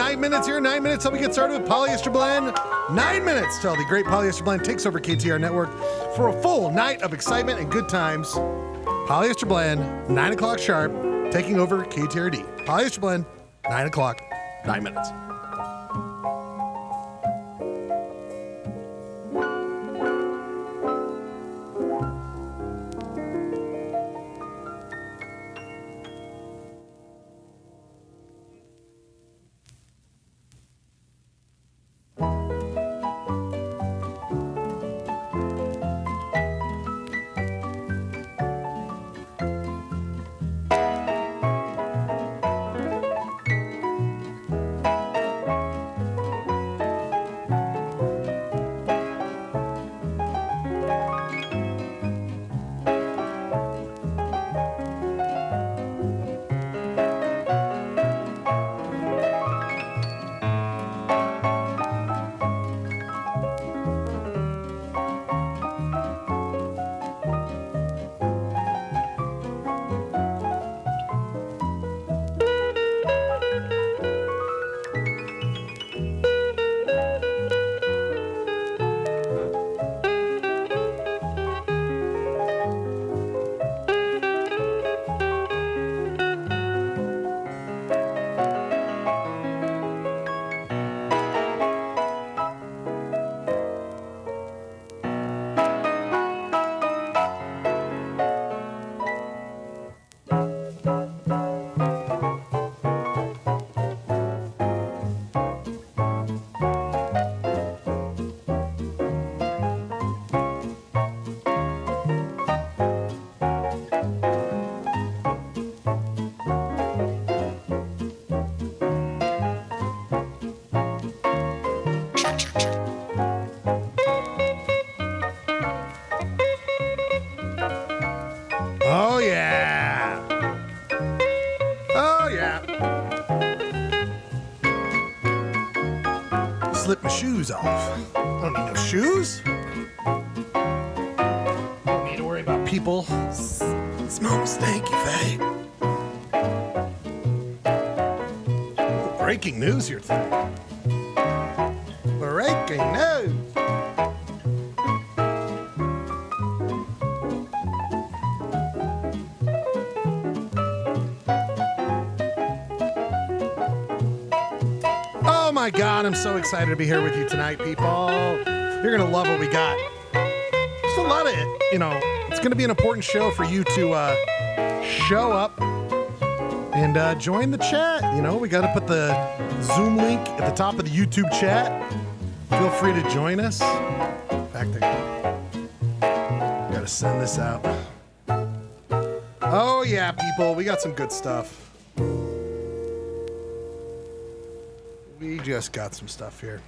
9 minutes here, 9 minutes till we get started with Polyester Blend. 9 minutes till the great Polyester Blend takes over KTR Network for a full night of excitement and good times. Polyester Blend, 9 o'clock sharp, taking over KTRD. Polyester Blend, 9 o'clock, 9 minutes. Oh, yeah. Oh, yeah. Slip my shoes off. I don't need no shoes. Don't need to worry about people. Smell stanky, Faye. Breaking news here today. Breaking news. Oh my God, I'm so excited to be here with you tonight, people. You're going to love what we got. Just a lot of it, it's going to be an important show for you to show up and join the chat. We got to put the Zoom link at the top of the YouTube chat. Feel free to join us. In fact, I got to send this out. Oh yeah, people, we got some good stuff. We just got some stuff here.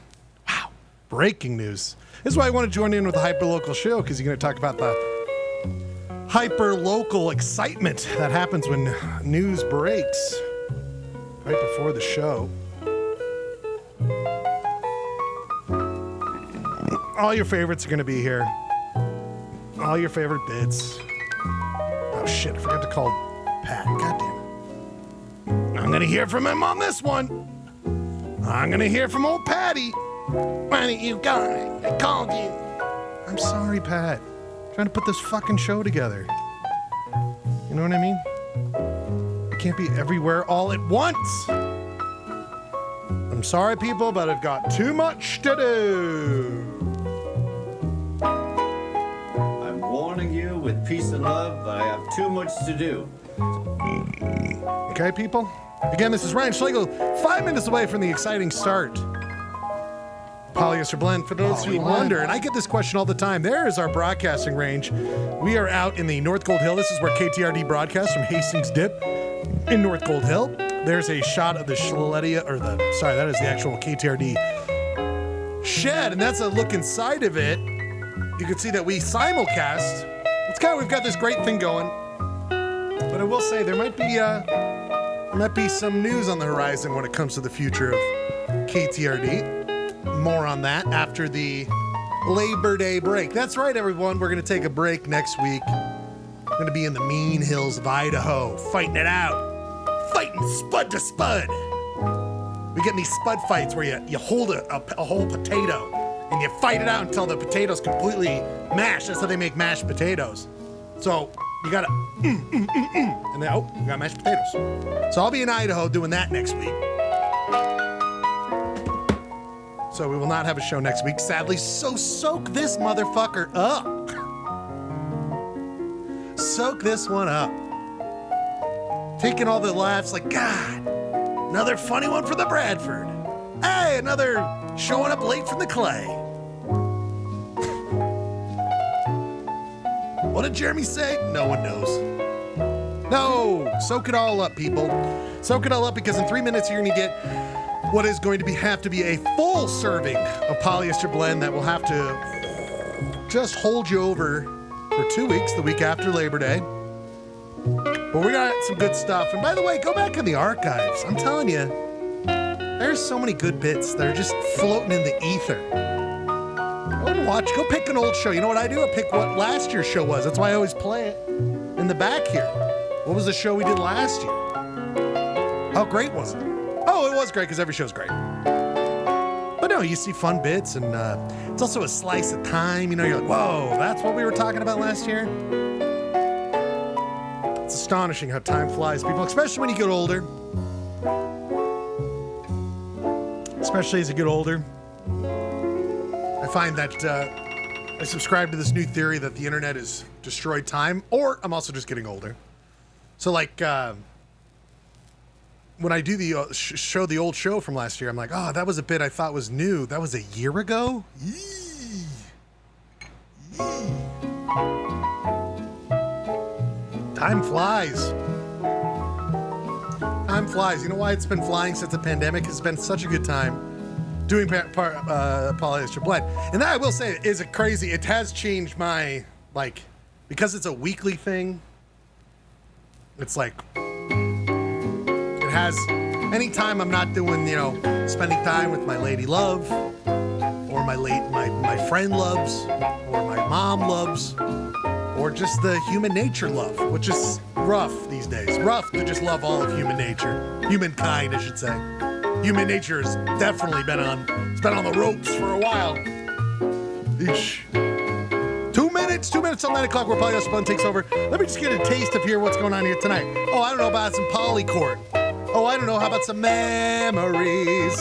Wow. Breaking news. This is why I want to join in with the Hyperlocal show, because you're going to talk about the hyper-local excitement that happens when news breaks right before the show. All your favorites are going to be here. All your favorite bits. Oh, shit. I forgot to call Pat. God damn it. I'm going to hear from him on this one. I'm going to hear from old Patty. Why didn't you go? I called you. I'm sorry, Pat. I'm trying to put this fucking show together. You know what I mean? I can't be everywhere all at once. I'm sorry, people, but I've got too much to do. I'm warning you with peace and love, I have too much to do. Okay, people? Again, this is Ryan Schlegel, 5 minutes away from the exciting start. Polyester Blend, for those who wonder, and I get this question all the time. There is our broadcasting range. We are out in the North Gold Hill. This is where KTRD broadcasts from Hastings Dip in North Gold Hill. There's a shot of the Schledia, that is the actual KTRD shed, and that's a look inside of it. You can see that we simulcast. We've got this great thing going. But I will say there might be some news on the horizon when it comes to the future of KTRD. More on that after the Labor Day break. That's right, everyone. We're going to take a break next week. We're going to be in the mean hills of Idaho, fighting it out. Fighting spud to spud. We get in these spud fights where you hold a whole potato and you fight it out until the potato's completely mashed. That's how they make mashed potatoes. So you gotta, and then, you got mashed potatoes. So I'll be in Idaho doing that next week. So we will not have a show next week, sadly. So soak this motherfucker up. Soak this one up. Taking all the laughs like, God, another funny one for the Bradford. Hey, another showing up late from the Clay. What did Jeremy say? No one knows. No, soak it all up, people. Soak it all up, because in 3 minutes you're gonna get what is going to have to be a full serving of polyester blend that will have to just hold you over for 2 weeks, the week after Labor Day. But we got some good stuff. And by the way, go back in the archives. I'm telling you, there's so many good bits that are just floating in the ether. Go and watch. Go pick an old show. You know what I do? I pick what last year's show was. That's why I always play it in the back here. What was the show we did last year? How great was it? Oh, it was great, because every show's great. But no, you see fun bits, and it's also a slice of time. You know, you're like, whoa, that's what we were talking about last year? It's astonishing how time flies, people, especially when you get older. Especially as you get older. I find that I subscribe to this new theory that the internet has destroyed time, or I'm also just getting older. So, like, when I do the show, the old show from last year, I'm like, oh, that was a bit I thought was new. That was a year ago? Yee. Time flies. Time flies. You know why it's been flying since the pandemic? It's been such a good time doing polyester blend. And that, I will say, is a crazy. It has changed my, like, because it's a weekly thing. It's like, it has, anytime I'm not doing, you know, spending time with my lady love, or my friend loves, or my mom loves, or just the human nature love, which is rough these days. Rough to just love all of human nature. Humankind, I should say. Human nature has definitely been on the ropes for a while. Eesh. 2 minutes till 9 o'clock where Polyester Blend takes over. Let me just get a taste of what's going on here tonight. Oh, I don't know about some Polycourt. Oh, I don't know, how about some memories?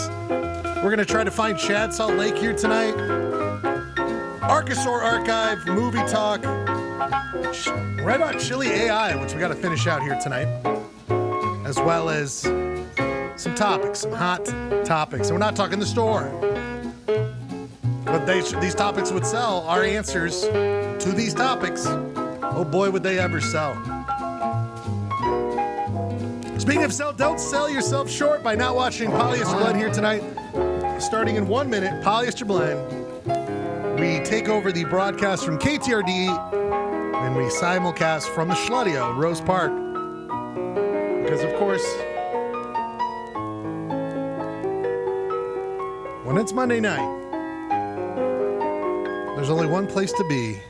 We're gonna try to find Chad Salt Lake here tonight. Archosaur Archive, movie talk. Right on ChilAI, which we gotta finish out here tonight. As well as some topics, some hot topics. And we're not talking the store. But these topics would sell. Our answers to these topics, oh boy, would they ever sell. Speaking of sell, don't sell yourself short by not watching Polyester Blend here tonight. Starting in 1 minute, Polyester Blend. We take over the broadcast from KTRD and we simulcast from the Schludio, Rose Park. Because, of course, when it's Monday night, there's only one place to be.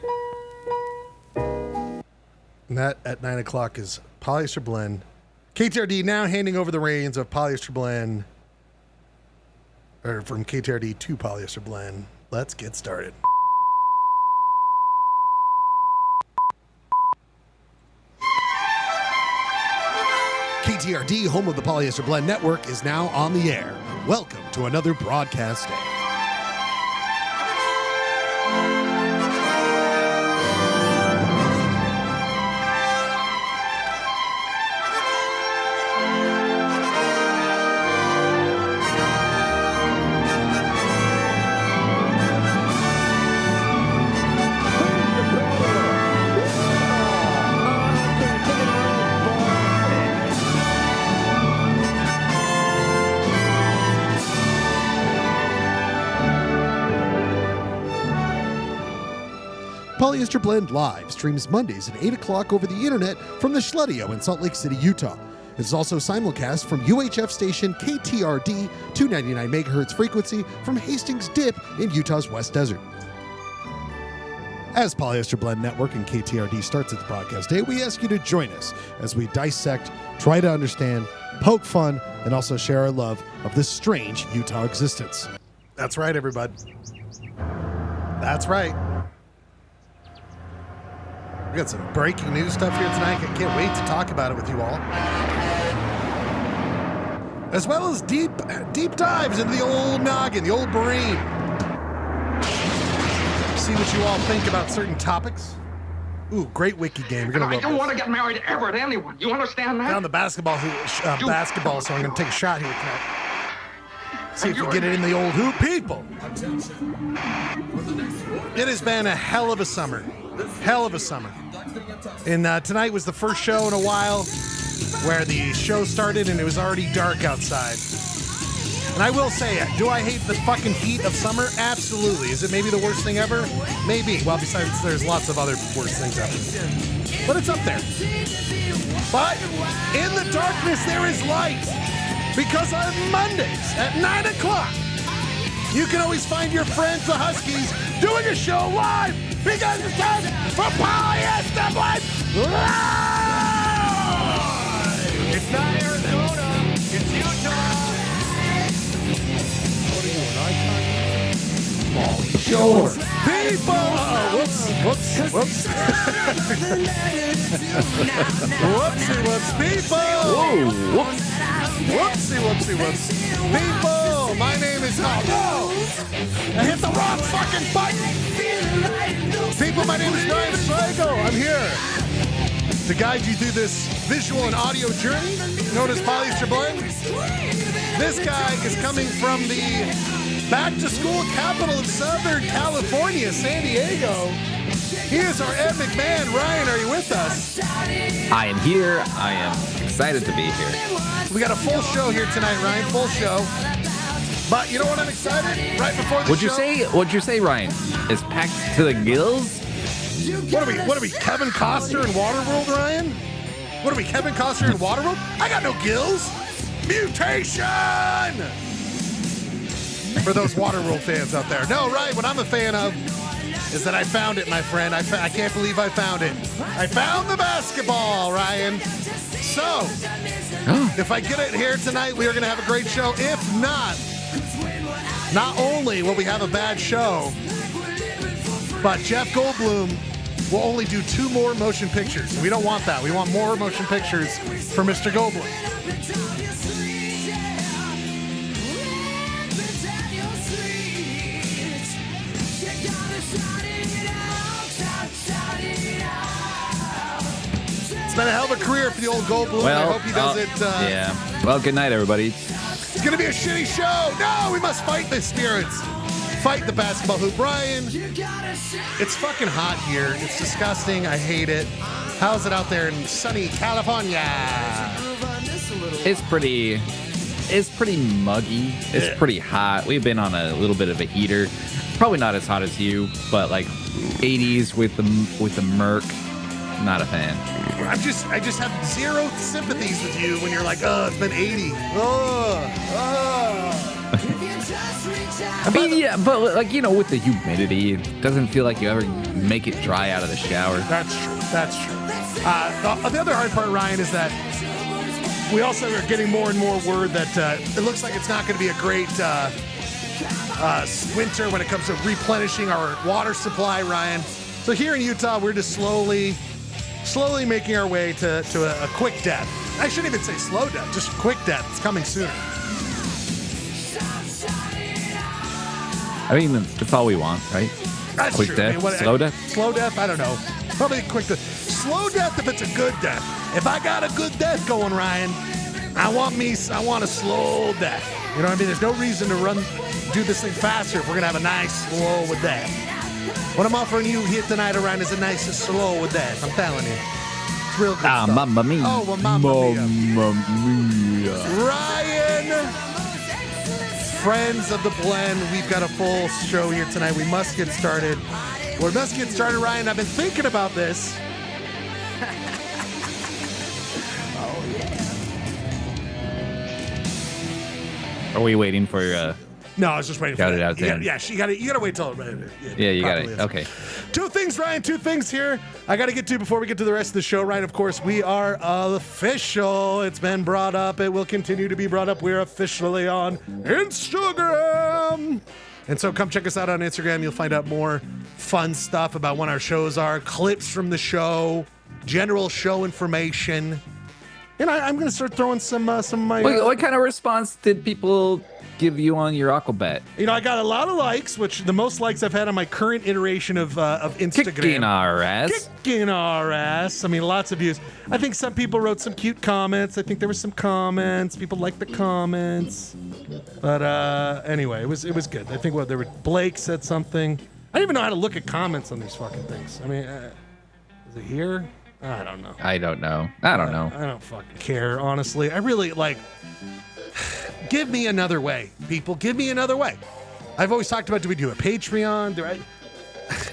And that at 9 o'clock is Polyester Blend. KTRD now handing over the reins of Polyester Blend, or from KTRD to Polyester Blend. Let's get started. KTRD, home of the Polyester Blend Network, is now on the air. Welcome to another broadcast day. Polyester Blend Live streams Mondays at 8 o'clock over the internet from the Schludio in Salt Lake City, Utah. It is also simulcast from UHF station KTRD, 299 MHz frequency from Hastings Dip in Utah's West Desert. As Polyester Blend Network and KTRD starts its broadcast day, we ask you to join us as we dissect, try to understand, poke fun, and also share our love of this strange Utah existence. That's right, everybody. That's right. We got some breaking news stuff here tonight. I can't wait to talk about it with you all. As well as deep dives into the old noggin, the old brain. See what you all think about certain topics. Ooh, great wiki game. You're gonna love I don't this. want to get married ever to anyone. You understand that? Found the basketball, so I'm gonna take a shot here tonight. See if we get it in the old hoop, people. It has been a hell of a summer. Hell of a summer. And tonight was the first show in a while where the show started and it was already dark outside. And I will say, do I hate the fucking heat of summer? Absolutely. Is it maybe the worst thing ever? Maybe. Well, besides, there's lots of other worse things ever. But it's up there. But in the darkness, there is light. Because on Mondays at 9 o'clock, you can always find your friends, the Huskies, doing a show live. Because it's time for Polyester Blend Live! It's not Arizona. It's Utah. Sure. People! Whoops. Whoopsie, people! Whoopsie. People, my name is Hot. Whoa! I hit the wrong fucking button! People, my name is Ryan Schlegel. I'm here to guide you through this visual and audio journey known as Polyester Blend. This guy is coming from the back-to-school capital of Southern California, San Diego. Here's our epic man. Ryan, are you with us? I am here. I am excited to be here. We got a full show here tonight, Ryan. Full show. But you know what I'm excited? Right before the What'd show. you say, Ryan? Is packed to the gills? What are we, Kevin Costner in Waterworld, Ryan? What are we, Kevin Costner in Waterworld? I got no gills. Mutation! For those Waterworld fans out there. No, Ryan, what I'm a fan of is that I found it, my friend. I can't believe I found it. I found the basketball, Ryan. So, if I get it here tonight, we are going to have a great show. If not only will we have a bad show, but Jeff Goldblum will only do 2 more motion pictures. We don't want that. We want more motion pictures for Mr. Goldblum. It's been a hell of a career for the old Goldblum. Well, I hope he does it. Yeah. Well, good night, everybody. It's going to be a shitty show. No, we must fight the spirits. Fight the basketball hoop. Brian, it's fucking hot here. It's disgusting. I hate it. How's it out there in sunny California? It's pretty muggy. It's pretty hot. We've been on a little bit of a heater. Probably not as hot as you, but like 80s with the murk. Not a fan. I just have zero sympathies with you when you're like, oh, it's been 80. I mean, yeah, but like, you know, with the humidity, it doesn't feel like you ever make it dry out of the shower. That's true. The other hard part, Ryan, is that we also are getting more and more word that it looks like it's not going to be a great winter when it comes to replenishing our water supply, Ryan. So here in Utah, we're just slowly making our way to a quick death. I shouldn't even say slow death, just quick death. It's coming sooner. I mean, that's all we want, right? That's Quick true. death? Slow death? Slow death? I don't know. Probably quick death. Slow death if it's a good death. If I got a good death going, Ryan, I want a slow death. You know what I mean? There's no reason to do this thing faster if we're going to have a nice slow with death. What I'm offering you here tonight, Ryan, is a nice slow with death. I'm telling you. It's real good stuff. Mamma mia. Oh, well, mamma mia. Mamma mia. Ryan, friends of the blend, we've got a full show here tonight. We must get started. Ryan. I've been thinking about this. Are we waiting for No, I was just waiting for Got it that. out there. You gotta wait till Yeah, you got it. properly. Okay. Two things, Ryan. Two things here I got to get to before we get to the rest of the show, Ryan. Of course, we are official. It's been brought up. It will continue to be brought up. We're officially on Instagram. And so come check us out on Instagram. You'll find out more fun stuff about when our shows are, clips from the show, general show information. And I'm going to start throwing some of my... What kind of response did people give you on your Aquabet? I got a lot of likes, which the most likes I've had on my current iteration of Instagram. Kicking our ass. Kicking our ass. I mean, lots of views. I think some people wrote some cute comments. I think there were some comments. People liked the comments. But anyway, it was good. I think Blake said something. I don't even know how to look at comments on these fucking things. I mean, is it here? I don't know. I don't know. I don't fucking care, honestly. I really, give me another way, people. Give me another way. I've always talked about, do we do a Patreon?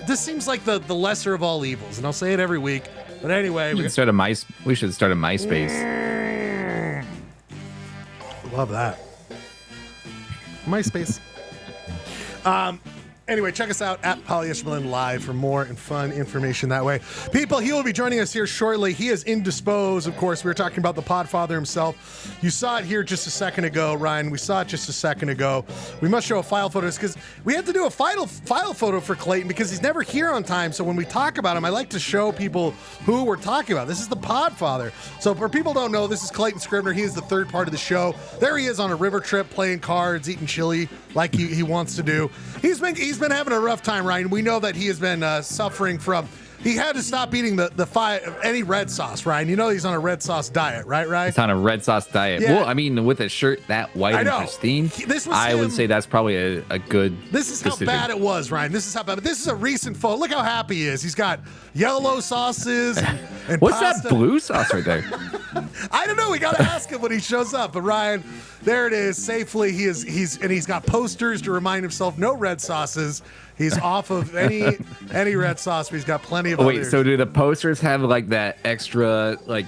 This seems like the lesser of all evils, and I'll say it every week. But anyway. We should start a MySpace. Love that. MySpace. Anyway, check us out at Polyester Blend Live for more and fun information that way. People, he will be joining us here shortly. He is indisposed, of course. We were talking about the Podfather himself. You saw it here just a second ago, Ryan. We saw it just a second ago. We must show a file photo because we had to do a file photo for Clayton because he's never here on time. So when we talk about him, I like to show people who we're talking about. This is the Podfather. So for people who don't know, this is Clayton Scribner. He is the third part of the show. There he is on a river trip playing cards, eating chili like he wants to do. He's been having a rough time, Ryan. We know that he has been suffering from. He had to stop eating any red sauce, Ryan. You know he's on a red sauce diet, right? He's on a red sauce diet. Yeah. Well, I mean, with a shirt that white and pristine, I would say that's probably a good This is decision. how bad it was, Ryan. This is how bad. But this is a recent photo. Look how happy he is. He's got yellow sauces and What's pasta. that blue sauce right there? I don't know. We got to ask him when he shows up. But Ryan, there it is. Safely, he's got posters to remind himself no red sauces. He's off of any red sauce, but he's got plenty of others. So do the posters have like that extra, like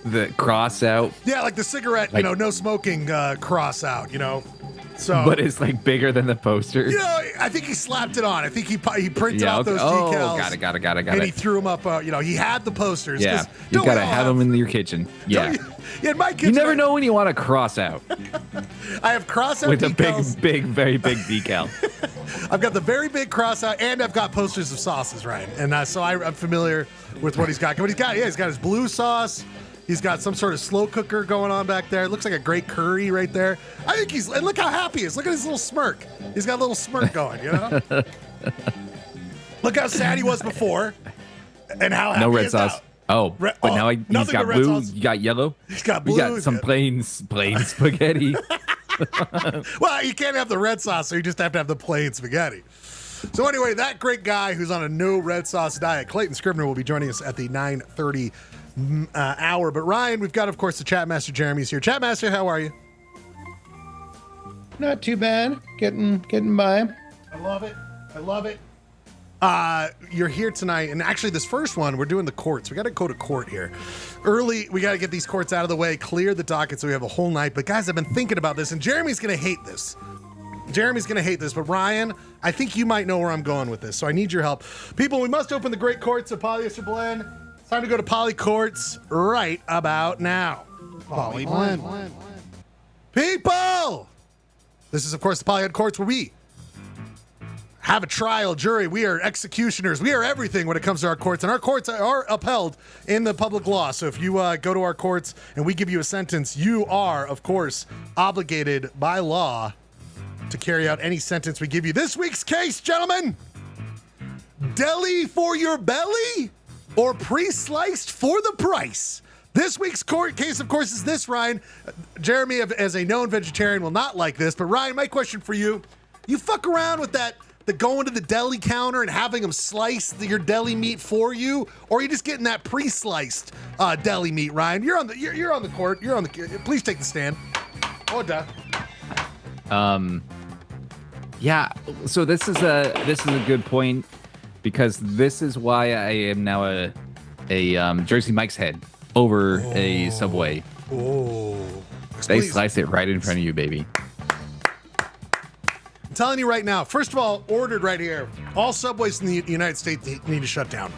the cross out? Yeah, like the cigarette, no smoking cross out, So, but it's like bigger than the poster. I think he slapped it on. I think he printed out those decals. Got it. And he threw them up. He had the posters. Yeah, you gotta have them in your kitchen. Yeah. In my kitchen, you never know when you want to cross out. I have cross out with decals. a very big decal. I've got the very big cross out, and I've got posters of sauces, Ryan. And so I'm familiar with what he's got. But he's got his blue sauce. He's got some sort of slow cooker going on back there. It looks like a great curry right there. I think and look how happy he is. Look at his little smirk. He's got a little smirk going, Look how sad he was before and how happy no red he is sauce. now. But now he's got blue. You got yellow. He's got blue. You got some plain spaghetti. Well, you can't have the red sauce, so you just have to have the plain spaghetti. So anyway, that great guy who's on a no red sauce diet, Clayton Scribner, will be joining us at the 9:30 hour. But Ryan, we've got, of course, the chat master Jeremy's here. Chat master, how are you? Not too bad. Getting by. I love it. You're here tonight, and actually this first one, we're doing the courts. We got to go to court here. Early, we got to get these courts out of the way, clear the docket so we have a whole night. But guys, I've been thinking about this, and Jeremy's going to hate this. But Ryan, I think you might know where I'm going with this, so I need your help. People, we must open the great courts of Polyester Blend. It's time to go to Poly Courts right about now. Poly Blend. People! This is, of course, the Polyhead Courts where we have a trial, jury. We are executioners. We are everything when it comes to our courts, and our courts are upheld in the public law. So if you go to our courts and we give you a sentence, you are, of course, obligated by law to carry out any sentence we give you. This week's case, gentlemen, deli for your belly or pre-sliced for the price? This week's court case, of course, is this, Ryan. Jeremy, as a known vegetarian, will not like this, but Ryan, my question for you, you fuck around with the going to the deli counter and having them slice your deli meat for you, or are you just getting that pre-sliced deli meat, Ryan? You're on the court. Please take the stand. Ordah. Yeah. So this is a good point because this is why I am now a Jersey Mike's head over a Subway. Oh. They slice it right in front of you, baby. I'm telling you right now. First of all, ordered right here. All subways in the United States need to shut down.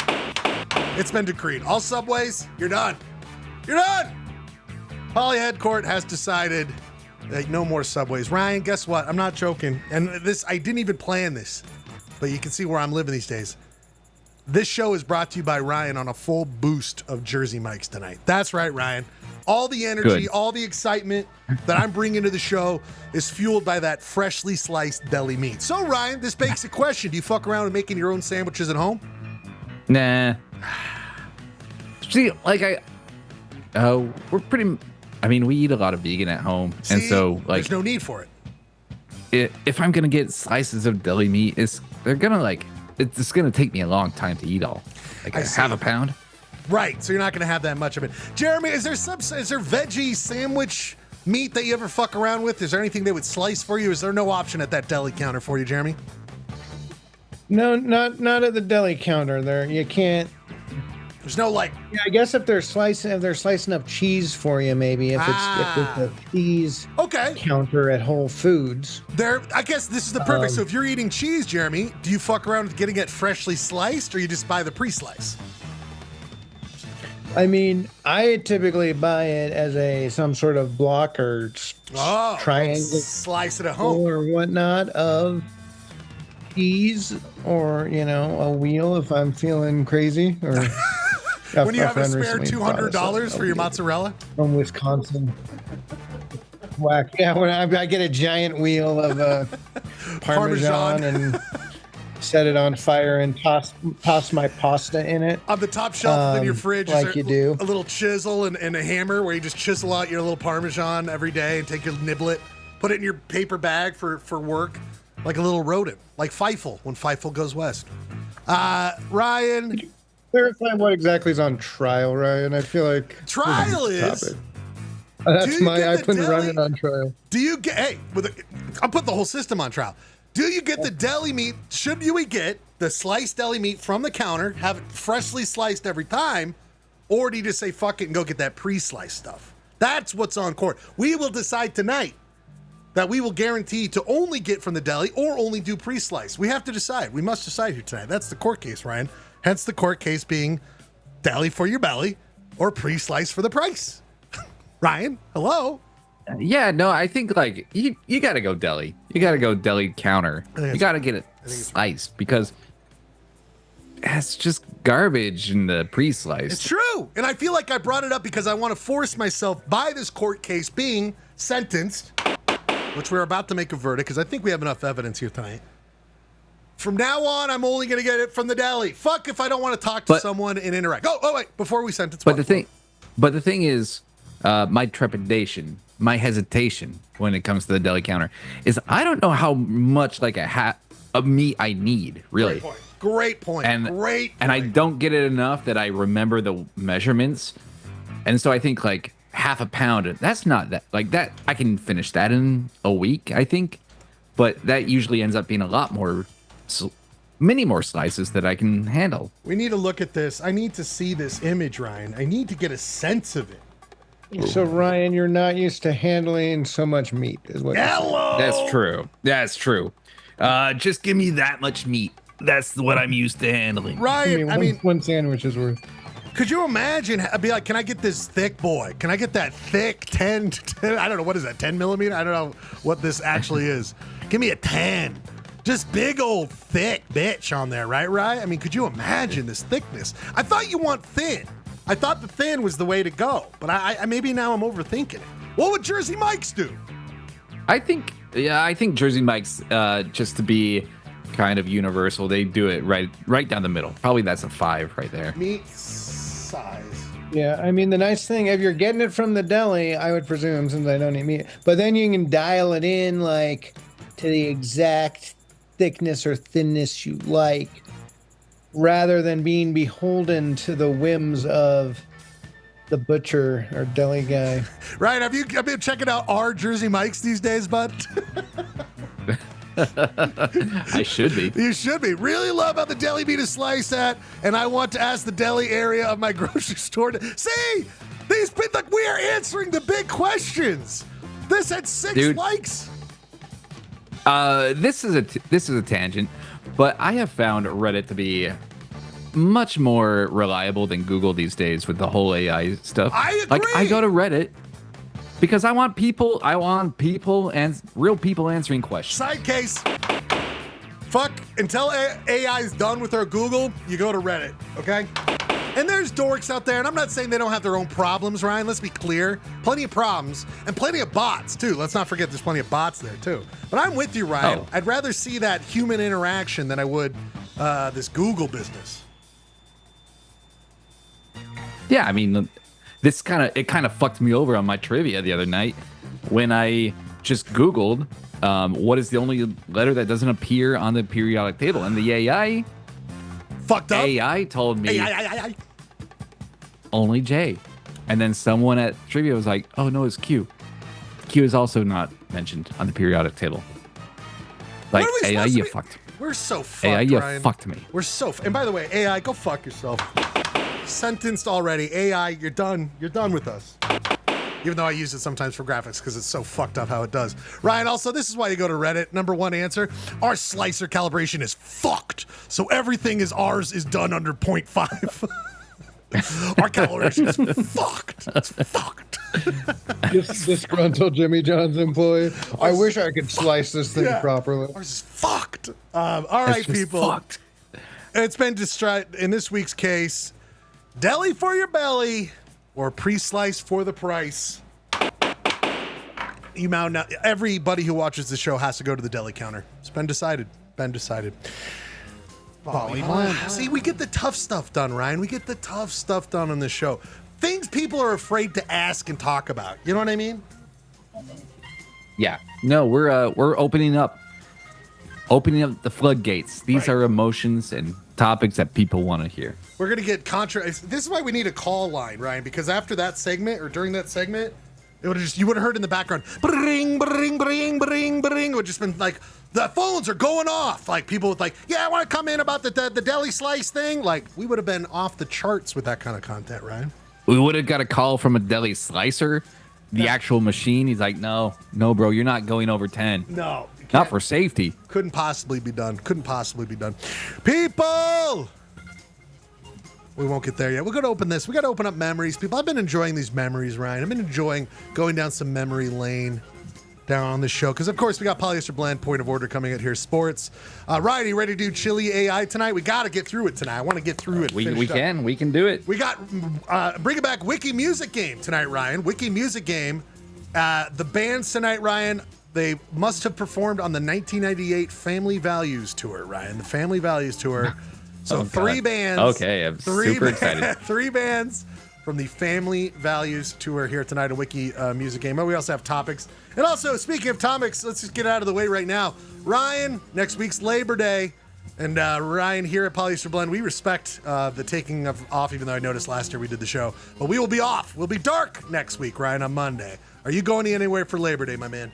It's been decreed. All subways, you're done. You're done. Poly Head Court has decided that no more subways. Ryan, guess what? I'm not joking. And this, I didn't even plan this, but you can see where I'm living these days. This show is brought to you by Ryan on a full boost of Jersey Mike's tonight. That's right, Ryan. All the energy, Good. all the excitement that I'm bringing to the show is fueled by that freshly sliced deli meat. So, Ryan, this begs a question. Do you fuck around with making your own sandwiches at home? Nah. See, like we're pretty. I mean, we eat a lot of vegan at home, and See, so like, there's no need for it. if I'm gonna get slices of deli meat, it's gonna take me a long time to eat all. Like I a see. half a pound. Right, so you're not going to have that much of it. Jeremy, is there veggie sandwich meat that you ever fuck around with? Is there anything they would slice for you? Is there no option at that deli counter for you, Jeremy? No, not at the deli counter. There, you can't. There's no like. Yeah, I guess if they're slicing up cheese for you, maybe if it's a cheese Okay. counter at Whole Foods. I guess this is the perfect. So if you're eating cheese, Jeremy, do you fuck around with getting it freshly sliced, or you just buy the pre-slice? I mean, I typically buy it as some sort of block or triangle Slice it at home. or whatnot of cheese, or a wheel if I'm feeling crazy, or When you have a spare $200 for your mozzarella. from Wisconsin. Whack. Yeah, when I get a giant wheel of Parmesan and set it on fire and toss my pasta in it. On the top shelf in your fridge, like is there you do. a little chisel and a hammer where you just chisel out your little Parmesan every day and take your niblet, put it in your paper bag for work, like a little rodent, like Feifel when Feifel goes west. Ryan. Clarify what exactly is on trial, Ryan. I feel like Trial is. topic. That's you I get the couldn't run deli- it on trial. Do you get, I'll put the whole system on trial. Do you get the deli meat? Should you get the sliced deli meat from the counter, have it freshly sliced every time, or do you just say fuck it and go get that pre-sliced stuff? That's what's on court. We will decide tonight that we will guarantee to only get from the deli or only do pre-slice. We have to decide. We must decide here tonight. That's the court case, Ryan. Hence the court case being deli for your belly or pre-slice for the price. Ryan, hello. Yeah, no, I think like you gotta go deli. You gotta go deli counter. You gotta get it sliced because it's just garbage in the pre-sliced. It's true. And I feel like I brought it up because I want to force myself by this court case being sentenced, which we're about to make a verdict because I think we have enough evidence here tonight. From now on, I'm only going to get it from the deli. Fuck if I don't want to talk to someone and interact. Oh, wait, before we sentence. But the thing is, my trepidation, my hesitation when it comes to the deli counter is I don't know how much like a meat I need really. Great point. And Great point. And I don't get it enough that I remember the measurements, and so I think like half a pound. That's not that like that. I can finish that in a week, I think, but that usually ends up being a lot more. Many more slices that I can handle. We need to look at this. I need to see this image, Ryan. I need to get a sense of it. So Ryan, you're not used to handling so much meat, is what you're saying. Hello. That's true. That's true. Just give me that much meat. That's what I'm used to handling. Ryan, I mean, one sandwich is worth. could you imagine? I'd be like, can I get this thick boy? Can I get that thick 10, I don't know, what is that, 10 millimeter? I don't know what this actually is. Give me a 10. Just big old thick bitch on there, right, Ryan? I mean, could you imagine this thickness? I thought you want thin. I thought the thin was the way to go, but I maybe now I'm overthinking it. What would Jersey Mike's do? I think Jersey Mike's, just to be kind of universal, they do it right down the middle. Probably that's a 5 right there. Meat size. Yeah, I mean, the nice thing, if you're getting it from the deli, I would presume, since I don't eat meat, but then you can dial it in like to the exact thickness or thinness you like, rather than being beholden to the whims of the butcher or deli guy. Ryan, have you been checking out our Jersey Mike's these days, bud? I should be. You should be. Really love how the deli meat is sliced at, and I want to ask the deli area of my grocery store to see these people. Like, we are answering the big questions. This had 6 Dude. likes. This is a tangent, but I have found Reddit to be much more reliable than Google these days with the whole AI stuff. I agree. Like I go to Reddit because I want people and real people answering questions. Side case. Fuck, until AI is done with our Google, you go to Reddit, okay? And there's dorks out there, and I'm not saying they don't have their own problems, Ryan. Let's be clear. Plenty of problems, and plenty of bots, too. Let's not forget there's plenty of bots there, too. But I'm with you, Ryan. Oh. I'd rather see that human interaction than I would this Google business. Yeah, I mean, it kind of fucked me over on my trivia the other night when I just Googled what is the only letter that doesn't appear on the periodic table, and the AI Fucked up. AI told me AI. only J, and then someone at trivia was like, "Oh no, it's Q. Q is also not mentioned on the periodic table." Like What are we AI, supposed to you be- fucked. We're so fucked, AI, you Ryan. fucked me. We're so... And by the way, AI, go fuck yourself. Sentenced already. AI, you're done. You're done with us. Even though I use it sometimes for graphics because it's so fucked up how it does. Ryan, also, this is why you go to Reddit. Number one answer, our slicer calibration is fucked. So everything ours is done under 0.5. Our calibration is fucked. It's fucked. Disgruntled Jimmy John's employee. I wish I could slice this thing Yeah. properly. Ours is fucked. All right, It's just people. fucked. It's been in this week's case, deli for your belly or pre-slice for the price. Now, everybody who watches the show has to go to the deli counter. It's been decided. See, we get the tough stuff done, Ryan. We get the tough stuff done on this show. Things people are afraid to ask and talk about. You know what I mean? Yeah. No, we're opening up the floodgates. These Right. are emotions and topics that people want to hear. We're going to get This is why we need a call line, Ryan, because after that segment or during that segment, you would have heard in the background, bring, bring, bring, bring, bring. It would just been like, the phones are going off. Like people with yeah, I want to come in about the deli slice thing. Like we would have been off the charts with that kind of content, Ryan. We would have got a call from a deli slicer, the actual machine. He's like, no, bro, you're not going over 10. No. Not for safety. Couldn't possibly be done. People! We won't get there yet. We're going to open this. We got to open up memories. People, I've been enjoying these memories, Ryan. I've been enjoying going down some memory lane down on the show. Because, of course, we got Polyester Blend, Point of Order coming out here. Sports. Ryan, you ready to do ChilAI tonight? We got to get through it tonight. I want to get through it. We finish up. can. We can do it. We got bring it back Wiki Music Game tonight, Ryan. Wiki Music Game. The bands tonight, Ryan, they must have performed on the 1998 Family Values Tour, Ryan. The Family Values Tour. So three bands. Okay, I'm super excited. 3 bands from the Family Values Tour here tonight at Wiki Music Game. Oh, we also have topics. And also, speaking of topics, let's just get out of the way right now. Ryan, next week's Labor Day. And Ryan, here at Polyester Blend, we respect the taking of off, even though I noticed last year we did the show. But we will be off. We'll be dark next week, Ryan, on Monday. Are you going anywhere for Labor Day, my man?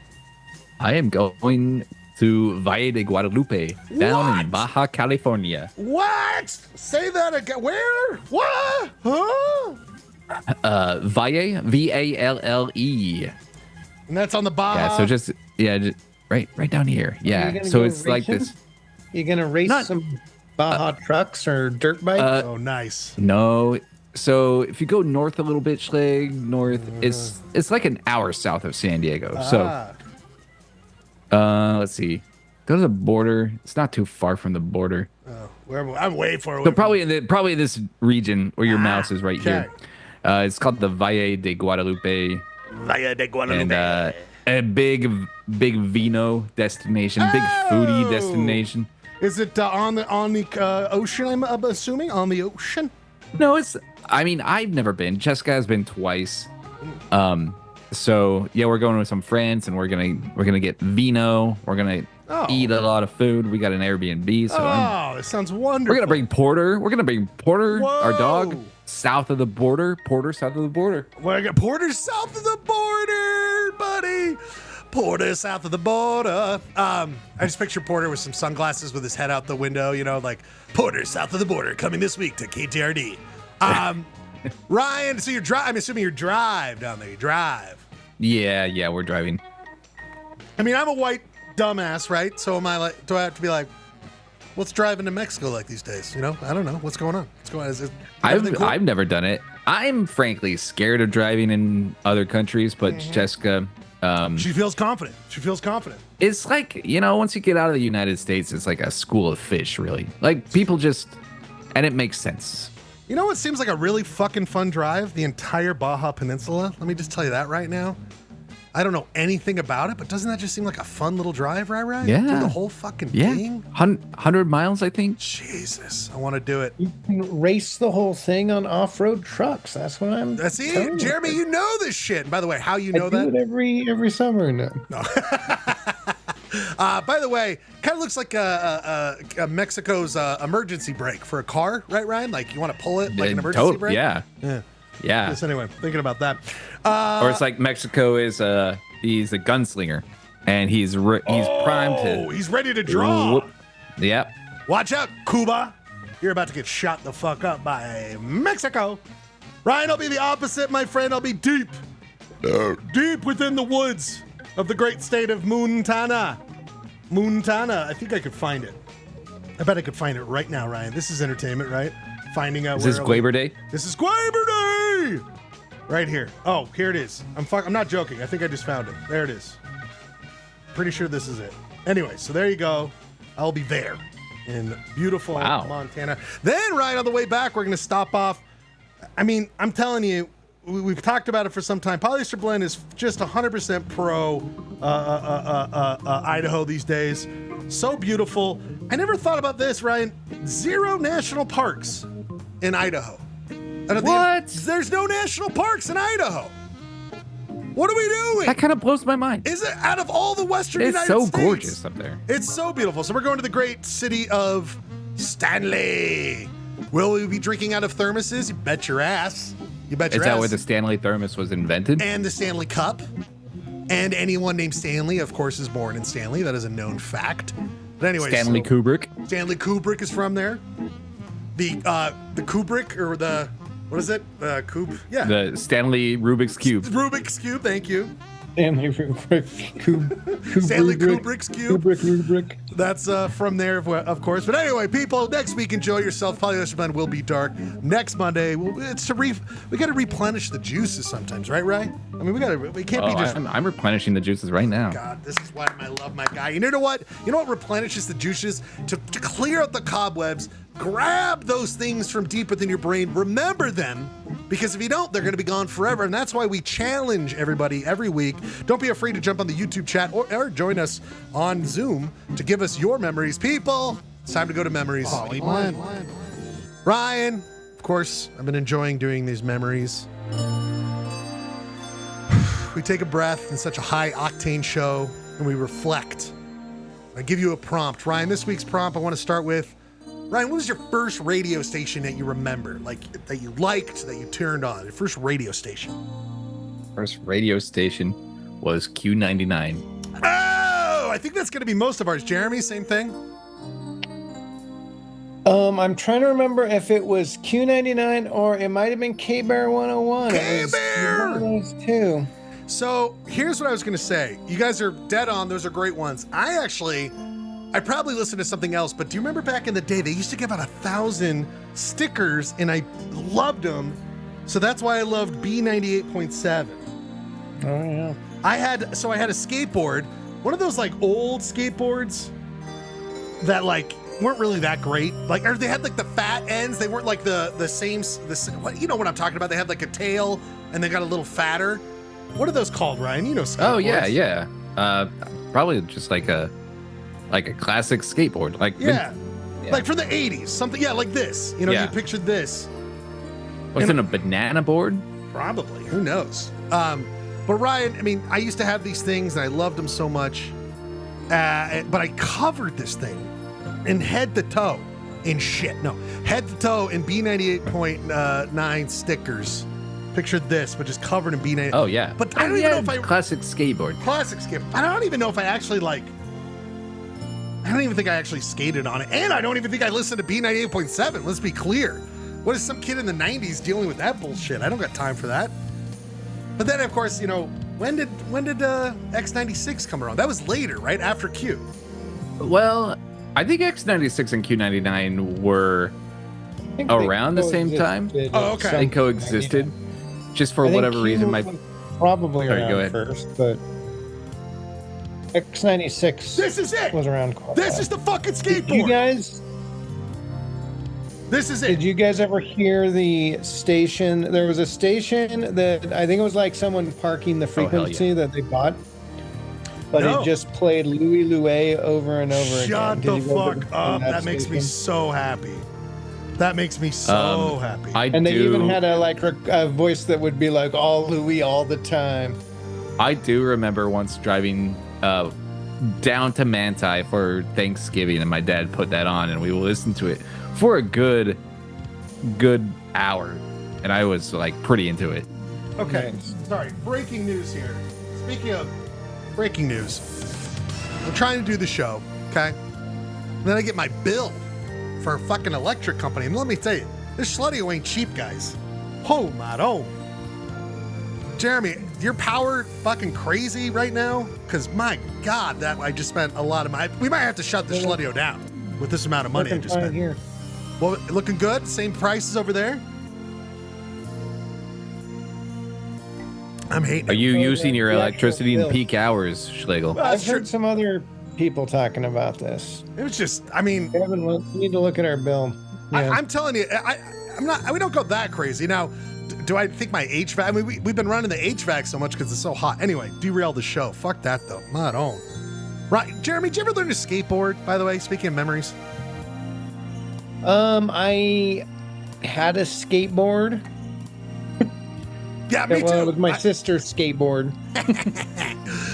I am going to Valle de Guadalupe, down What? in Baja California. What? Say that again. Where? What? Huh? Valle, V-A-L-L-E. And that's on the Baja. Yeah, so just right down here. you Yeah, gonna so go it's like racing? this. You gonna race Not- some Baja trucks or dirt bikes? Oh, nice. No, so if you go north a little bit, Schleg, north, it's like an hour south of San Diego. Ah. So let's see, go to the border. It's not too far from the border. I'm way far away. So probably this region where your mouse is right okay. here. It's called the Valle de Guadalupe. Valle de Guadalupe. And a big vino destination, big foodie destination. Is it on the ocean? I'm assuming on the ocean. No, I've never been. Jessica has been twice. So yeah, we're going with some friends, and we're gonna get vino. We're gonna eat a lot of food. We got an Airbnb, so That sounds wonderful. we're gonna bring Porter. We're gonna bring Porter, our dog, Whoa. south of the border. Porter, south of the border. Well, I got Porter south of the border, buddy. Porter south of the border. I just picture Porter with some sunglasses with his head out the window, like Porter south of the border coming this week to KTRD. Ryan, so I'm assuming you drive down there. You drive. Yeah, we're driving. I mean, I'm a white dumbass, right? So am I like? Do I have to be like, what's driving to Mexico like these days? You know, I don't know what's going on. What's going on? Is everything cool? I've never done it. I'm frankly scared of driving in other countries, but Jessica, She feels confident. it's like, once you get out of the United States, it's like a school of fish, really. Like people just, and it makes sense. You know what seems like a really fucking fun drive? The entire Baja Peninsula. Let me just tell you that right now. I don't know anything about it, but doesn't that just seem like a fun little drive, right? Yeah. Do the whole fucking Yeah. thing? 100 miles, I think. Jesus, I want to do it. You can race the whole thing on off-road trucks. That's what I'm. That's it, telling you. Jeremy. You know this shit. And by the way, how you know I do that? it every summer now. By the way, kind of looks like a Mexico's emergency brake for a car, right, Ryan? Like you want to pull it like an emergency brake? Yeah. Just anyway, thinking about that. Or it's like Mexico is he's a gunslinger, and he's primed to. He's ready to draw. Whoop. Yep. Watch out, Cuba. You're about to get shot the fuck up by Mexico. Ryan, I'll be the opposite, my friend. I'll be deep within the woods of the great state of Montana. I think I could find it. I bet I could find it right now, Ryan. This is entertainment, right? Finding out Is this Guayber Day? This is Guayber Day! Right here. Oh, here it is. I'm not joking. I think I just found it. There it is. Pretty sure this is it. Anyway, so there you go. I'll be there in beautiful Montana. Then, right on the way back, we're going to stop off. I mean, I'm telling you, we've talked about it for some time. Polyester Blend is just 100% pro Idaho these days. So beautiful. I never thought about this, Ryan. 0 national parks in Idaho. What? There's no national parks in Idaho. What are we doing? That kind of blows my mind. Is it out of all the Western It's United so States? gorgeous up there. It's so beautiful. So we're going to the great city of Stanley. Will we be drinking out of thermoses? You bet your ass. You bet your Is ass. that where the Stanley thermos was invented? And the Stanley Cup. And anyone named Stanley, of course, is born in Stanley. That is a known fact. But anyway, Stanley Kubrick. Stanley Kubrick is from there. The Kubrick, or the, what is it? Yeah. The Stanley Rubik's Cube. Rubik's Cube, thank you. Stanley Kubrick. Stanley Kubrick's Cube. Kubrick. That's from there, of course. But anyway, people, next week, enjoy yourself. Polyester Blend will be dark. Next Monday, we got to replenish the juices sometimes, right, Ray? I mean, we can't be just. I'm replenishing the juices right now. God, this is why I love my guy. You know what? You know what replenishes the juices? To clear out the cobwebs. Grab those things from deep within your brain. Remember them, because if you don't, they're going to be gone forever. And that's why we challenge everybody every week. Don't be afraid to jump on the YouTube chat or join us on Zoom to give us your memories. People, it's time to go to memories. Ryan, of course, I've been enjoying doing these memories. We take a breath in such a high octane show and we reflect. I give you a prompt. Ryan, this week's prompt I want to start with. Ryan, what was your first radio station that you remember? Like, that you liked, that you turned on? Your first radio station? First radio station was Q99. Oh, I think that's going to be most of ours. Jeremy, same thing? I'm trying to remember if it was Q99 or it might have been K-Bear 101. K-Bear! One of those two. So, here's what I was going to say. You guys are dead on. Those are great ones. I probably listened to something else, but do you remember back in the day, they used to give out 1,000 stickers, and I loved them. So that's why I loved B98.7. Oh, yeah. I had a skateboard, one of those like old skateboards that like weren't really that great. Like, or they had like the fat ends. They weren't like the same. You know what I'm talking about? They had like a tail, and they got a little fatter. What are those called, Ryan? You know skateboards. Oh yeah. Probably just like a classic skateboard. Like from the 80s, something. Yeah, like this. You know, you pictured this. Wasn't a banana board? Probably. Who knows? But Ryan, I mean, I used to have these things and I loved them so much. But I covered this thing in head to toe in shit. No, head to toe in B98.9 stickers. Picture this, but just covered in B98. Oh, yeah. But I don't even know if I... Classic skateboard. Classic skip. I don't even know if I actually I don't even think I actually skated on it. And I don't even think I listened to B98.7. Let's be clear. What is some kid in the 90s dealing with that bullshit? I don't got time for that. But then, of course, you know, When did X96 come around? That was later, right after Q. Well, I think X96 and Q99 were I think they around the same time. coexisted Oh, at okay. some They point, coexisted. yeah. Just for I think whatever Q reason, my was probably Sorry, go around ahead. first, but X96 This is it. was around quite a This while. is the fucking Did you skateboard. guys? This is Did it. you guys ever hear the station? There was a station that I think it was like someone parking the hell yeah. frequency that they bought, but No. it just played Louis Louis over and over again. Shut Did the you guys ever fuck hear up. That makes me station? so happy. That makes me so happy. And they even had a voice that would be like all Louis all the time. I do remember once driving down to Manti for Thanksgiving, and my dad put that on, and we listened to it for a good hour, and I was like pretty into it. Okay, Nice. sorry. Breaking news here. Speaking of breaking news, I'm trying to do the show, okay? And then I get my bill for a fucking electric company. And let me tell you, this Schledio ain't cheap, guys. Oh, my oh. Jeremy, your power fucking crazy right now? Because my God, that I just spent a lot of money. We might have to shut the Schledio down with this amount of money I Looking just fine spent. here. Well, looking good? Same prices over there? I'm hating Are it. you Oh, using the your actual electricity in bill. peak hours, Schlegel? Well, I've That's true. heard some other people talking about this. It was just, I mean, We need to look at our bill. Yeah. I'm telling you, I'm not. We don't go that crazy now. Do I think my HVAC? I mean, we've been running the HVAC so much because it's so hot. Anyway, derail the show. Fuck that though. Not on. Right, Jeremy. Did you ever learn to skateboard? By the way, speaking of memories. I had a skateboard. Yeah, me Well, too. it was my sister's skateboard.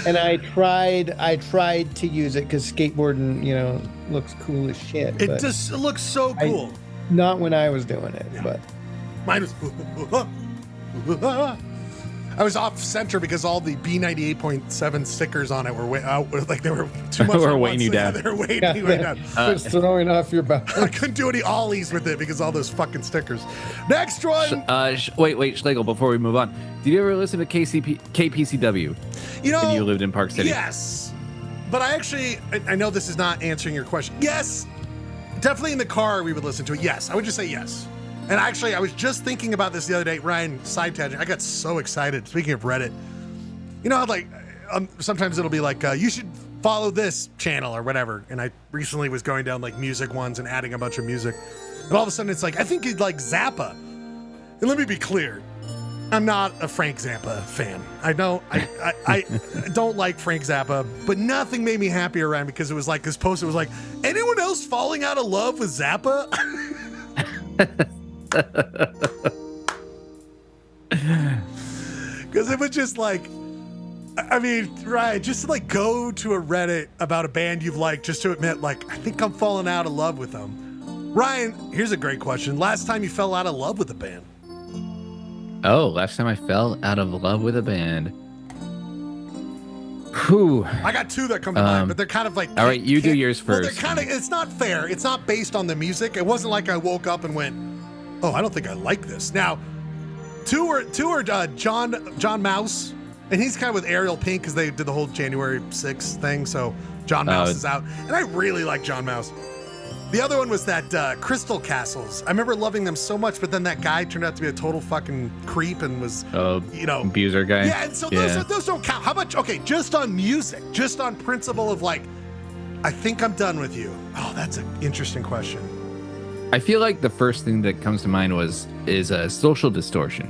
And I tried to use it because skateboarding, looks cool as shit. It but just looks so cool. not when I was doing it, but Mine was. I was off center because all the B98.7 stickers on it were way out. Like they were too much. Were at weighing once. you Yeah, down. they were weighing me way down. it's throwing off your balance. I couldn't do any ollies with it because all those fucking stickers. Next one. Wait, Schlegel, before we move on, did you ever listen to KPCW You know, when you lived in Park City? Yes, but I know this is not answering your question. Yes, definitely in the car we would listen to it. Yes, I would just say yes. And actually, I was just thinking about this the other day. Ryan, side tangent. I got so excited. Speaking of Reddit, you know, how, like sometimes it'll be like you should follow this channel or whatever. And I recently was going down like music ones and adding a bunch of music, and all of a sudden it's like I think you'd like Zappa. And let me be clear. I'm not a Frank Zappa fan. I don't like Frank Zappa, but nothing made me happier, Ryan, because it was like this post. It was like, anyone else falling out of love with Zappa? Because it was just like, I mean, right, just to like go to a Reddit about a band you've liked just to admit, like, I think I'm falling out of love with them. Ryan, here's a great question. Last time you fell out of love with a band? Oh, last time I fell out of love with a band. Whew. I got two that come to mind, but they're kind of like. All right, you do yours Well, first. they're kind of. It's not fair. It's not based on the music. It wasn't like I woke up and went, "Oh, I don't think I like this." Now, two are John Mouse, and he's kind of with Ariel Pink because they did the whole January 6th thing. So John Mouse is out, and I really like John Mouse. The other one was that Crystal Castles. I remember loving them so much, but then that guy turned out to be a total fucking creep and was, abuser guy. Yeah, and so those don't count. How much? Okay, just on music, just on principle of like, I think I'm done with you. Oh, that's an interesting question. I feel like the first thing that comes to mind is a Social Distortion.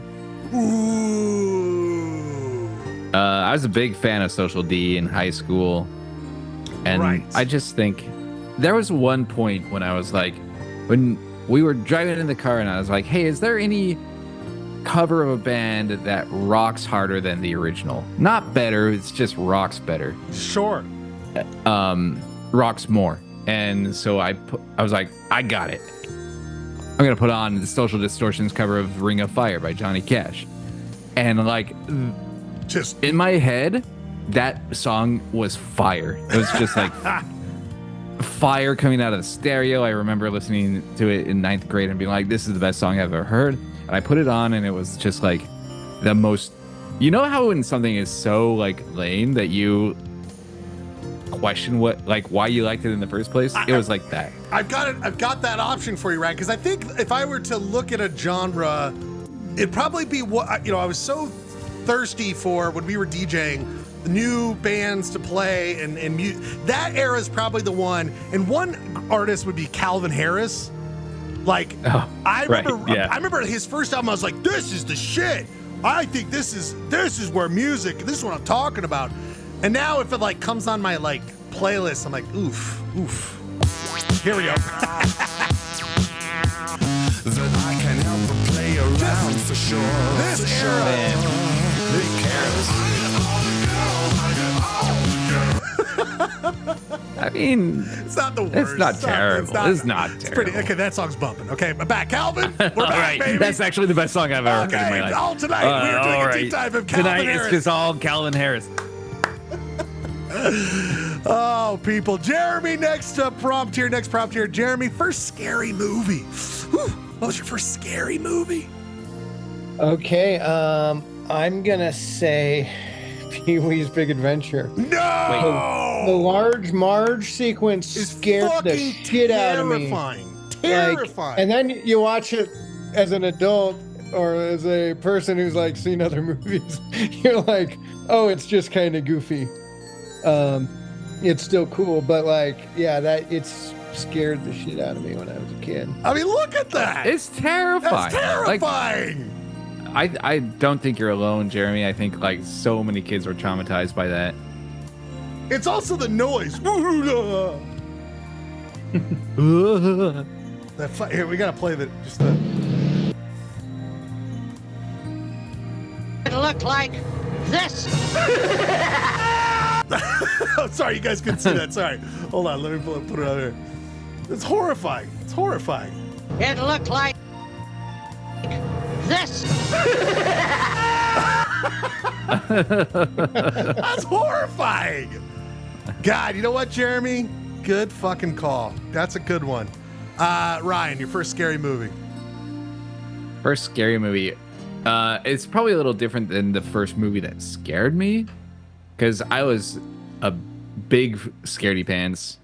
Ooh. I was a big fan of Social D in high school, and Right. I just think there was one point when I was like, when we were driving in the car, and I was like, "Hey, is there any cover of a band that rocks harder than the original? Not better, it's just rocks better. Sure. Rocks more." And so I was like, I got it. I'm gonna put on the Social Distortion's cover of "Ring of Fire" by Johnny Cash, and like, Just in my head, that song was fire. It was just like fire coming out of the stereo. I remember listening to it in 9th grade and being like, "This is the best song I've ever heard." And I put it on, and it was just like the most You know how when something is so like lame that you question why you liked it in the first place? It was like that. I've got that option for you, Ryan, because I think if I were to look at a genre, it'd probably be what I was so thirsty for when we were DJing, new bands to play and that era is probably the one. And one artist would be Calvin Harris. Like I remember his first album. I was like, this is the shit. I think this is where music. This is what I'm talking about. And now if it like comes on my like playlist, I'm like, oof. Here we go. That I can help but play around for sure. This era. I mean, It's not the worst. it's not terrible. It's not It's terrible. pretty. Okay, that song's bumping. Okay, I'm back, Calvin. We're All back, right, baby. that's actually the best song I've ever heard in my Okay, life. all tonight we are doing a deep dive of Calvin Tonight Harris. it's just all Calvin Harris. Oh, people. Jeremy, next prompt here. Jeremy, first scary movie. Whew. What was your first scary movie? Okay, I'm gonna say Pee-wee's Big Adventure. No! The large Marge sequence It's scared the fucking shit out of me. Terrifying. And then you watch it as an adult or as a person who's like seen other movies. You're like, oh, it's just kind of goofy. It's still cool, but like, yeah, it's scared the shit out of me when I was a kid. I mean, look at that. It's terrifying. That's terrifying. I don't think you're alone, Jeremy. I think like so many kids were traumatized by that. It's also the noise. Here, we gotta play the. It looked like this. Oh, sorry, you guys couldn't see that. Sorry. Hold on, let me put it out here. It's horrifying. It looked like this. That's horrifying. God, you know what, Jeremy? Good fucking call. That's a good one. Ryan, your first scary movie. First scary movie. It's probably a little different than the first movie that scared me, because I was a big scaredy pants,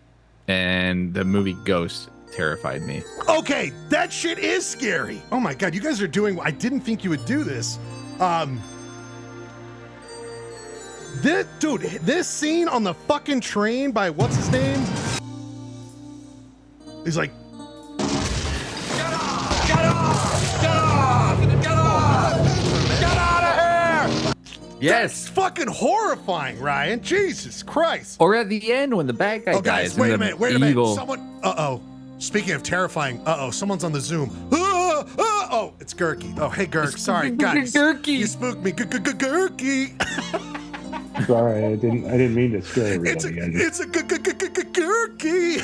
and the movie Ghost terrified me. Okay, that shit is scary. Oh my God, you guys are doing. I didn't think you would do this. This scene on the fucking train by what's his name? He's like, Yes. that's fucking horrifying, Ryan. Jesus Christ. Or at the end when the bad guy Oh, dies. guys, wait a and the minute. evil- Someone. Speaking of terrifying, someone's on the Zoom. Oh, it's Gurky. Oh, hey, Gurk. Sorry, guys. Gurky. You spooked me. Gurky. Sorry, I didn't mean to scare everybody. It's a Gurky.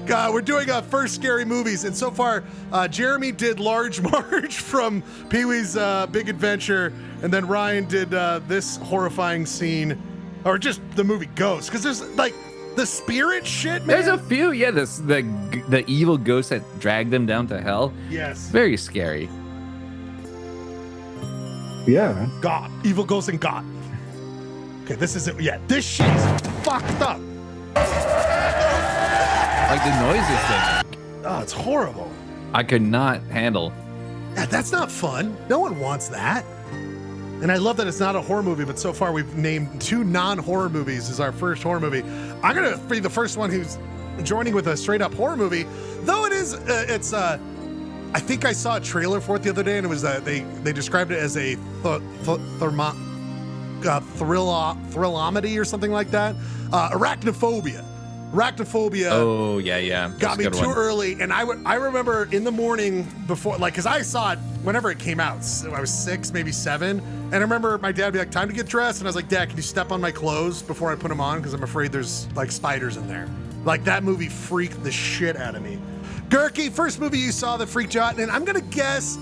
God, we're doing first scary movies, and so far, Jeremy did Large Marge from Pee-wee's Big Adventure, and then Ryan did this horrifying scene, or just the movie Ghost, because there's like the spirit shit, man. There's a few, yeah. The evil ghost that dragged them down to hell. Yes. Very scary. Yeah. God, evil ghost and God. Okay, this is it. Yeah, this shit is fucked up. Like the noises thing. Oh, it's horrible. I could not handle. Yeah, that's not fun. No one wants that. And I love that it's not a horror movie, but so far we've named 2 non-horror movies as our first horror movie. I'm gonna be the first one who's joining with a straight-up horror movie, though it is. I think I saw a trailer for it the other day, and it was they described it as a thrillamedy or something like that. Arachnophobia. Oh yeah. Got me That's a good too one. early, and I remember in the morning before, like, because I saw it whenever it came out. I was 6, maybe 7, and I remember my dad would be like, "Time to get dressed," and I was like, "Dad, can you step on my clothes before I put them on? Because I'm afraid there's like spiders in there." Like, that movie freaked the shit out of me. Gurky, first movie you saw that freaked you out, and I'm gonna guess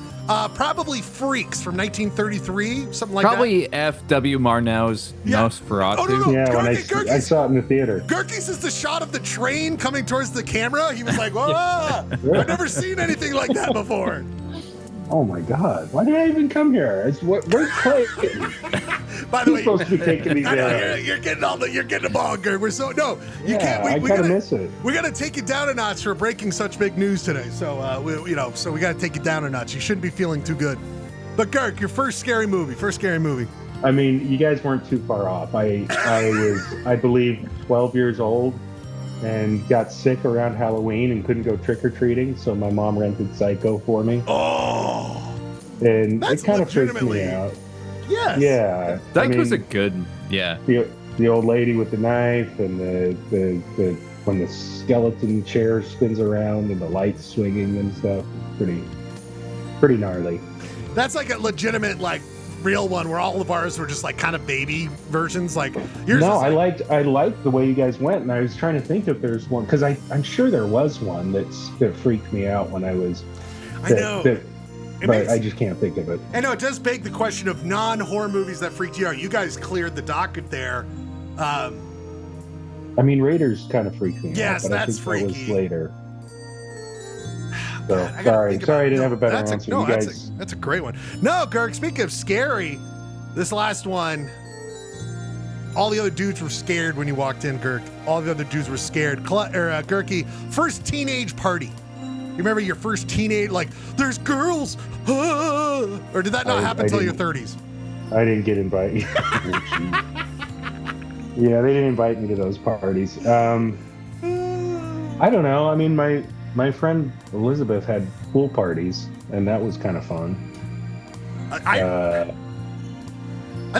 probably Freaks from 1933, something like Probably F.W. Marnow's Yeah. Nosferatu. Oh, no. Yeah, when I Gurky's- saw it in the theater. that. Gurky's is the shot of the train coming towards the camera. He was like, "Whoa, I've never seen anything like that before." Oh my God! Why did I even come here? Where's Clay? By the He's way, supposed to be taking these I know, arrows. you're getting them all, Gert. We're so no, you can't. I We kind of gotta miss it. we gotta take you down a notch for breaking such big news today. So so we gotta take you down a notch. You shouldn't be feeling too good. But Gert, your first scary movie. I mean, you guys weren't too far off. I was, I believe, 12 years old and got sick around Halloween and couldn't go trick-or-treating, so my mom rented Psycho for me. Oh, And that's it kind of freaked legitimately- me out. yes. Yeah. That I was a mean, good, yeah. the old lady with the knife and the when the skeleton chair spins around and the lights swinging and stuff. Pretty gnarly. That's like a legitimate, like, real one where all of ours were just like kind of baby versions. Like yours. No, is I liked the way you guys went, and I was trying to think if there's one because I'm sure there was one that freaked me out when I was. I know. But I just can't think of it. I know it does beg the question of non-horror movies that freaked you out. You guys cleared the docket there. I mean, Raiders kind of freaked me out. Yes, but that's I think that was freaky. later. So I gotta sorry, think about- I didn't no, have a better that's answer. no, You guys, that's a great one. No, Gerg, speaking of scary, this last one, all the other dudes were scared when you walked in, Gerg. All the other dudes were scared. Gerky, first teenage party. You remember your first teenage, like, there's girls, or did that not happen until your 30s? I didn't get invited. Yeah, they didn't invite me to those parties. I don't know. I mean, my friend Elizabeth had pool parties, and that was kind of fun. I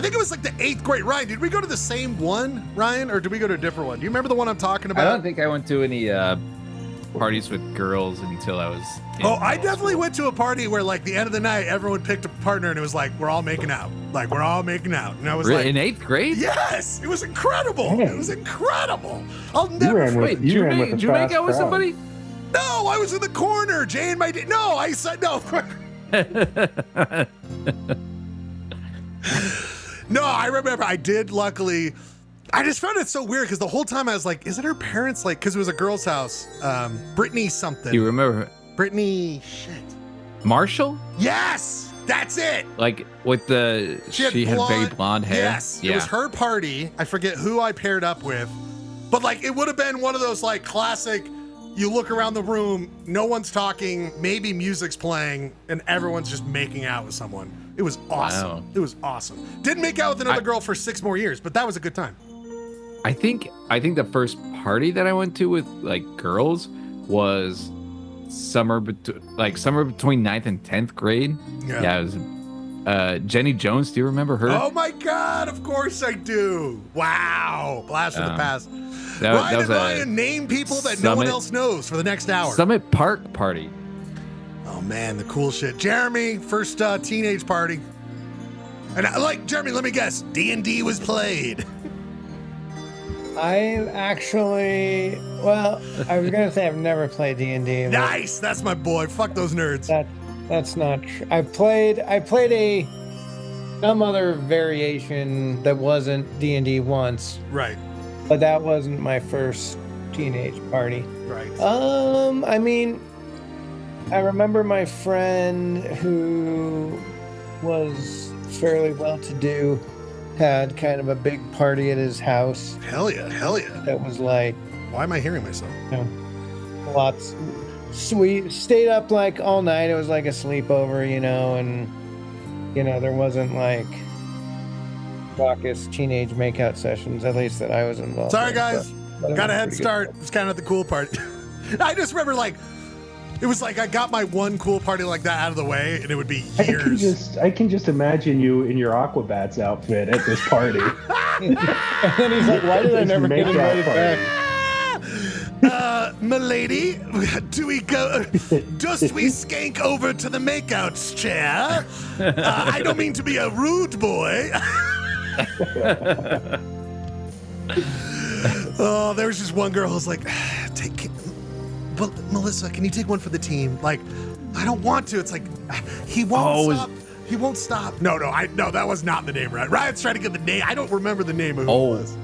think it was like the 8th grade. Ryan, did we go to the same one, Ryan, or did we go to a different one? Do you remember the one I'm talking about? I don't think I went to any parties with girls until I was. I definitely went to a party where, like, the end of the night, everyone picked a partner, and it was like, we're all making out. Like, we're all making out. And I was Really? like, In 8th grade? yes, it was incredible. Dang. It was incredible. I'll You never ran with, Wait, you ran with a did you make fast out with crowd. somebody? No, I was in the corner. Jay and my no, I said no. No, I remember I did. Luckily, I just found it so weird because the whole time I was like, is it her parents? Like, because it was a girl's house. Brittany something. You remember Brittany shit. Marshall? Yes, that's it. Like with the she had very blonde hair. Yes, yeah. it was her party. I forget who I paired up with, but like it would have been one of those like classic. You look around the room, no one's talking, maybe music's playing, and everyone's just making out with someone. It was awesome. Wow. It was awesome. Didn't make out with another girl for 6 more years, but that was a good time. I think the first party that I went to with like girls was summer between 9th and 10th grade. Yeah. It was Jenny Jones. Do you remember her? Oh my God, of course I do. Wow. Blast from the past. That Ryan was and a Ryan name people that no one Summit- else knows for the next hour. Summit Park party. Oh man, the cool shit. Jeremy, first teenage party. And Jeremy, let me guess, D&D was played. I actually, well, I was gonna say I've never played D&D. but Nice, that's my boy. Fuck those nerds. That's not true. I played some other variation that wasn't D&D once, Right, but that wasn't my first teenage party. right. I mean, I remember my friend who was fairly well-to-do had kind of a big party at his house Hell yeah. that was like, Why am I hearing myself? you know, lots. So we stayed up like all night. It was like a sleepover, and there wasn't like raucous teenage makeout sessions, at least that I was involved Sorry in, guys, but it got a was head pretty start. It's kind of the cool part. I just remember it was like I got my one cool party like that out of the way, and it would be years. I can just imagine you in your Aquabats outfit at this party. good. And then he's like, "Why did I never get Makeout invited party. back?" Milady, do we go? Dost we skank over to the makeouts chair? I don't mean to be a rude boy. Oh, there was just one girl who was like, but Melissa, can you take one for the team? Like, I don't want to. It's like, he won't stop. He won't stop. No, that was not the name, right? Ryan's trying to get the name. I don't remember the name of who it was.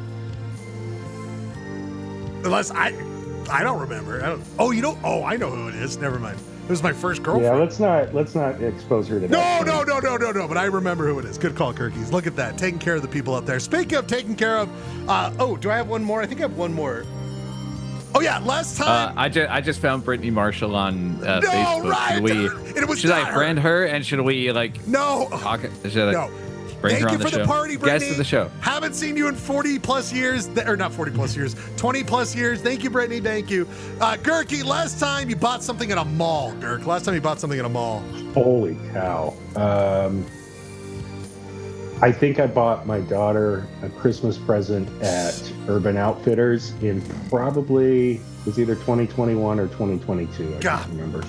Unless I don't remember. You don't. Oh, I know who it is. Never mind. It was my first Yeah, girlfriend. let's not expose her to No, that. no. But I remember who it is. Good call, Kirkies. Look at that. Taking care of the people out there. Speaking of taking care of, do I have one more? I think I have one more. Oh yeah, last time. I just found Brittany Marshall on Facebook. Ryan, Should I friend her and should we No. talk? Should I No. bring Thank her on you the for show? the party, Brittany. Guest of the show. Haven't seen you in 40 plus years, or not 40 plus years, 20 plus years. Thank you, Brittany. Thank you. Gurky, last time you bought something at a mall, Gurk. Last time you bought something at a mall. Holy cow. I think I bought my daughter a Christmas present at Urban Outfitters in probably, it was either 2021 or 2022. I God. can't remember.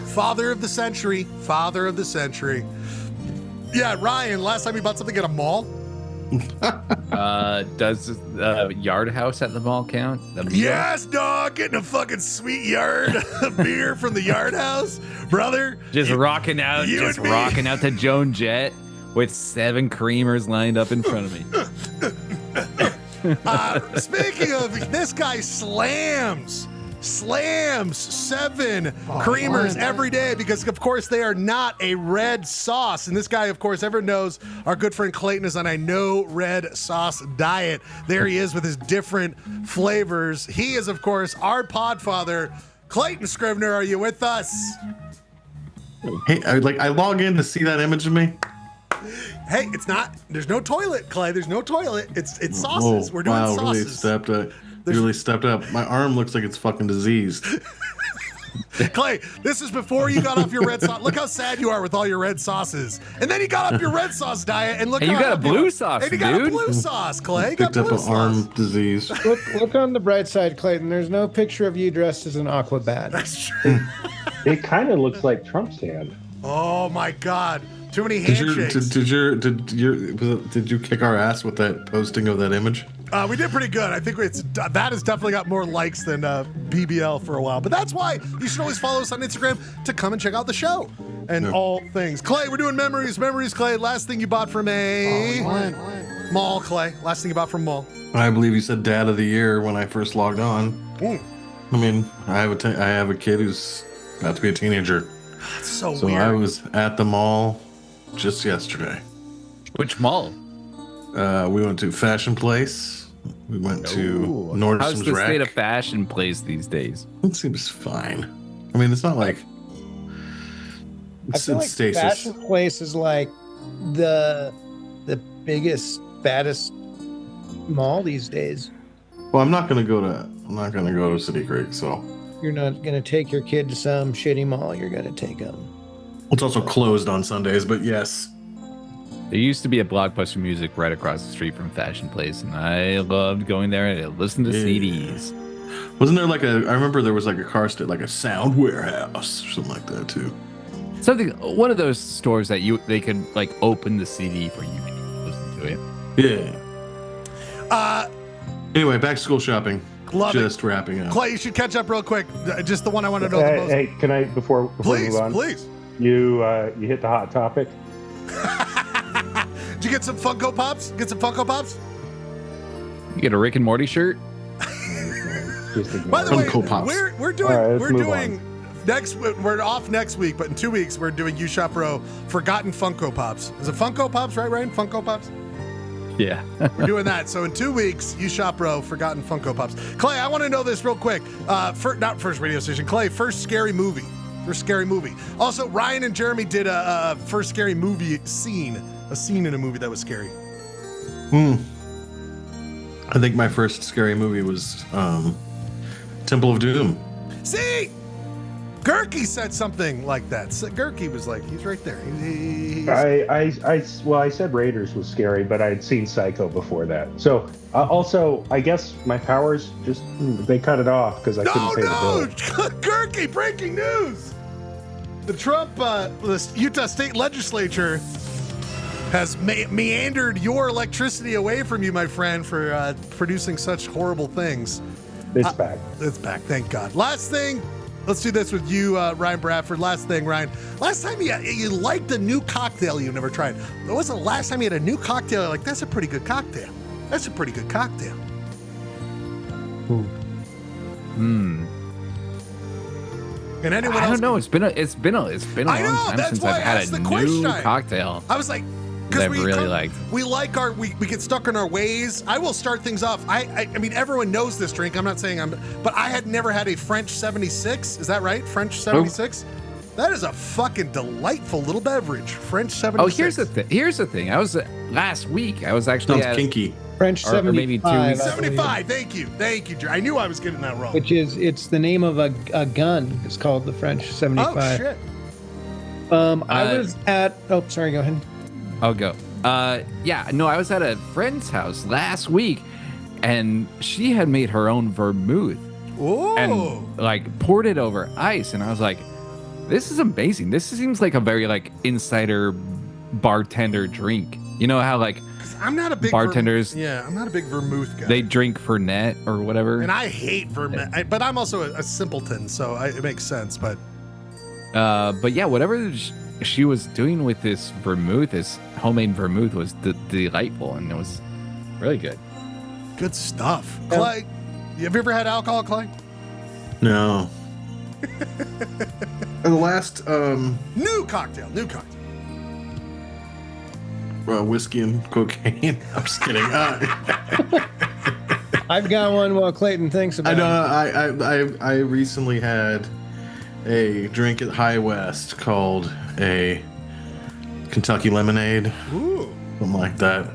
Father of the century. Father of the century. Yeah, Ryan, last time you bought something at a mall? Does Yard House at the mall count? Yes, dog. Getting a fucking sweet yard of beer from the Yard House. Brother. Just rocking out the Joan Jett with 7 creamers lined up in front of me. Speaking of, this guy slams 7 creamers every day because, of course, they are not a red sauce. And this guy, of course, everyone knows our good friend Clayton is on a no red sauce diet. There he is with his different flavors. He is, of course, our podfather. Clayton Scrivener, are you with us? Hey, I log in to see that image of me. Hey, it's not. There's no toilet, Clay. There's no toilet. It's sauces. We're doing sauces. Really stepped up. My arm looks like it's fucking diseased. Clay, this is before you got off your red sauce. Look how sad you are with all your red sauces. And then you got off your red sauce diet, and look. Hey, you how got a happy you blue are. sauce, And you got a dude. blue sauce, Clay. You got Picked up blue an sauce. arm disease. Look on the bright side, Clayton. There's no picture of you dressed as an Aquabat. That's true. It kind of looks like Trump's hand. Oh my God! Too many Did handshakes. you kick our ass with that posting of that image? We did pretty good. I think that has definitely got more likes than BBL for a while. But that's why you should always follow us on Instagram to come and check out the show and all things. Clay, we're doing memories. Memories, Clay. Last thing you bought from a mall, Clay. Last thing you bought from mall. I believe you said Dad of the Year when I first logged on. Ooh, I mean, I have a kid who's about to be a teenager. that's so So weird. I was at the mall just yesterday. Which mall? We went to Fashion Place. We went to How's Nordstrom's the Rack. state of fashion place these days? It seems fine. I mean, it's not like I it's feel in like stasis. Fashion Place is like the biggest, baddest mall these days. Well, I'm not gonna go to City Creek, so You're not gonna take your kid to some shitty mall. You're gonna take them. it's also closed on Sundays. But yes, There used to be a Blockbuster Music right across the street from Fashion Place, and I loved going there and listen to CDs. wasn't there I remember there was like a car store, like a Sound Warehouse or something like that too. One of those stores that they could open the CD for you and you could listen to it. Yeah. Anyway, back to school shopping. Love it. Just wrapping up. Clay, you should catch up real quick. Just the one I want to know the most. Hey, can I before we Please, move on? please. You hit the hot topic. Did you get some Funko Pops? Get some Funko Pops? You get a Rick and Morty shirt? Just ignore By the it. way, Funko Pops. we're doing All right, let's we're move doing next. We're off next week, but in 2 weeks we're doing U Shop Row Forgotten Funko Pops. Is it Funko Pops, right, Ryan? Funko Pops. Yeah. We're doing that. So in 2 weeks, U Shop Row Forgotten Funko Pops. Clay, I want to know this real quick. Not first radio station. Clay, first scary movie. First scary movie. Also, Ryan and Jeremy did a first scary movie scene. A scene in a movie that was scary. I think my first scary movie was Temple of Doom. See? Gurky said something like that. So Gurky was like, he's right there. I said Raiders was scary, but I'd seen Psycho before that. So also, I guess my powers they cut it off because I couldn't pay the bill. Gurky, breaking news. The the Utah State Legislature has meandered your electricity away from you, my friend, for producing such horrible things. It's back. It's back, thank God. Last thing, let's do this with you, Ryan Bradford. Last thing, Ryan. Last time you liked a new cocktail you never tried. When was the last time you had a new cocktail? You're like, that's a pretty good cocktail. That's a pretty good cocktail. And anyone I else? don't know. It's been a I know, long time that's since why I've I had asked a the question. new cocktail. I was like, that because I've really liked. we like we get stuck in our ways. I will start things off. I mean, everyone knows this drink. I'm not saying but I had never had a French 76. Is that right? French 76. That is a fucking delightful little beverage. French 76. Oh, here's the thing. I was last week. I was actually Sounds kinky. French or 75. maybe 2 weeks. 75. Thank you, Jerry. I knew I was getting that wrong. It's the name of a gun. It's called the French 75. Oh shit. I was at. Oh, sorry. Go ahead. I'll go. Yeah, no, I was at a friend's house last week, and she had made her own vermouth Ooh. and like poured it over ice, and I was like, "This is amazing. This seems like a very like insider bartender drink. You know how like I'm not a big bartenders. I'm not a big vermouth guy. They drink Fernet or whatever. And I hate vermouth, but I'm also a simpleton, so it makes sense. But yeah, whatever she was doing with this vermouth, this homemade vermouth, was delightful, and it was really good. Good stuff. Clay, have you ever had alcohol, Clay? No. The last New cocktail. whiskey and cocaine. I'm just kidding. I've got one while Clayton thinks about it. I recently had a drink at High West called a Kentucky lemonade, Ooh. something like that,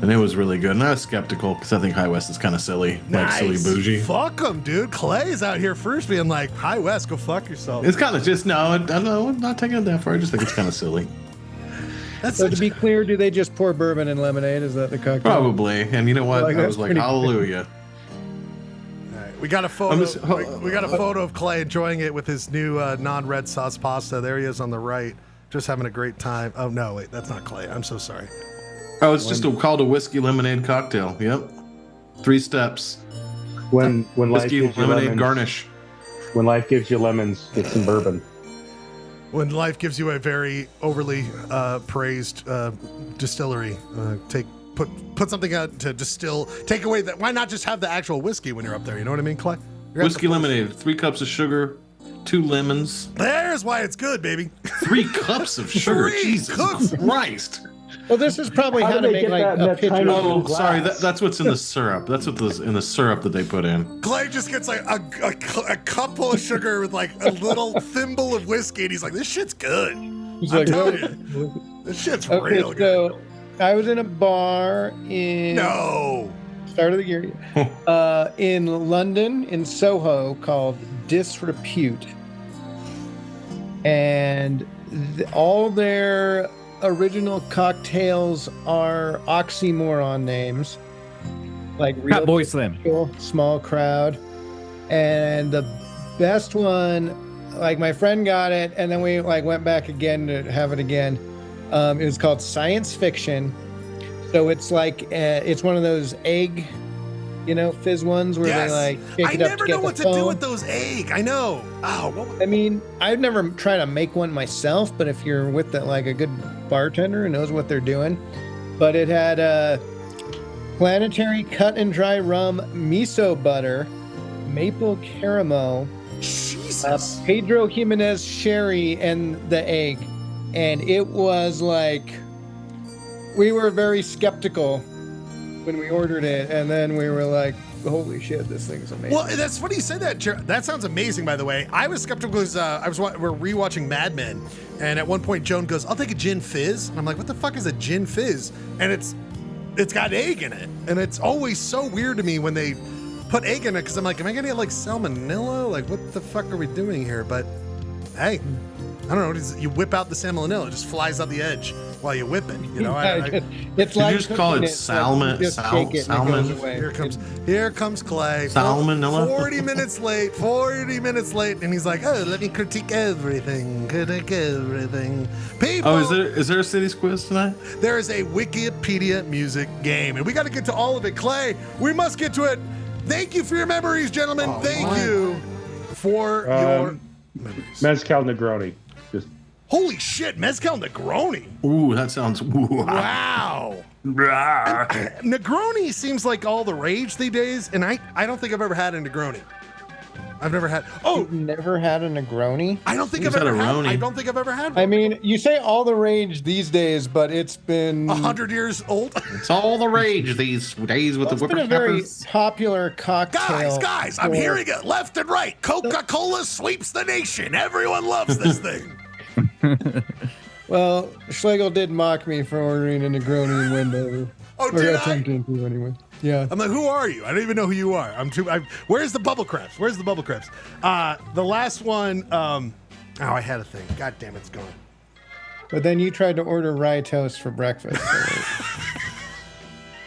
and it was really good. And I was skeptical because I think High West is kind of silly, like silly bougie. Fuck them, dude. Clay's out here first being like, High West, go fuck yourself. It's kind of just I'm not taking it that far. I just think it's kind of silly. That's So such to be clear, do they just pour bourbon in lemonade? Is that the cocktail? Probably. And you know what? Like, I was that's like, pretty- hallelujah. All right, we got a photo. We got a photo of Clay enjoying it with his new non-red sauce pasta. There he is on the right, just having a great time. Oh no, wait, that's not Clay. I'm so sorry. Oh, it's just called a whiskey lemonade cocktail. Yep. 3 steps. When life Whiskey gives you lemonade lemons, garnish. when life gives you lemons, get some bourbon. When life gives you a very overly praised distillery, put something out to distill. Take away that. Why not just have the actual whiskey when you're up there? You know what I mean, Clay? You're at Whiskey the place. lemonade. 3 cups of sugar, 2 lemons, There's why it's good, baby. 3 cups of sugar. 3 Jesus cups. Christ. Well, this is probably How how do to they make get like that in a that pitcher. tiny of- little Oh, sorry. glass? That's what's in the syrup. That's what's in the syrup that they put in. Clay just gets like a cup full of sugar with like a little thimble of whiskey, and he's like, "This shit's good. He's I'm like, telling "Oh." you, this shit's Okay, real good." so I was in a bar in No. start of the year in London, in Soho, called Disrepute, and all their original cocktails are oxymoron names, like real Fat Boy Slim. small crowd, and the best one, like my friend got it, and then we like went back again to have it again. It was called Science Fiction. So it's like it's one of those egg, fizz ones where Yes. they like shake I it up never to get know what the to do foam. with those egg. I know. Oh, I mean, I've never tried to make one myself, but if you're with like a good bartender who knows what they're doing, but it had planetary cut and dry rum, miso butter, maple caramel, Jesus. Pedro Jimenez sherry, and the egg, and it was like we were very skeptical when we ordered it, and then we were like, holy shit, this thing's amazing. Well, that's funny you say that. That sounds amazing, by the way. I was skeptical because we're rewatching Mad Men, and at one point Joan goes, "I'll take a gin fizz," and I'm like, "What the fuck is a gin fizz?" And it's got egg in it, and it's always so weird to me when they put egg in it because I'm like, am I gonna get like salmonella? Like, what the fuck are we doing here? But hey, I don't know. You whip out the salmonella, it just flies out the edge while you whip it. It's Did like you just call cooking it like, salmon? you just shake it and it goes Salmon? away. Here comes Clay. Salmonella? 40 minutes late. 40 minutes late, and he's like, "Oh, let me critique everything. People." Oh, is there a cities quiz tonight? There is a Wikipedia music game, and we got to get to all of it. Clay, we must get to it. Thank you for your memories, gentlemen. Thank you for your memories. Mezcal Negroni. Just Holy shit, Mezcal Negroni. Ooh, that sounds. Wow. Negroni seems like all the rage these days, and I don't think I've ever had a Negroni. I've never had. Oh, You've never had a Negroni? I don't think Who's I've had ever a had. Roni? I don't think I've ever had I one. mean, you say all the rage these days, but it's been 100 years old. It's all the rage these days with it's the been a very whippers. popular cocktail. Guys, I'm for- hearing it left and right. Coca-Cola sweeps the nation. Everyone loves this thing. Well, Schlegel did mock me for ordering a Negroni in Wendover. Oh, Or did got I? tempted to anyway. Yeah. I'm like, who are you? I don't even know who you are. Where's the bubble crabs? Where's the bubble crabs? The last one. I had a thing. God damn, it's gone. But then you tried to order rye toast for breakfast.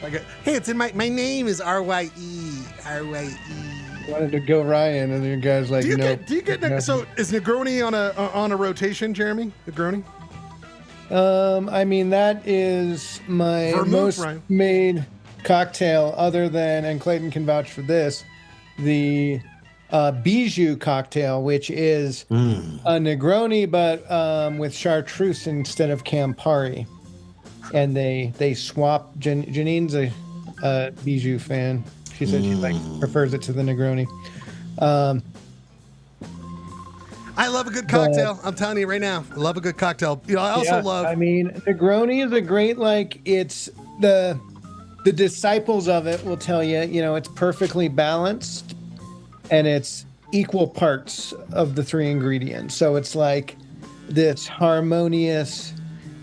Like, hey, it's in my name is RYE. RYE. Wanted to go Ryan, and your guy's like, Do you no. get so is Negroni on a rotation, Jeremy? Negroni? I mean, that is my Vermouth, most Ryan. made cocktail, other than, and Clayton can vouch for this, the Bijou cocktail, which is a Negroni, but with chartreuse instead of Campari. And they swap. Janine's a Bijou fan. She said she prefers it to the Negroni. I love a good cocktail. I'm telling you right now. I love a good cocktail. You know, I also love. I mean, Negroni is a great, like, it's the disciples of it will tell you, you know, it's perfectly balanced and it's equal parts of the three ingredients. So it's like this harmonious,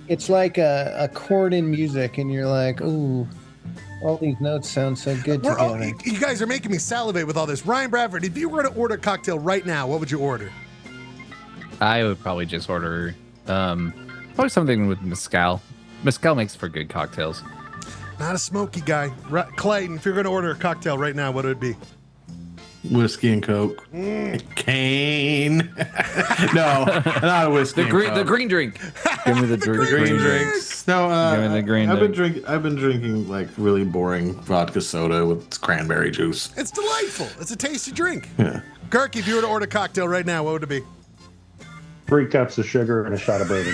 it's like a chord in music, and you're like, ooh, all these notes sound so good together. You guys are making me salivate with all this. Ryan Bradford, if you were to order a cocktail right now, what would you order? I would probably just order probably something with mezcal. Mezcal makes for good cocktails. Not a smoky guy. Clayton, if you're going to order a cocktail right now, what would it be? Whiskey and Coke. Cane. No, not a whiskey. The green drink. Give me the green green drink. drinks. No, Give me the green drink. I've been drinking like really boring vodka soda with cranberry juice. It's delightful. It's a tasty drink. Yeah. Kirk, if you were to order a cocktail right now, what would it be? 3 cups of sugar and a shot of bourbon.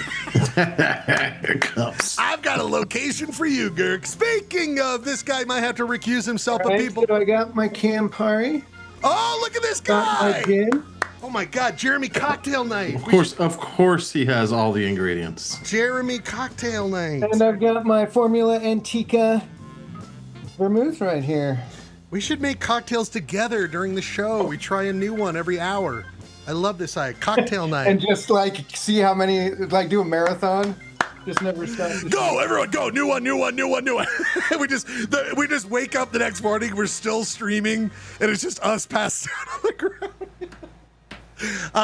Cups. I've got a location for you, Girk. Speaking of, this guy might have to recuse himself, but Right, people. so I got my Campari. Oh, look at this Got my guy! gin. Oh my God, Jeremy Cocktail Night. Of course, he has all the ingredients. Jeremy Cocktail Night. And I've got my Formula Antica vermouth right here. We should make cocktails together during the show. We try a new one every hour. I love this cocktail night. And just like see how many, like do a marathon. Just never stop. Go, everyone, go! New one. we just wake up the next morning. We're still streaming, and it's just us passed out on the ground.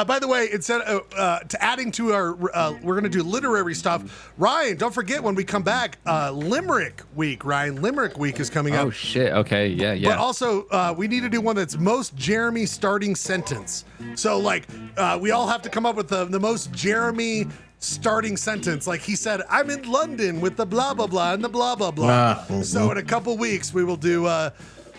By the way, instead to adding to our, we're going to do literary stuff. Ryan, don't forget when we come back, Limerick Week. Ryan, Limerick Week is coming up. Oh shit. Okay. Yeah. But also, we need to do one that's most Jeremy starting sentence. So, like, we all have to come up with the most Jeremy starting sentence. Like he said, I'm in London with the blah, blah, blah, and the blah, blah, blah. So in a couple weeks, we will do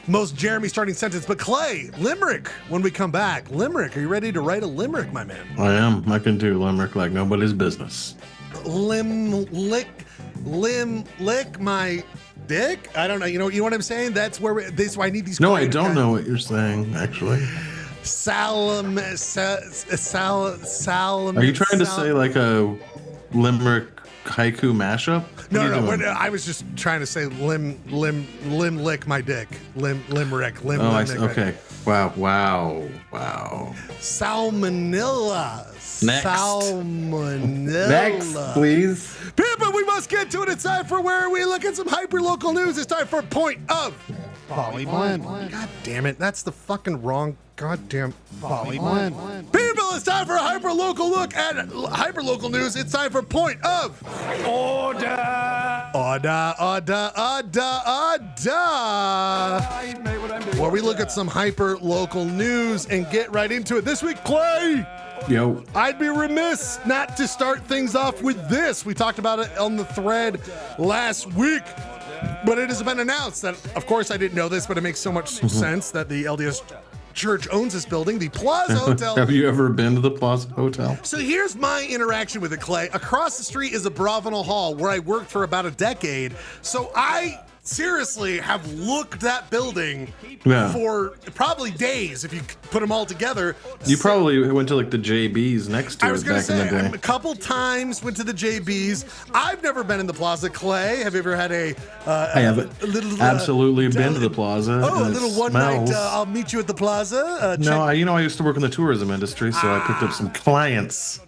most Jeremy starting sentence. But Clay, Limerick, when we come back. Limerick, are you ready to write a Limerick, my man? I am. I can do limerick like nobody's business. Lick my dick? I don't know. You know what I'm saying? That's where I need these. No, I don't know what you're saying, actually. Are you trying to say like a limerick haiku mashup? No. I was just trying to say limb lick my dick. Limerick. Okay. Wow. Salmonella. Next. Salmonella. Next, please. People, we must get to it. It's time for where we look at some hyper-local news. It's time for Point of Poly Blend. God damn it. That's the fucking wrong goddamn Poly Blend. People, it's time for a hyper-local look at hyper-local news. It's time for Point of Order. Where we look at some hyper-local news and get right into it. This week, Clay. Yo. I'd be remiss not to start things off with this. We talked about it on the thread last week, but it has been announced that, of course, I didn't know this, but it makes so much sense that the LDS Church owns this building, the Plaza Hotel. Have you ever been to the Plaza Hotel? So here's my interaction with it, Clay. Across the street is a Bravenel Hall where I worked for about a decade. So I seriously have looked that building Yeah. for probably days if you put them all together. You probably went to like the JBs next to I was it going to back say, in the day. a couple times went to the JBs. I've never been in the Plaza. Clay, have you ever had I haven't absolutely been to the Plaza. Oh, a and it little one night, smells. I'll meet you at the Plaza. No, I used to work in the tourism industry, so I picked up some clients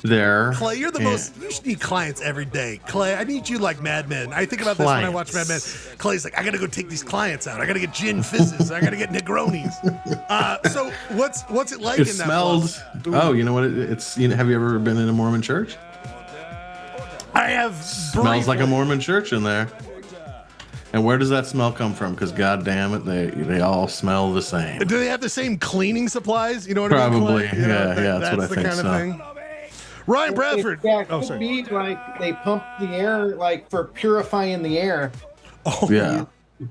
there. Clay, you're the most. You should need clients every day. Clay, I need you like Mad Men. I think about this when I watch Mad Men. Clay's like, I gotta go take these clients out. I gotta get gin fizzes. I gotta get Negronis. So what's it like It in that smells. Plaza? Oh, you know what? It's. Have you ever been in a Mormon church? I have. Smells like a Mormon church in there. And where does that smell come from? Because God damn it, they all smell the same. Do they have the same cleaning supplies? You know what I mean? Probably. Clay? You know, Yeah, that's what I the think kind so. of thing. Ryan Bradford. Yeah, it Oh, could sorry. be like they pump the air, like for purifying the air Oh, Yeah.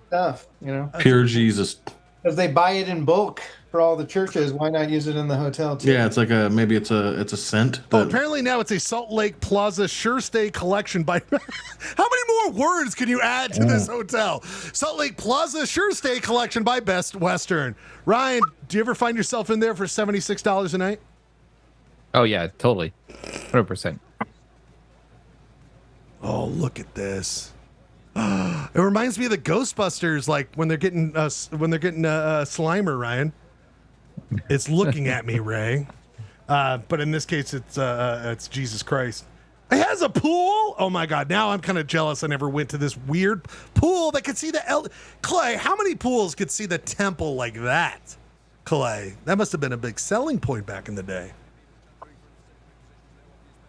stuff, you know, Pure Jesus. because they buy it in bulk for all the churches. Why not use it in the hotel too? Yeah, it's like maybe it's a scent. Oh, that- apparently now it's a Salt Lake Plaza Sure Stay collection by. How many more words can you add to this hotel? Salt Lake Plaza Sure Stay collection by Best Western. Ryan, do you ever find yourself in there for $76 a night? Oh yeah, totally, 100%. Oh, look at this. It reminds me of the Ghostbusters, like when they're getting Slimer, Ryan. It's looking at me, Ray. But in this case, it's Jesus Christ. It has a pool. Oh my God! Now I'm kind of jealous. I never went to this weird pool that could see the Clay. How many pools could see the temple like that? Clay, that must have been a big selling point back in the day.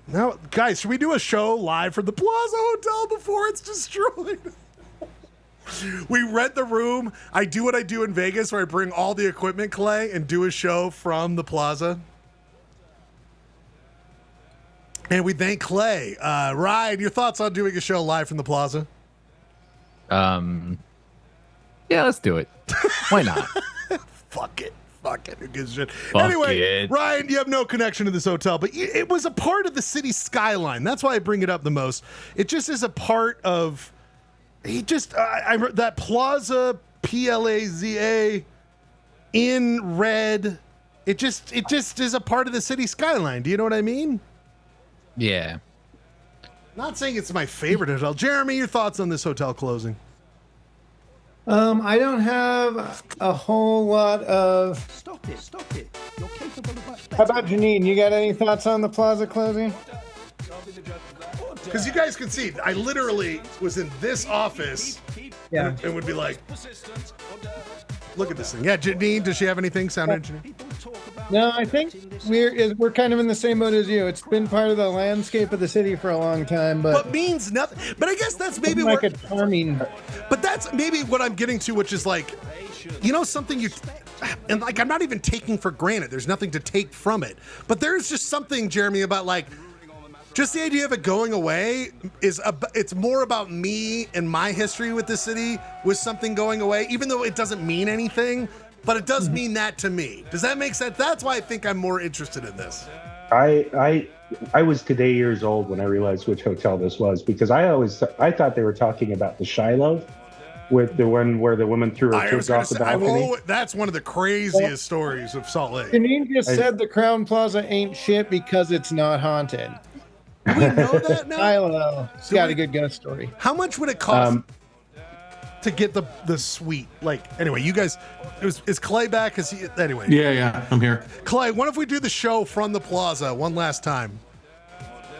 Now, guys, should we do a show live from the Plaza Hotel before it's destroyed? We rent the room. I do what I do in Vegas where I bring all the equipment, Clay, and do a show from the Plaza. And we thank Clay. Ryan, your thoughts on doing a show live from the Plaza? Yeah, let's do it. Why not? Fuck it. Who gives a shit? Fuck Anyway, it. Ryan, you have no connection to this hotel, but it was a part of the city skyline. That's why I bring it up the most. It just is a part of. That Plaza, Plaza, in red. It just is a part of the city skyline. Do you know what I mean? Yeah. Not saying it's my favorite hotel. Jeremy, your thoughts on this hotel closing? I don't have a whole lot of. Stop it. You're capable of How about Janine? You got any thoughts on the Plaza closing? Because you guys can see, I literally was in this office Yeah. and would be like, look at this thing. Yeah, Janine, does she have anything? Sound engineer? No, I think we're kind of in the same boat as you. It's been part of the landscape of the city for a long time, But means nothing. But I guess that's maybe like where, a charming. but that's maybe what I'm getting to, which is like, you know, something you, and like, I'm not even taking for granted. There's nothing to take from it. But there's just something, Jeremy, about like, just the idea of it going away it's more about me and my history with the city with something going away, even though it doesn't mean anything, but it does mean that to me. Does that make sense? That's why I think I'm more interested in this. I was today years old when I realized which hotel this was, because I thought they were talking about the Shiloh, with the one where the woman threw her kids off the balcony. That's one of the craziest stories of Salt Lake. Janine just said the Crown Plaza ain't shit because it's not haunted. Do we know that now? Shiloh, it's got a good ghost story. How much would it cost to get the suite? Like, anyway, you guys, is Clay back? Anyway. Yeah, I'm here. Clay, what if we do the show from the Plaza one last time?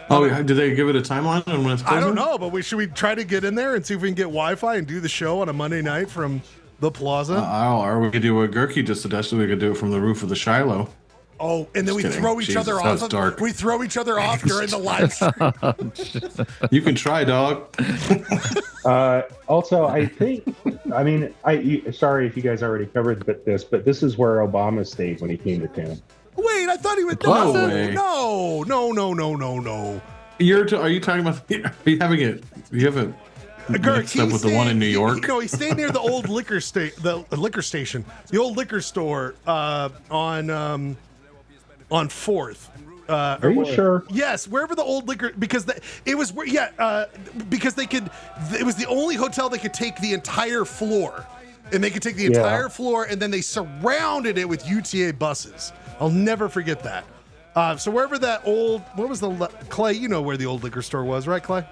Oh, did they give it a timeline on when it's closing? I don't know, but should we try to get in there and see if we can get Wi-Fi and do the show on a Monday night from the Plaza? Or we could do what Gurky just suggested. We could do it from the roof of the Shiloh. Oh, and then we kidding. throw each Jesus, other that's off. dark. We throw each other off during the live stream. You can try, dog. Also, sorry if you guys already covered this, but this is where Obama stayed when he came to town. Wait, I thought he was. No way. No. Are you talking about? Are you having it? You have it mixed up with the one in New York? No, he stayed near the old liquor station, the old liquor store on 4th. Are you sure? Yes, wherever the old liquor, because it was because they could. It was the only hotel they could take the entire floor, and they could take the entire floor, and then they surrounded it with UTA buses. I'll never forget that. So wherever that old, what was the Clay? You know where the old liquor store was, right, Clay?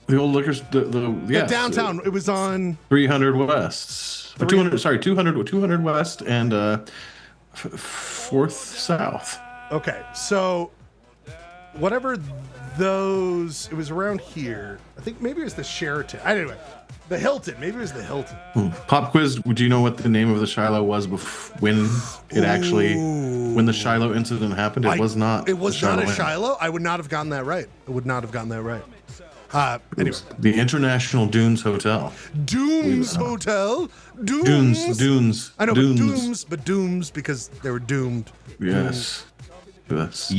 The old liquor, The downtown. It was on 300 West. 200 West and 4th South. Okay, so whatever those, it was around here. I think maybe it was the Sheraton. Anyway, the Hilton. Maybe it was the Hilton. Pop quiz. Do you know what the name of the Shiloh was when it actually, when the Shiloh incident happened? It was not. It was not a Inn. Shiloh. I would not have gotten that right. Anyway, The International Dunes Hotel. Dooms Hotel. Dunes. I know, but Dooms, Dooms because they were doomed. Yes. Yes.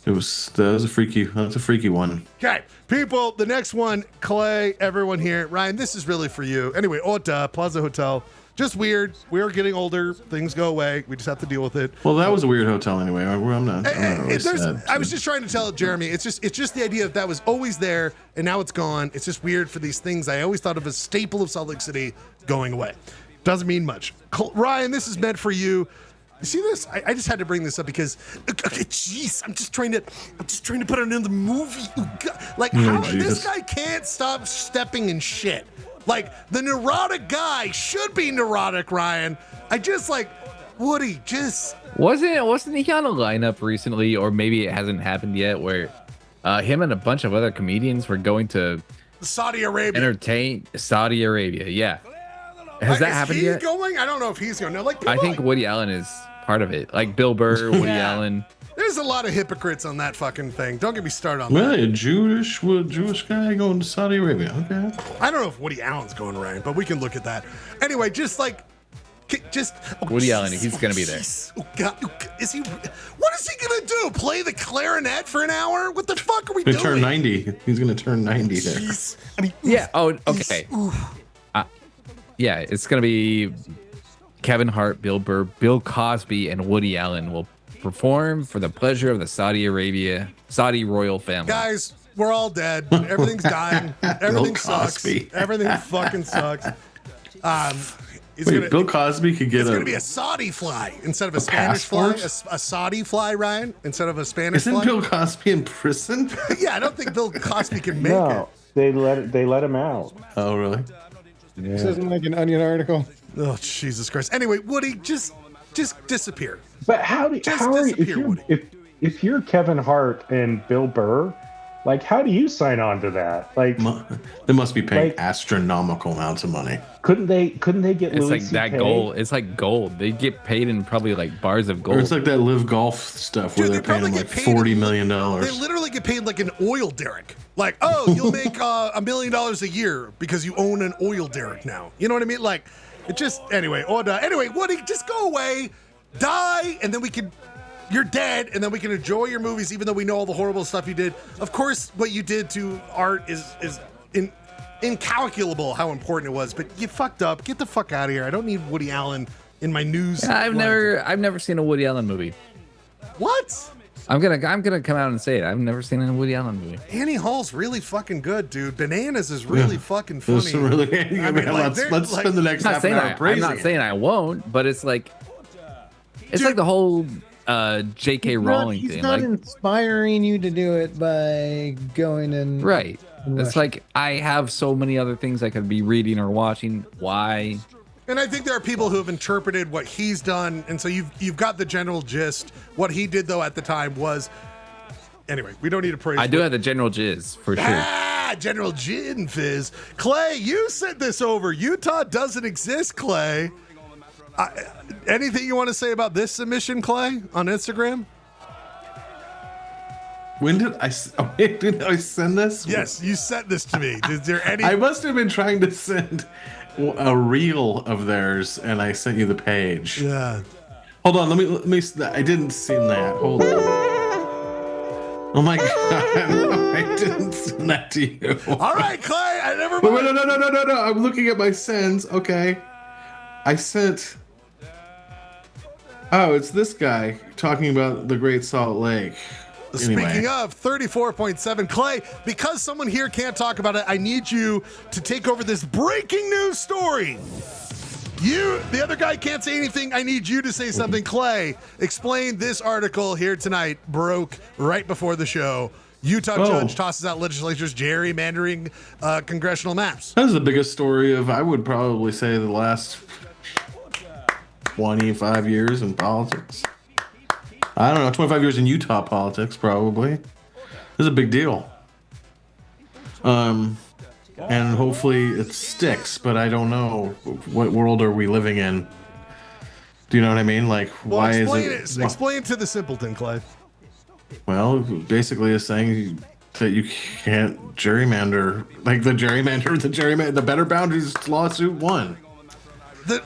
That was a freaky one. Okay, people, the next one, Clay, everyone here. Ryan, this is really for you. Anyway, Ordah, Plaza Hotel. Just weird. We're getting older. Things go away. We just have to deal with it. Well, that was a weird hotel anyway. I'm not really sad. I was just trying to tell Jeremy, it's just the idea that was always there and now it's gone. It's just weird for these things I always thought of as staple of Salt Lake City going away. Doesn't mean much. Ryan, this is meant for you. You see this? I just had to bring this up because, jeez, I'm just trying to put it in the movie. Like, this guy can't stop stepping in shit. Like, the neurotic guy should be neurotic, Ryan. I just like, Woody, just... Wasn't he on a lineup recently, or maybe it hasn't happened yet, where him and a bunch of other comedians were going to Saudi Arabia. Entertain Saudi Arabia, yeah. Has that happened yet? Is he going? I don't know if he's going. No, like, I think Woody Allen is part of it. Like Bill Burr, Woody Allen. There's a lot of hypocrites on that fucking thing. Don't get me started on Well, that. a Jewish guy going to Saudi Arabia. Okay. I don't know if Woody Allen's going around, but we can look at that. Anyway, Woody Allen, he's going to be there. Oh God, is he? What is he going to do? Play the clarinet for an hour? What the fuck are we doing? Turn 90. He's going to turn 90 there. Jeez. I mean, yeah. Oh, okay. Yeah, it's going to be Kevin Hart, Bill Burr, Bill Cosby, and Woody Allen will perform for the pleasure of the Saudi royal family. Guys, we're all dead. Everything's dying. Everything sucks. Everything fucking sucks. Bill Cosby could get it's going to be a Saudi fly instead of a Spanish passport? fly. A Saudi fly, Ryan, instead of a Spanish Isn't fly. Bill Cosby in prison? Yeah, I don't think Bill Cosby can make it. No, they let him out. Oh, really? Yeah. This isn't like an Onion article. Oh, Jesus Christ. Anyway, Woody, just disappear. But how are you, if you're Kevin Hart and Bill Burr, like, how do you sign on to that? Like, they must be paying astronomical amounts of money. Couldn't they get It's Louis like that CK? gold. It's like gold. They get paid in probably like bars of gold. Or it's like that live golf stuff where they're paying them like $40 million. They literally get paid like an oil derrick. Like, oh, you'll make $1 million a year because you own an oil derrick now. You know what I mean? Like, it just, anyway, Ordah. Anyway, Woody, just go away, die, and then you're dead, and then we can enjoy your movies, even though we know all the horrible stuff you did. Of course, what you did to art is incalculable how important it was, but you fucked up. Get the fuck out of here. I don't need Woody Allen in my news. I've never seen a Woody Allen movie. What? I'm gonna come out and say it. I've never seen a Woody Allen movie. Annie Hall's really fucking good, dude. Bananas is really fucking funny. Let's spend the next half an hour praising I'm not saying I won't, but it's like like the whole J.K. Rowling thing. He's not inspiring you to do it by going and right. It's like I have so many other things I could be reading or watching. Why? And I think there are people who have interpreted what he's done, and so you've got the general gist. What he did though at the time was, anyway, we don't need to praise. I do have the general jizz for sure. General Gin Fizz. Clay, you sent this over. Utah doesn't exist, Clay. Anything you want to say about this submission, Clay, on Instagram? When did I send this? Yes, you sent this to me. Is there any? I must have been trying to send a reel of theirs, and I sent you the page. Yeah. Hold on, let me. I didn't see that. Hold on. Oh my god! No, I didn't send that to you. All right, Clay. I never. Wait, no. I'm looking at my sends. Okay, I sent. Oh, it's this guy talking about the Great Salt Lake. Anyway. Speaking of 34.7, Clay, because someone here can't talk about it, I need you to take over this breaking news story. You, the other guy, can't say anything. I need you to say something. Clay, explain this article here tonight. Broke right before the show. Utah judge tosses out legislature's gerrymandering congressional maps. That was the biggest story of, I would probably say, the last 25 years in politics. I don't know, 25 years in Utah politics, probably. This is a big deal. And hopefully it sticks, but I don't know. What world are we living in? Do you know what I mean? Like, Well, why explain is it? Explain to the simpleton, Clay. Well, basically it's saying that you can't gerrymander. Like the Better Boundaries lawsuit won.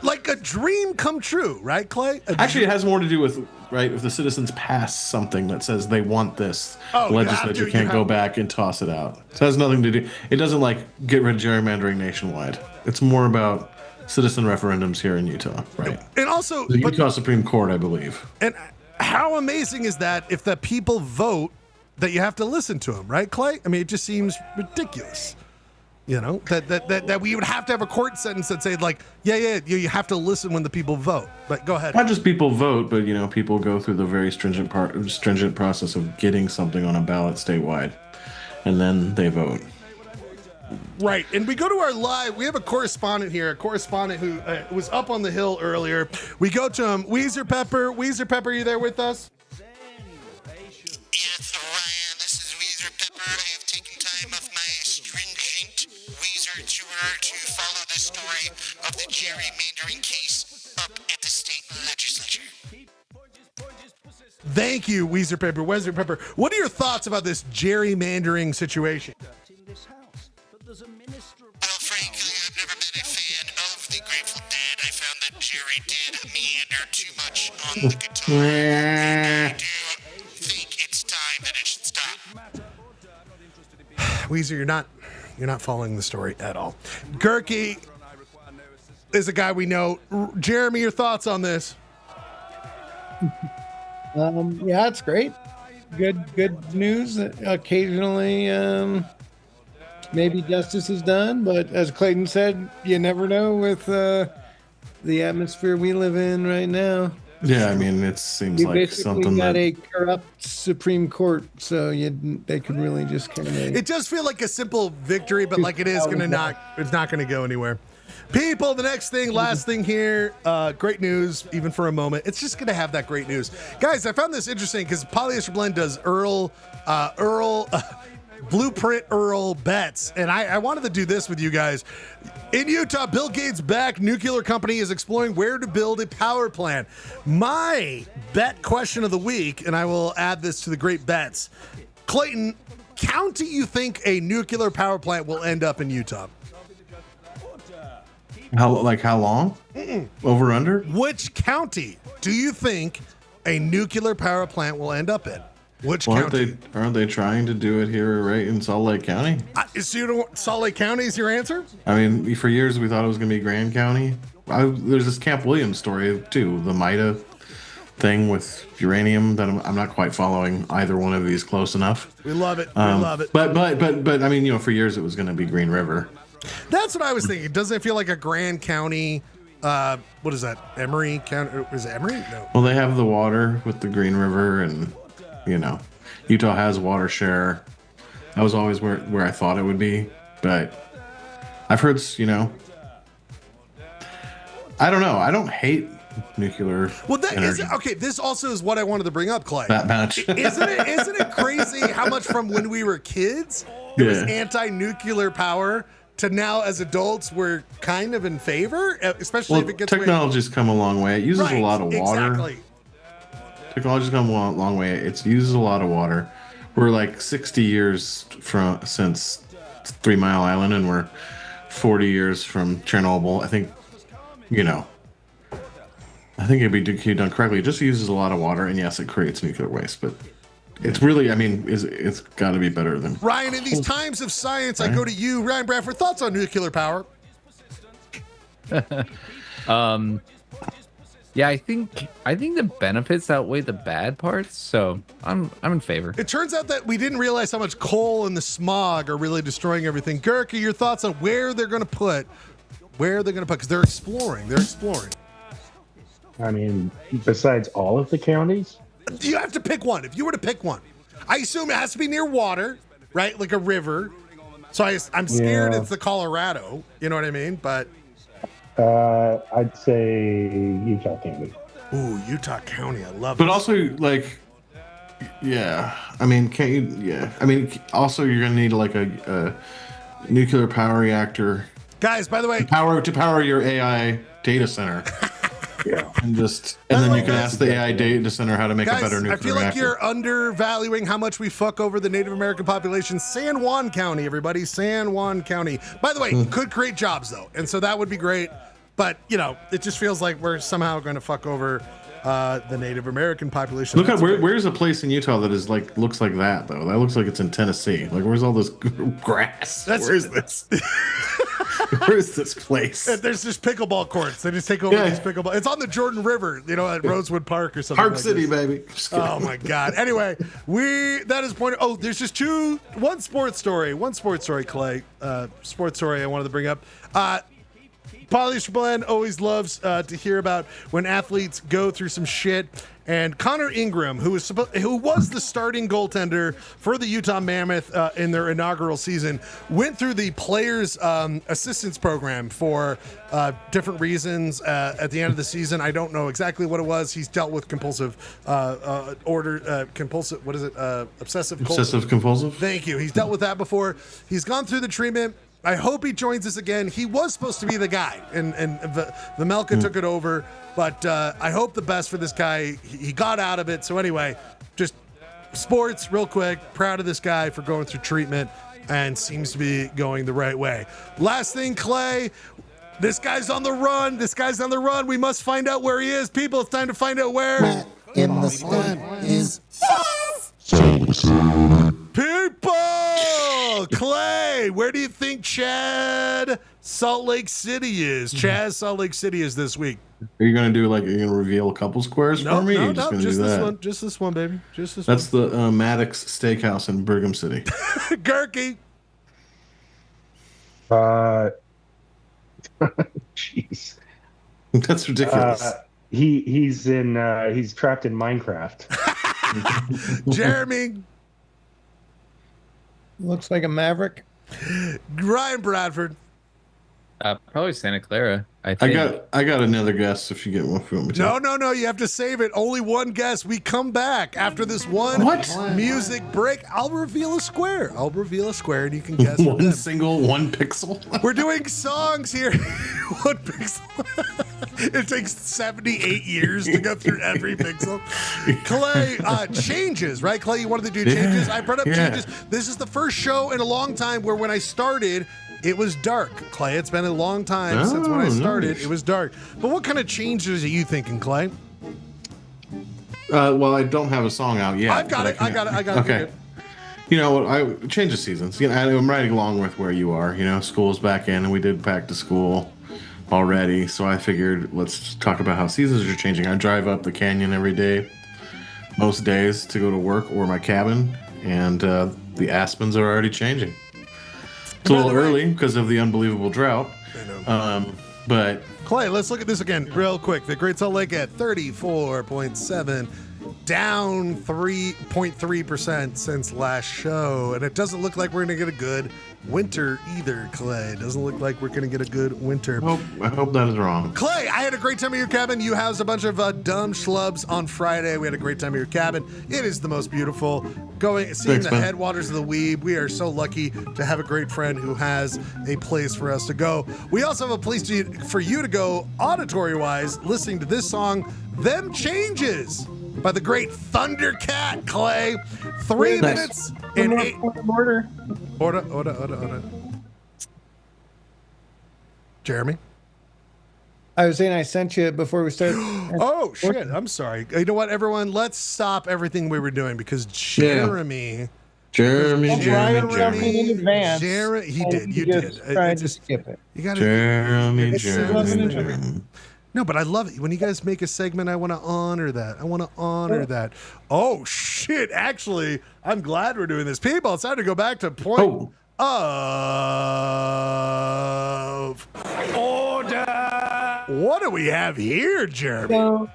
Like a dream come true, right, Clay? Actually, it has more to do with, right, if the citizens pass something that says they want this, the legislature can't go back and toss it out. So it has nothing to do. It doesn't, like, get rid of gerrymandering nationwide. It's more about citizen referendums here in Utah, right? And also, the Utah Supreme Court, I believe. And how amazing is that if the people vote that you have to listen to them, right, Clay? I mean, it just seems ridiculous. You know, that we would have to have a court sentence that said, like, you have to listen when the people vote. But go ahead. Not just people vote, but, you know, people go through the very stringent process of getting something on a ballot statewide, and then they vote. Right. And we go to our live. We have a correspondent here, who was up on the hill earlier. We go to him. Weezer Pepper. Weezer Pepper, are you there with us? Yes, Orion, this is Weezer Pepper. I have taken time off my stringent Weezer tour to follow the story of the gerrymandering case up at the state legislature. Thank you, Weezer Pepper. Weezer Pepper, what are your thoughts about this gerrymandering situation? Well, frankly, I've never been a fan of the Grateful Dead. I found that Jerry did meander too much on the guitar. And I do think it's time that it should stop. Weezer, you're not following the story at all. Gurky is a guy we know. Jeremy, your thoughts on this? Yeah, it's great. Good news. Occasionally, maybe justice is done, but as Clayton said, you never know with the atmosphere we live in right now. Yeah, I mean, it seems like something got that a corrupt Supreme Court, so they could really just kind of. It does feel like a simple victory, but like it's not gonna go anywhere. People, the next thing, last thing here, great news, even for a moment. It's just gonna have that great news, guys. I found this interesting because Polyester Blend does Earl Blueprint Earl bets, and I wanted to do this with you guys. In Utah, Bill Gates' backed nuclear company is exploring where to build a power plant. My bet question of the week, and I will add this to the great bets. Clayton, county you think a nuclear power plant will end up in Utah? how long? Over under? Which county do you think a nuclear power plant will end up in? Which county? Aren't they trying to do it here, right in Salt Lake County? Salt Lake County is your answer? I mean, for years we thought it was going to be Grand County. There's this Camp Williams story too, the MITA thing with uranium that I'm not quite following either one of these close enough. We love it. We love it. But I mean, you know, for years it was going to be Green River. That's what I was thinking. Doesn't it feel like a Grand County? What is that? Emory County? Is it Emory? No. Well, they have the water with the Green River, and you know, Utah has water share. That was always where I thought it would be, but I've heard, you know, I don't know. I don't hate nuclear. Well, that energy. is okay. This also is what I wanted to bring up, Clay. That much. Isn't it crazy how much from when we were kids it was anti-nuclear power to now as adults we're kind of in favor, especially if it gets technology's come a long way. It uses a lot of water. Exactly. Technology's come a long way. It uses a lot of water. We're like 60 years since 3 Mile Island, and we're 40 years from Chernobyl. I think, you know, it'd be done correctly. It just uses a lot of water, and yes, it creates nuclear waste, but it's really, I mean, it's got to be better than Ryan. In these times of science, I go to you, Ryan Bradford. Thoughts on nuclear power? Yeah, I think the benefits outweigh the bad parts, so I'm in favor. It turns out that we didn't realize how much coal and the smog are really destroying everything. Gurka, your thoughts on where they're going to put, because they're exploring. I mean, besides all of the counties? You have to pick one. If you were to pick one, I assume it has to be near water, right? Like a river. So I'm scared it's the Colorado. You know what I mean? But I'd say Utah County. ooh, Utah County. I love it. But also, like, yeah. I mean, can't you? Yeah. I mean, also, you're gonna need like a nuclear power reactor. Guys, by the way, to power your AI data center. Yeah. And then you can ask the AI data center how to make a better nuclear reactor. I feel like reactor. you're undervaluing how much we fuck over the Native American population. San Juan County, everybody. San Juan County. By the way, could create jobs, though. And so that would be great. But, it just feels like we're somehow going to fuck over the Native American population. Look at where's a place in Utah that is like looks like that though? That looks like it's in Tennessee. Like where's all this grass? Where's this? Where's this place? There's just pickleball courts. They just take over these pickleball. It's on the Jordan River, at Rosewood Park or something. Park City, baby. Oh my God. Anyway, that is point. Oh, there's just one sports story, Clay. Sports story I wanted to bring up. Polyester Blend always loves to hear about when athletes go through some shit. And Connor Ingram, who was the starting goaltender for the Utah Mammoth in their inaugural season, went through the players' assistance program for different reasons. At the end of the season, I don't know exactly what it was. He's dealt with compulsive obsessive compulsive. Thank you. He's dealt with that before. He's gone through the treatment. I hope he joins us again. He was supposed to be the guy, and Vemelka took it over. But I hope the best for this guy. He got out of it. So anyway, just sports real quick. Proud of this guy for going through treatment and seems to be going the right way. Last thing, Clay. This guy's on the run. We must find out where he is. People, it's time to find out where. In the sun is People! Clay, where do you think Chaz Salt Lake City is this week? Are you gonna reveal a couple squares for me? No, just this one. Just this one, baby. Just this That's one. That's the Maddox Steakhouse in Brigham City. Gurky. Jeez. That's ridiculous. He's trapped in Minecraft. Jeremy. Looks like a maverick. Ryan Bradford. Probably Santa Clara. I got another guess if you get one. If you want me to. No. You have to save it. Only one guess. We come back after this one music break. I'll reveal a square, and you can guess one pixel. We're doing songs here. 1 pixel. It takes 78 years to go through every pixel. Clay, changes, right? Clay, you wanted to do changes. I brought up changes. This is the first show in a long time where when I started, it was dark. Clay, it's been a long time since when I started. Nice. It was dark. But what kind of changes are you thinking, Clay? Well, I don't have a song out yet. I got it. Okay. You know what? I change the seasons. I'm riding along with where you are. School's back in, and we did back to school already. So I figured let's talk about how seasons are changing. I drive up the canyon every day, most days, to go to work or my cabin, and the aspens are already changing. It's a little early because of the unbelievable drought. But Clay, let's look at this again real quick. The Great Salt Lake at 34.7, down 3.3% since last show. And it doesn't look like we're going to get a good winter either, Clay. It doesn't look like we're going to get a good winter. I hope that is wrong. Clay, I had a great time at your cabin. You housed a bunch of dumb schlubs on Friday. We had a great time at your cabin. It is the most beautiful. Seeing the headwaters of the Weeb. We are so lucky to have a great friend who has a place for us to go. We also have a place for you to go auditory-wise, listening to this song, Them Changes, by the great Thundercat, Clay. 3 minutes and 8. Ordah. Jeremy? I was saying I sent you before we started. Oh, shit. I'm sorry. You know what, everyone? Let's stop everything we were doing because Jeremy. Jeremy. He did. You did. Tried to skip it. You got Jeremy. No, but I love it. When you guys make a segment, I want to honor that. I want to honor that. Oh, shit. Actually, I'm glad we're doing this. People, it's time to go back to point of order. What do we have here, Jeremy? So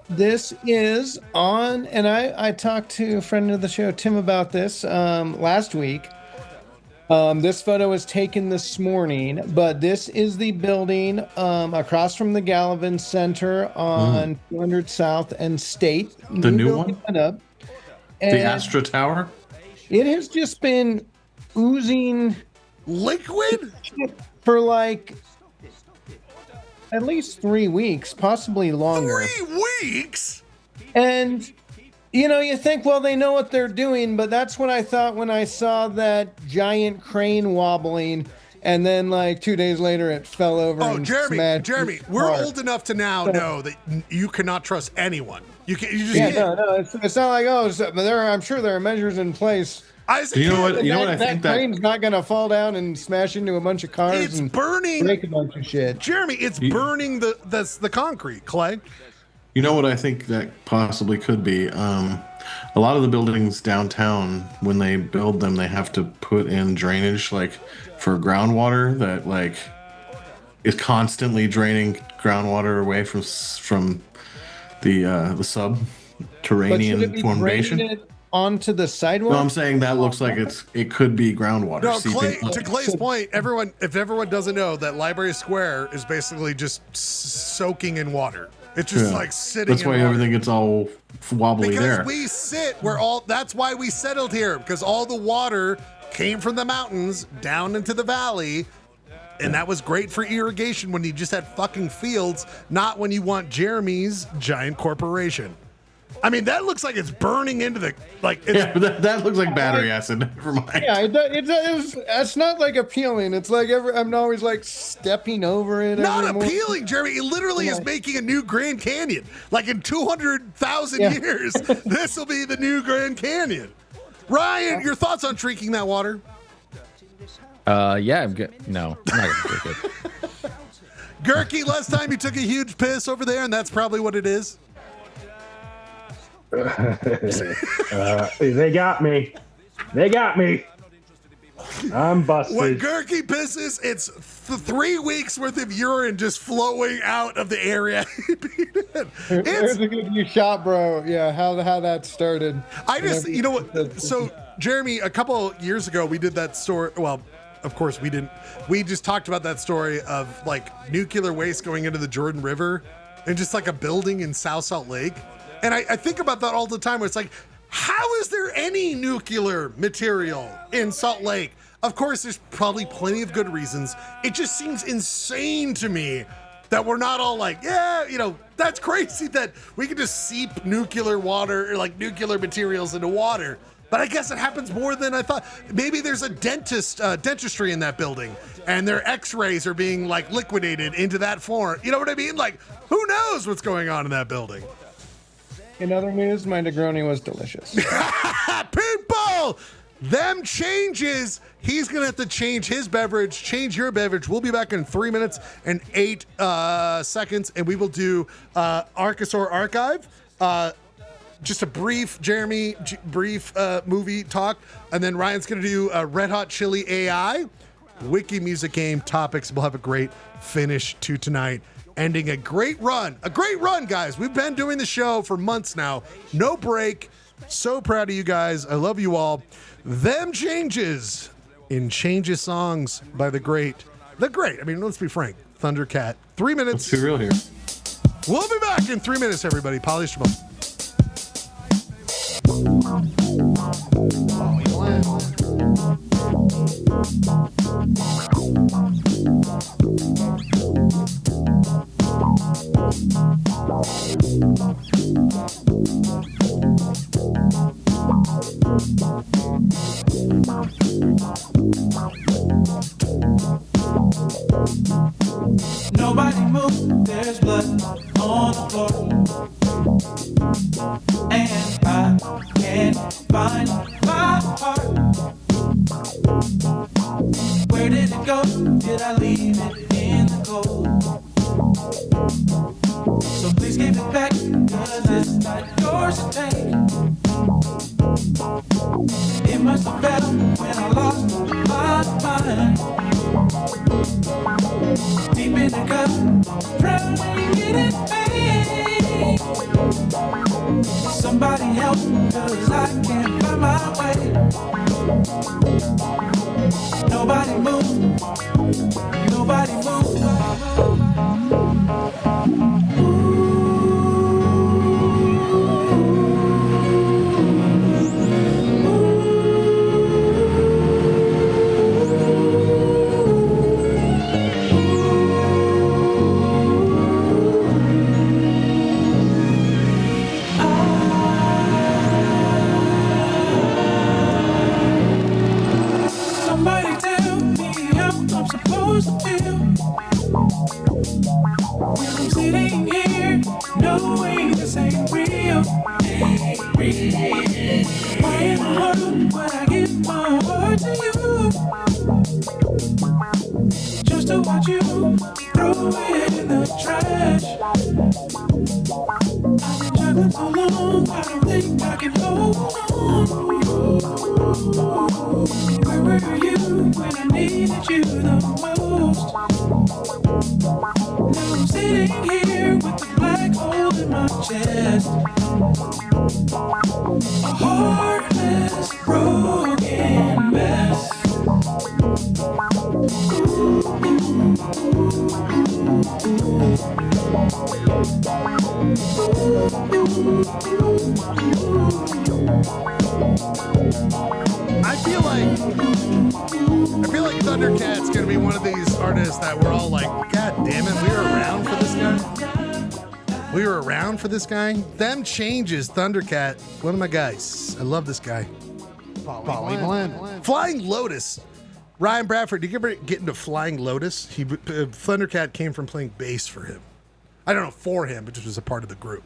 this is on, and I talked to a friend of the show, Tim, about this last week. This photo was taken this morning, but this is the building across from the Gallivan Center on 200 South and State. The new one? Went up, The Astra Tower? It has just been oozing liquid for like at least 3 weeks, possibly longer. 3 weeks? And you know, you think, well, they know what they're doing, but that's what I thought when I saw that giant crane wobbling, and then like 2 days later it fell over. Oh, and Jeremy, we're old enough to now know that you cannot trust anyone. You just can't. No, it's not like I'm sure there are measures in place. You know what I think that crane's not gonna fall down and smash into a bunch of cars and burning, break a bunch of shit. Jeremy, it's burning the concrete, Clay. You know what I think that possibly could be? A lot of the buildings downtown, when they build them, they have to put in drainage, like for groundwater that like is constantly draining groundwater away from the subterranean formation. Onto the sidewalk. No, I'm saying that looks like it could be groundwater. No, to Clay's point, if everyone doesn't know that Library Square is basically just soaking in water. It's just like sitting. That's why everything gets all wobbly because there. we sit. That's why we settled here, because all the water came from the mountains down into the valley, and that was great for irrigation when you just had fucking fields, not when you want Jeremy's giant corporation. I mean, that looks like it's burning into the that looks like battery acid. Never mind. Yeah, it's not like appealing. It's like I'm always like stepping over it. Not appealing, Jeremy. It literally is making a new Grand Canyon. Like in 200,000 years, this will be the new Grand Canyon. Ryan, your thoughts on drinking that water? Yeah, I'm good. No, I'm not gonna drink it. Gurky, last time you took a huge piss over there, and that's probably what it is. They got me. I'm busted. When Gurky pisses, it's 3 weeks worth of urine just flowing out of the area. There's a good new shot, bro. Yeah, how that started. You know what? So, Jeremy, a couple years ago, we did that story. Well, of course we didn't. We just talked about that story of like nuclear waste going into the Jordan River and just like a building in South Salt Lake. And I think about that all the time where it's like, how is there any nuclear material in Salt Lake? Of course, there's probably plenty of good reasons. It just seems insane to me that we're not all like, yeah, that's crazy that we can just seep nuclear water or like nuclear materials into water. But I guess it happens more than I thought. Maybe there's a dentistry in that building and their x-rays are being like liquidated into that form. You know what I mean? Like, who knows what's going on in that building? In other news, my Negroni was delicious. People, them changes. He's going to have to change his beverage, change your beverage. We'll be back in 3 minutes and 8 seconds, and we will do Archosaur Archive. Just a brief, brief movie talk, and then Ryan's going to do Red Hot ChilAI, Wiki music game topics. We'll have a great finish to tonight. Ending a great run, guys. We've been doing the show for months now. No break. So proud of you guys. I love you all. Them changes in Changes songs by the great. I mean, let's be frank. Thundercat. 3 minutes. Let's be real here. We'll be back in 3 minutes, everybody. Polyester. Nobody move, there's blood on the floor, and I can't find my heart. Where did it go? Did I leave it in the cold? must have felt when I lost my mind. Deep in the cup, drowning in it, pain. Somebody help, 'cause I can't find my way. Nobody move, nobody move. Somebody tell me how I'm supposed to feel when I'm sitting here knowing this ain't real. Why in the world would I give my heart to you just to watch you throw it in the trash? I've been juggling so long, I don't think I can hold on. Where were you when I needed you the most? Now I'm sitting here with the black hole in my chest. A heartless, broken mess. I feel like Thundercat's gonna be one of these artists that we're all like, God damn it, we were around for this guy. We were around for this guy. Them changes, Thundercat, one of my guys. I love this guy. Poly Blend. Flying Lotus. Ryan Bradford, did you ever get into Flying Lotus? Thundercat came from playing bass for him. I don't know for him, but just was a part of the group.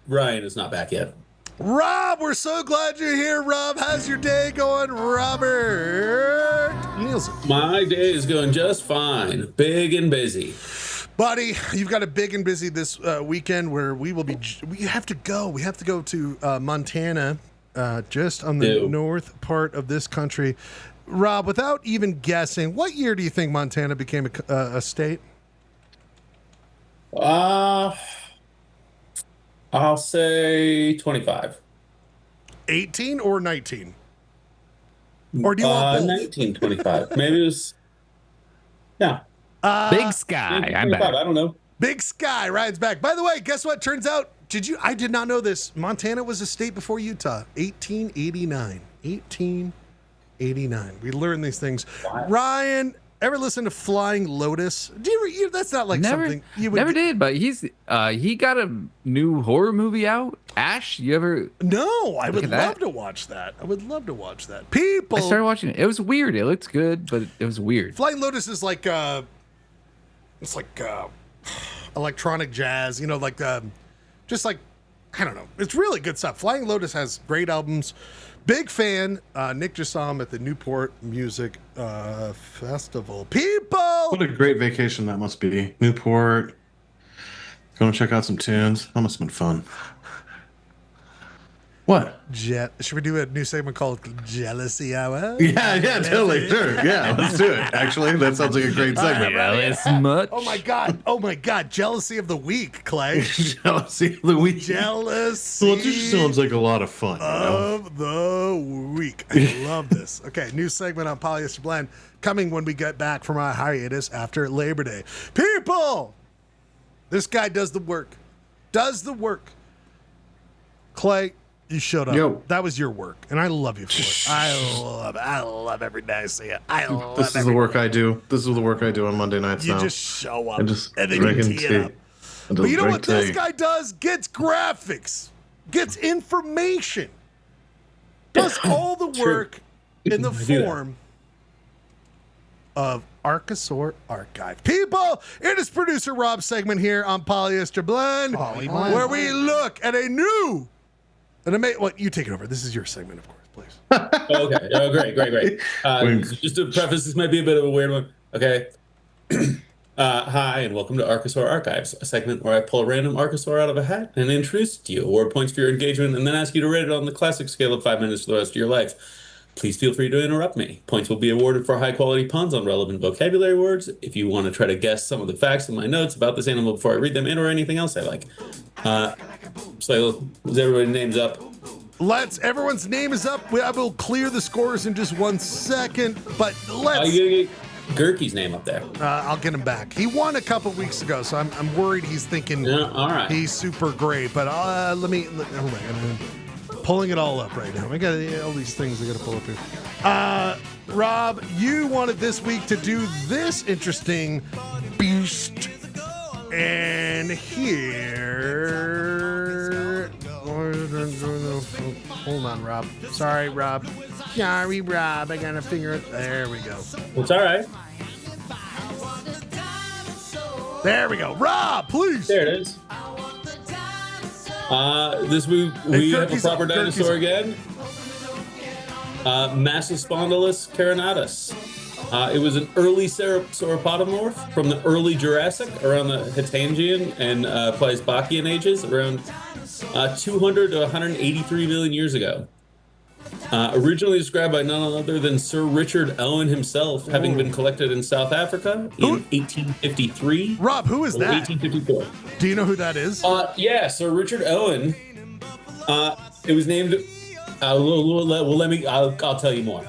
Ryan is not back yet. Rob, we're so glad you're here, Rob. How's your day going, Robert Nielsen? My day is going just fine. Big and busy. Buddy, you've got a big and busy this weekend where we have to go. We have to go to Montana, just on the north part of this country. Rob, without even guessing, what year do you think Montana became a state? I'll say 25. 18 or 19? Or do you want both? 1925. Maybe it was, yeah. Big Sky. I'm back. I don't know. Big Sky rides back. By the way, guess what? Turns out, I did not know this. Montana was a state before Utah. 1889. 1889. We learn these things. Wow. Ryan, ever listen to Flying Lotus? That's not like something you would never did, but he got a new horror movie out. Ash, you ever? No, I would love to watch that. People, I started watching it. It was weird. It looked good, but it was weird. Flying Lotus is like it's like electronic jazz, just like, I don't know. It's really good stuff. Flying Lotus has great albums. Big fan. Nick just saw him at the Newport Music Festival. People! What a great vacation that must be. Newport. Going to check out some tunes. That must have been fun. What? Should we do a new segment called Jealousy Hour? Yeah, totally. Sure. Yeah, let's do it. Actually, that sounds like a great segment. Jealous much? Oh my God. Jealousy of the week, Clay. Jealousy of the week. Jealousy. Well, it just sounds like a lot of fun. Of the week. I love this. Okay, new segment on Polyester Blend coming when we get back from our hiatus after Labor Day. People! This guy does the work. Clay, you showed up. Yo. That was your work, and I love you for it. I love every day I see it. This is the work I do. This is the work I do on Monday nights now. You just show up and then you tee it up. But you know what this guy does? Gets graphics, gets information, does all the work in the form of Archosaur Archive. People, it is producer Rob's segment here on Polyester Blend, where we look at a new what, you take it over. This is your segment, of course, please. Okay. Oh, great. Just to preface, this might be a bit of a weird one. Okay. Hi, and welcome to Archosaur Archives, a segment where I pull a random Archosaur out of a hat and introduce it to you, award points for your engagement, and then ask you to rate it on the classic scale of 5 minutes for the rest of your life. Please feel free to interrupt me. Points will be awarded for high-quality puns on relevant vocabulary words. If you want to try to guess some of the facts in my notes about this animal before I read them, and/or anything else I like. So, is everybody's names up? Everyone's name is up. I will clear the scores in just 1 second, but let's. You get Gurky's name up there. I'll get him back. He won a couple weeks ago, so I'm worried he's thinking all right. He's super great. But hold on, I'm pulling it all up right now. I got all these things I got to pull up here. Rob, you wanted this week to do this interesting beast, and here. Hold on, Rob. Sorry, Rob. I gotta figure it. There we go. It's all right. There we go. Rob, please. There it is. This week we have a proper dinosaur again. Massospondylus carinatus. It was an early sauropodomorph from the early Jurassic, around the Hatangian and Pleistocene ages, around 200 to 183 million years ago. Originally described by none other than Sir Richard Owen himself, having been collected in South Africa in 1853. Rob, who is that? 1854. Do you know who that is? Yeah, Sir Richard Owen. It was named. I'll tell you more.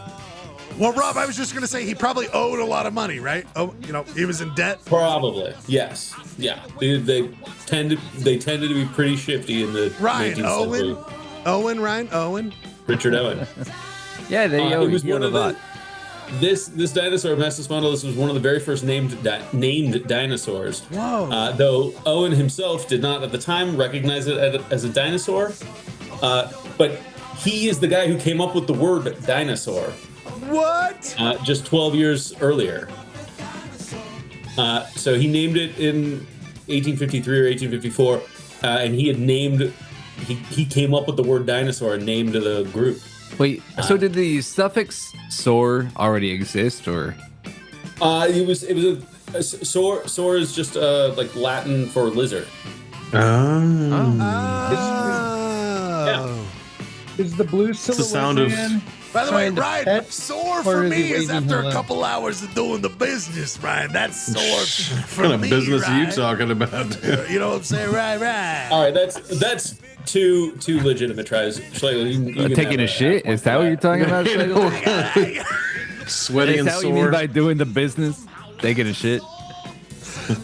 Well, Rob, I was just gonna say he probably owed a lot of money, right? Oh, he was in debt. Probably, yes, yeah. They tended to be pretty shifty in the 19th century. Owen. Richard Owen. Yeah, they owe was you one a of lot. This dinosaur, Massospondylus, was one of the very first named dinosaurs. Whoa. Though Owen himself did not at the time recognize it as a dinosaur, but he is the guy who came up with the word dinosaur. What? Just 12 years earlier. So he named it in 1853 or 1854, and he had named. He came up with the word dinosaur and named the group. Wait, so did the suffix "sor" already exist, or? It was a sor is just like Latin for lizard. Is the blue silhouette? the sound of- By the way, Ryan, sore for me is after a couple hours of doing the business, Ryan. That's sore for What kind me, of business are you Ryan. talking about? You know what I'm saying? Right. All right, that's two legitimate tries. Schlegel, you can Taking have a shit? Is that what you're talking about? Schlegel? Sweaty Is and that what you mean sore. by doing the business? Taking a shit?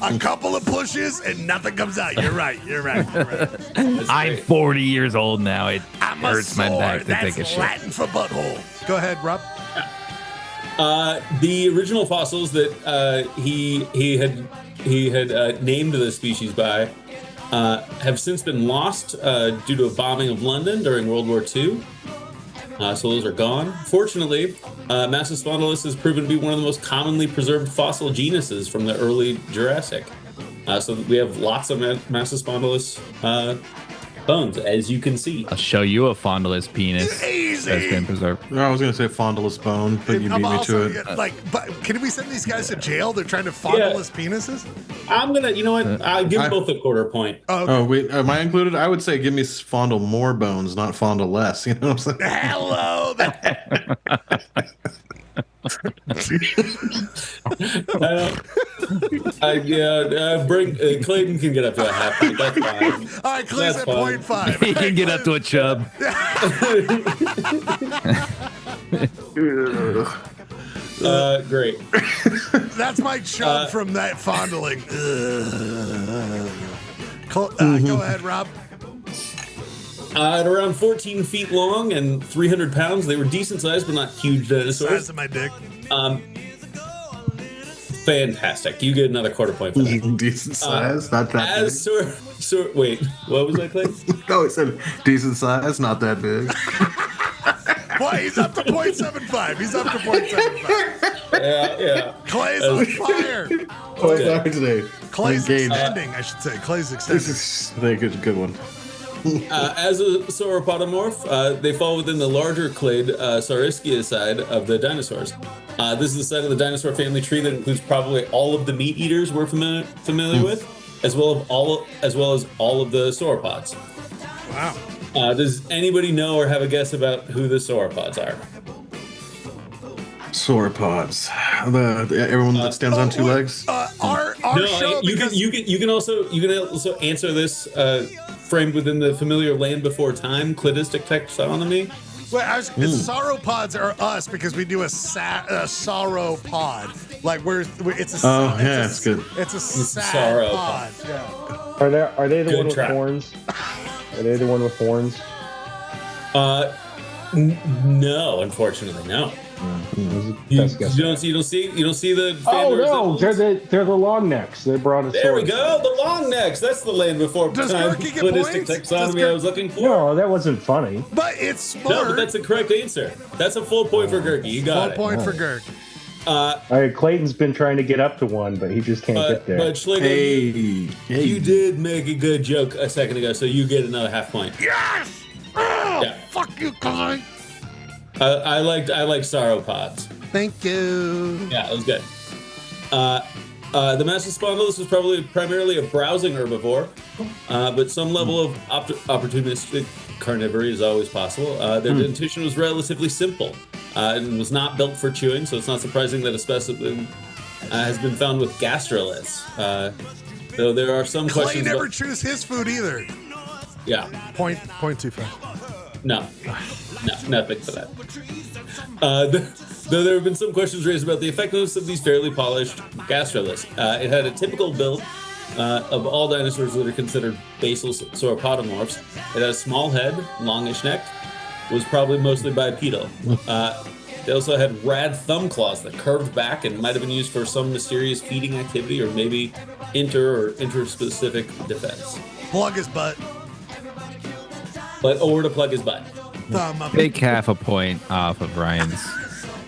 A couple of pushes and nothing comes out. You're right. I'm 40 years old now. It I'm a hurts my sore. back to That's take a shit. Latin for butthole. Go ahead, Rob. The original fossils that he had named the species by have since been lost due to a bombing of London during World War II. So those are gone. Fortunately, Massospondylus has proven to be one of the most commonly preserved fossil genuses from the early Jurassic. So we have lots of Massospondylus bones, as you can see. I'll show you a fondulous penis Easy. that's been preserved. I was going to say fondulous bone, but you beat me to it. But can we send these guys to jail? They're trying to fondle his penises? I'm gonna, you know what? I'll give them both a quarter point. Oh, wait, am I included? I would say give me fondle more bones, not fondle less. You know what I'm saying? Hello there. Clayton can get up to a half point. That's fine. All right, Clay's That's at fine. 0.5. He can get up to a chub. Great. That's my chub from that fondling. Go ahead, Rob. At around 14 feet long and 300 pounds, they were decent sized, but not huge dinosaurs. Size of my dick. Fantastic. You get another quarter point for that. Decent size, not that big. Wait, what was that, Clay? No, it said decent size, not that big. Boy, he's up to 0.75. He's up to 0.75. Yeah. Clay's on fire. Clay's on today. Clay's Engaged. extending, I should say. Clay's extending. This is, I think it's a good one. As a sauropodomorph, they fall within the larger clade Saurischia side of the dinosaurs. This is the side of the dinosaur family tree that includes probably all of the meat eaters we're familiar with, as well as all of the sauropods. Wow. Does anybody know or have a guess about who the sauropods are? Sauropods. Everyone that stands on two legs. Our show, you can also answer this framed within the familiar land before time cladistic taxonomy. Well, sauropods are us because we do a sauropod. Like it's a it's good. It's a sauropod. Yeah. Are they the Good one with trap. horns? Are they the one with horns? No, unfortunately, no. You don't see the. Oh no, they're the long necks. They're brontosaurus. There we go, the long necks. That's the land before Does time Gerke get cladistic points? taxonomy I was looking for. No, that wasn't funny. But it's smart. No, but that's the correct answer. That's a full point for Gerke. You got Full it. point for Gerke. Clayton's been trying to get up to one, but he just can't get there. But Schlegel, you did make a good joke a second ago, so you get another half point. Yes! Oh, Yeah. fuck you, Clay. I like sauropods. Thank you. Yeah, that was good. The Massospondylus was primarily a browsing herbivore, but some level of opportunistic carnivory is always possible. Their dentition was relatively simple and was not built for chewing, so it's not surprising that a specimen has been found with gastroliths. Though there are some Clay questions. never chews his food either. Yeah. Point 25. No, nothing for that. Though there have been some questions raised about the effectiveness of these fairly polished gastroliths. It had a typical build of all dinosaurs that are considered basal sauropodomorphs. It had a small head, longish neck, was probably mostly bipedal. They also had rad thumb claws that curved back and might have been used for some mysterious feeding activity or maybe interspecific defense. Plug his butt. Or to plug his butt. Thumb up. Take half a point off of Ryan's.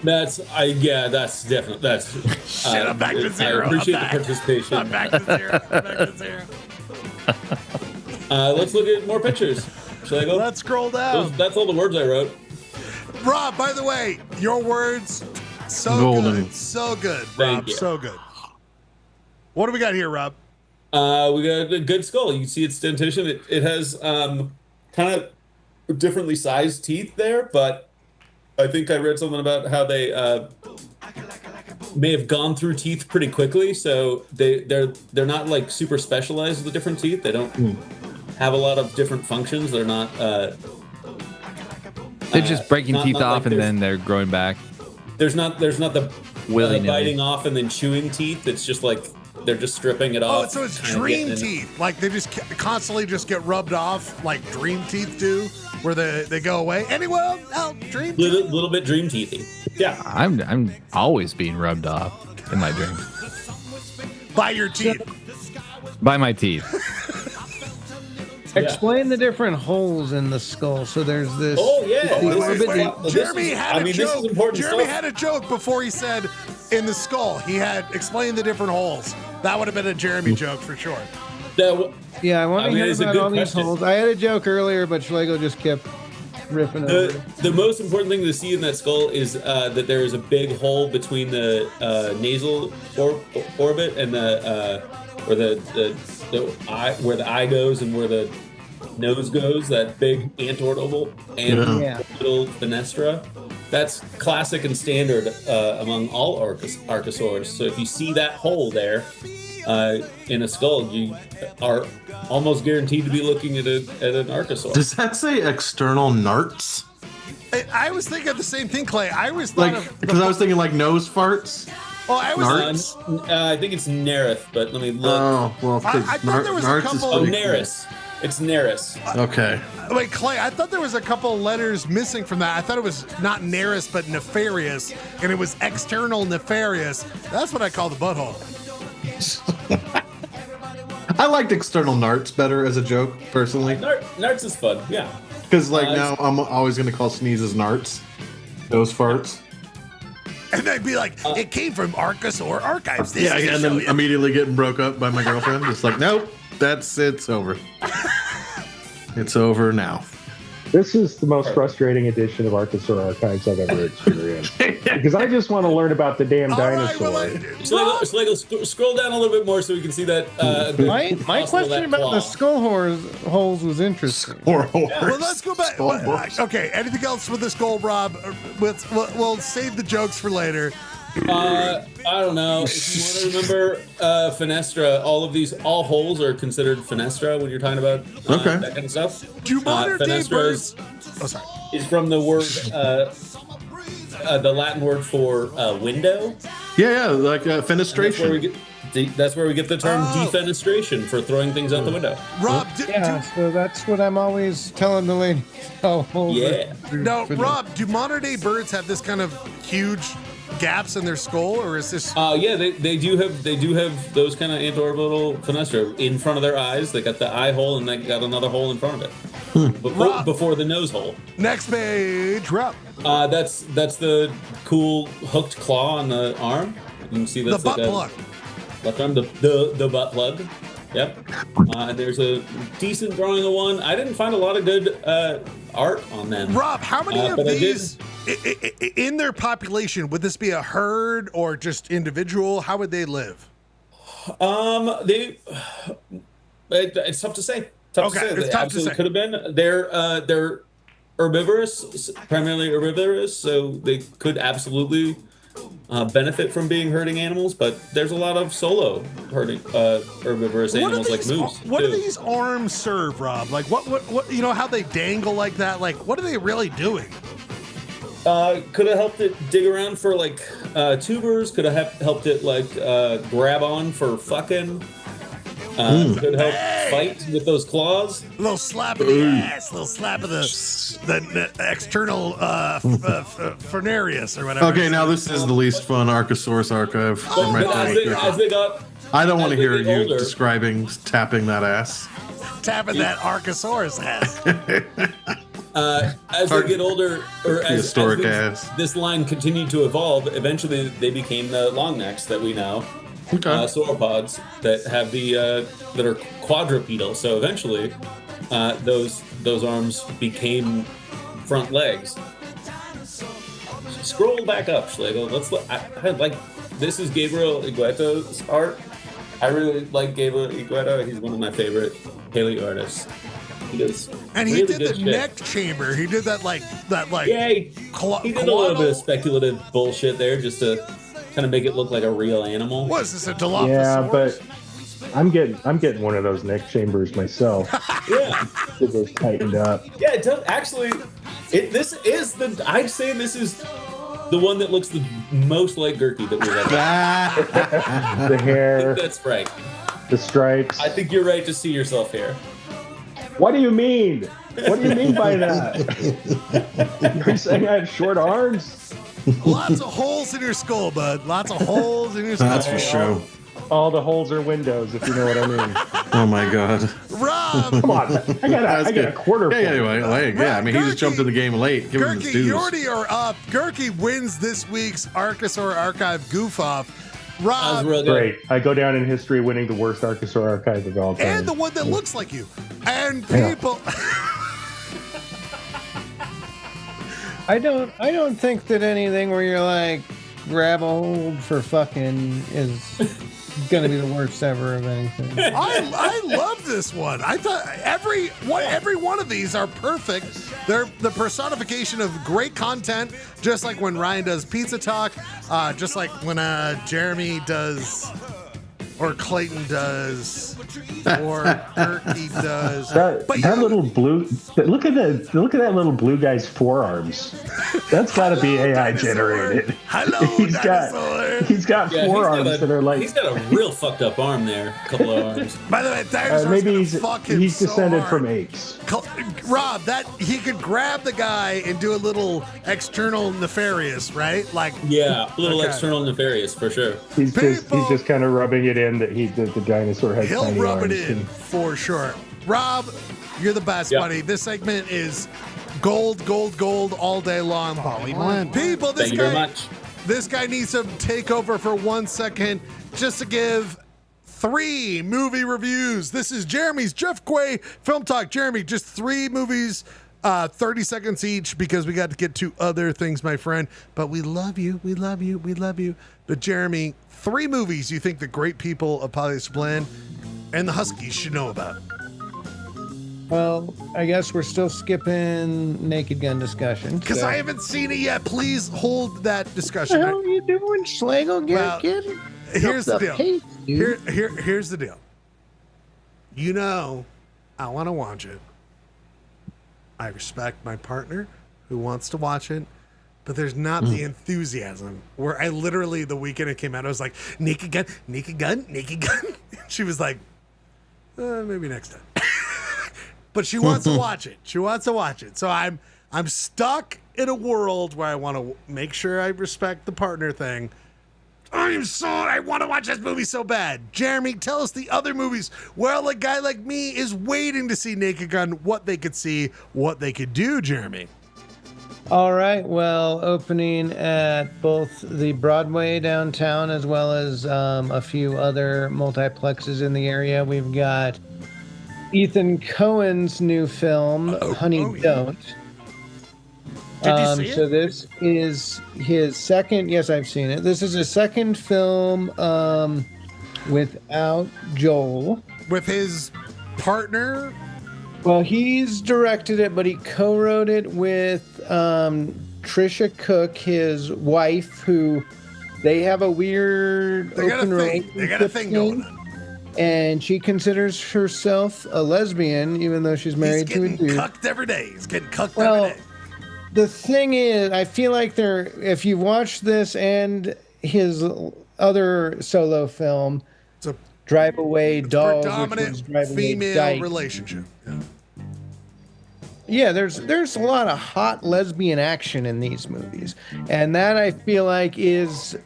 That's definitely Shit, I'm back to zero. I appreciate the participation. I'm back to zero. Let's look at more pictures. Shall I go? Let's scroll down. That's all the words I wrote. Rob, by the way, your words, so Golden. good. So good, Thank Rob. you. So good. What do we got here, Rob? We got a good skull. You can see its dentition. It has kind of differently sized teeth there, but I think I read something about how they may have gone through teeth pretty quickly, so they're not like super specialized with the different teeth. They don't have a lot of different functions. They're not. They're just breaking not teeth like off and then they're growing back. There's not the Willy-nilly. biting off and then chewing teeth. It's just like they're just stripping it off. Oh, so it's kinda dream getting in. teeth. Like they just constantly just get rubbed off, like dream teeth do, where they go away. Anyway, dream teeth. Little bit dream teethy. Yeah. I'm always being rubbed off in my dreams By your teeth. by my teeth. Explain the different holes in the skull. So there's this. Oh yeah. Jeremy had a joke. This is important Jeremy stuff. had a joke before he said in the skull. He had explained the different holes. That would have been a Jeremy joke for sure. Yeah, I want to hear it's a about good all these question. holes. I had a joke earlier, but Schlegel just kept ripping over it. The most important thing to see in that skull is that there is a big hole between the nasal orbit and where the eye, where the eye goes and where the nose goes. That big antorbital and little fenestra. That's classic and standard among all archosaurs. So if you see that hole there in a skull, you are almost guaranteed to be looking at an archosaur. Does that say external narts? I was thinking the same thing, Clay. I always thought Like, of because I was thinking like nose farts. Oh, I was. Narts? I think it's Nerith, but let me look. Oh, well, I thought there was a narts couple- is Oh, pretty Neris. It's Neris. cool. Okay. Wait, Clay, I thought there was a couple letters missing from that. I thought it was not Neris, but nefarious, and it was external nefarious. That's what I call the butthole. I liked external narts better as a joke, personally. Narts is fun, yeah. Because like now I'm always going to call sneezes narts. Those farts. And they'd be like, it came from Archosaur Archives. This Yeah, is to and show then you. immediately getting broke up by my girlfriend. Just like, nope, it's over. It's over now. This is the most frustrating edition of Archosaur Archives I've ever experienced. Because I just want to learn about the damn dinosaur. Scroll down a little bit more so we can see that. My question about the skull holes was interesting. Well, let's go back. Okay, anything else with the skull, Rob? We'll save the jokes for later. I don't know. If you want to remember Fenestra, all holes are considered Fenestra when you're talking about that kind of stuff. Do modern day birds? Oh, sorry. Is from the word, the Latin word for window. Yeah, like fenestration. That's where we get the term defenestration for throwing things out the window. Rob, so that's what I'm always telling the lady. Now, Rob, do modern day birds have this kind of huge gaps in their skull, or is this? Yeah, they do have those kind of antorbital fenestra in front of their eyes. They got the eye hole and they got another hole in front of it before the nose hole. Next page, Rob. That's the cool hooked claw on the arm. You can see that's the butt plug. Left arm, the butt plug. Yep. There's a decent drawing of one. I didn't find a lot of good art on them. Rob, how many of these in their population, would this be a herd or just individual? How would they live? It's tough to say. It's tough to say. Could have been. They're herbivorous, primarily herbivorous, so they could absolutely benefit from being herding animals, but there's a lot of solo herding herbivorous animals like moose. What do these arms serve, Rob? Like what how they dangle like that? Like what are they really doing? Could have helped it dig around for like tubers. Could have helped it like grab on for fucking. Could help fight with those claws. A little slap of the ass, a little slap of the external furnarius or whatever. Okay, now this is the least fun Archosaurus archive. As they got, I don't want to hear you describing tapping that ass. Tapping that Archosaurus ass. As they get older, or as ass. This line continued to evolve, eventually they became the long necks that we know. Sauropods that have that are quadrupedal. So eventually, those arms became front legs. Scroll back up, Schlegel. I like this is Gabriel Igueto's art. I really like Gabriel Igueto. He's one of my favorite paleo artists. He does. And he did the neck chamber. He did that like. Yeah, he did a little bit of speculative bullshit there just to kind of make it look like a real animal. What is this, a Dilophosaurus? Yeah, but I'm getting one of those neck chambers myself. Yeah, it was tightened up. Yeah, it does actually. I'd say this is the one that looks the most like Gurky that we've ever. The hair. That's right. The stripes. I think you're right to see yourself here. What do you mean? What do you mean by that? You're saying I have short arms? Lots of holes in your skull, bud. Lots of holes in your skull. That's for sure. All the holes are windows, if you know what I mean. Oh my god. Rob! Come on. I got a quarter. Yeah, anyway, I mean, he just jumped in the game late. Give him his Gurky, dues. you already are up. Gurky wins this week's Archosaur Archive goof-off. Rob. Great. I go down in history winning the worst Archosaur Archive of all time. And the one that looks like you. And people... I don't think that anything where you're like grab a hold for fucking is gonna be the worst ever of anything. I love this one. I thought every one of these are perfect. They're the personification of great content, just like when Ryan does Pizza Talk, just like when Jeremy does, or Clayton does, or Gurky does. That little blue. Look at that little blue guy's forearms. That's got to be AI generated. Hello, he's got forearms that are like. He's got a real fucked up arm there. A couple of arms. By the way, dinosaurs maybe he's descended so from apes. Rob, that he could grab the guy and do a little external nefarious, right? Like a little external nefarious for sure. He's just kind of rubbing it in that the dinosaur has. He'll tiny rub arms it in for sure. Rob, you're the best, buddy. This segment is gold all day long. People, Thank you very much. This guy needs to take over for 1 second just to give 3 movie reviews. This is Jeremy's Jeff Guay Film Talk. Jeremy, just 3 movies, 30 seconds each, because we got to get to other things, my friend. But we love you. We love you. We love you. But Jeremy, 3 movies you think the great people of Polyester Blend and the Huskies should know about. Well, I guess we're still skipping Naked Gun discussion. Because I haven't seen it yet. Please hold that discussion. What the hell are you doing, Schlegel? Here's the deal. Pace, Here's the deal. You know, I want to watch it. I respect my partner who wants to watch it, but there's not the enthusiasm where I literally, the weekend it came out, I was like, Naked Gun, Naked Gun, Naked Gun. She was like, maybe next time. But she wants to watch it. She wants to watch it. So I'm stuck in a world where I want to make sure I respect the partner thing. I want to watch this movie so bad. Jeremy, tell us the other movies where a guy like me is waiting to see Naked Gun, what they could see, what they could do, Jeremy. All right. Well, opening at both the Broadway downtown as well as a few other multiplexes in the area, we've got Ethan Cohen's new film, Honey Don't. Did you see it? So this is his second. Yes, I've seen it. This is his second film without Joel. With his partner? Well, he's directed it, but he co-wrote it with Trisha Cook, his wife, who they have a weird open relationship. They got a thing going on. And she considers herself a lesbian, even though she's married to a dude. He's getting cucked every day. He's getting cucked every day. The thing is, I feel like if you watch this and his other solo film, Drive Away Dolls, predominant female relationship. Yeah, there's a lot of hot lesbian action in these movies. And that, I feel like, is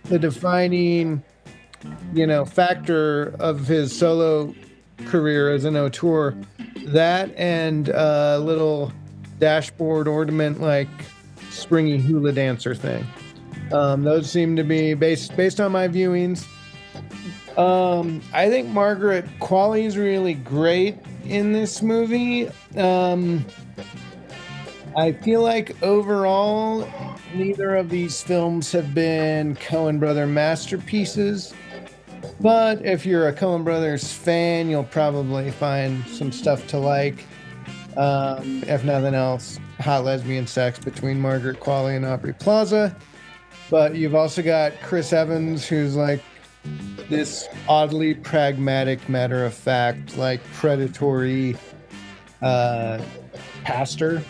the defining factor of his solo career as an auteur. That and a little dashboard ornament like springy hula dancer thing. Those seem to be based on my viewings. I think Margaret Qualley's really great in this movie. I feel like overall neither of these films have been Coen brother masterpieces. But if you're a Coen Brothers fan, you'll probably find some stuff to like. If nothing else, hot lesbian sex between Margaret Qualley and Aubrey Plaza. But you've also got Chris Evans, who's like this oddly pragmatic, matter of fact, like predatory pastor.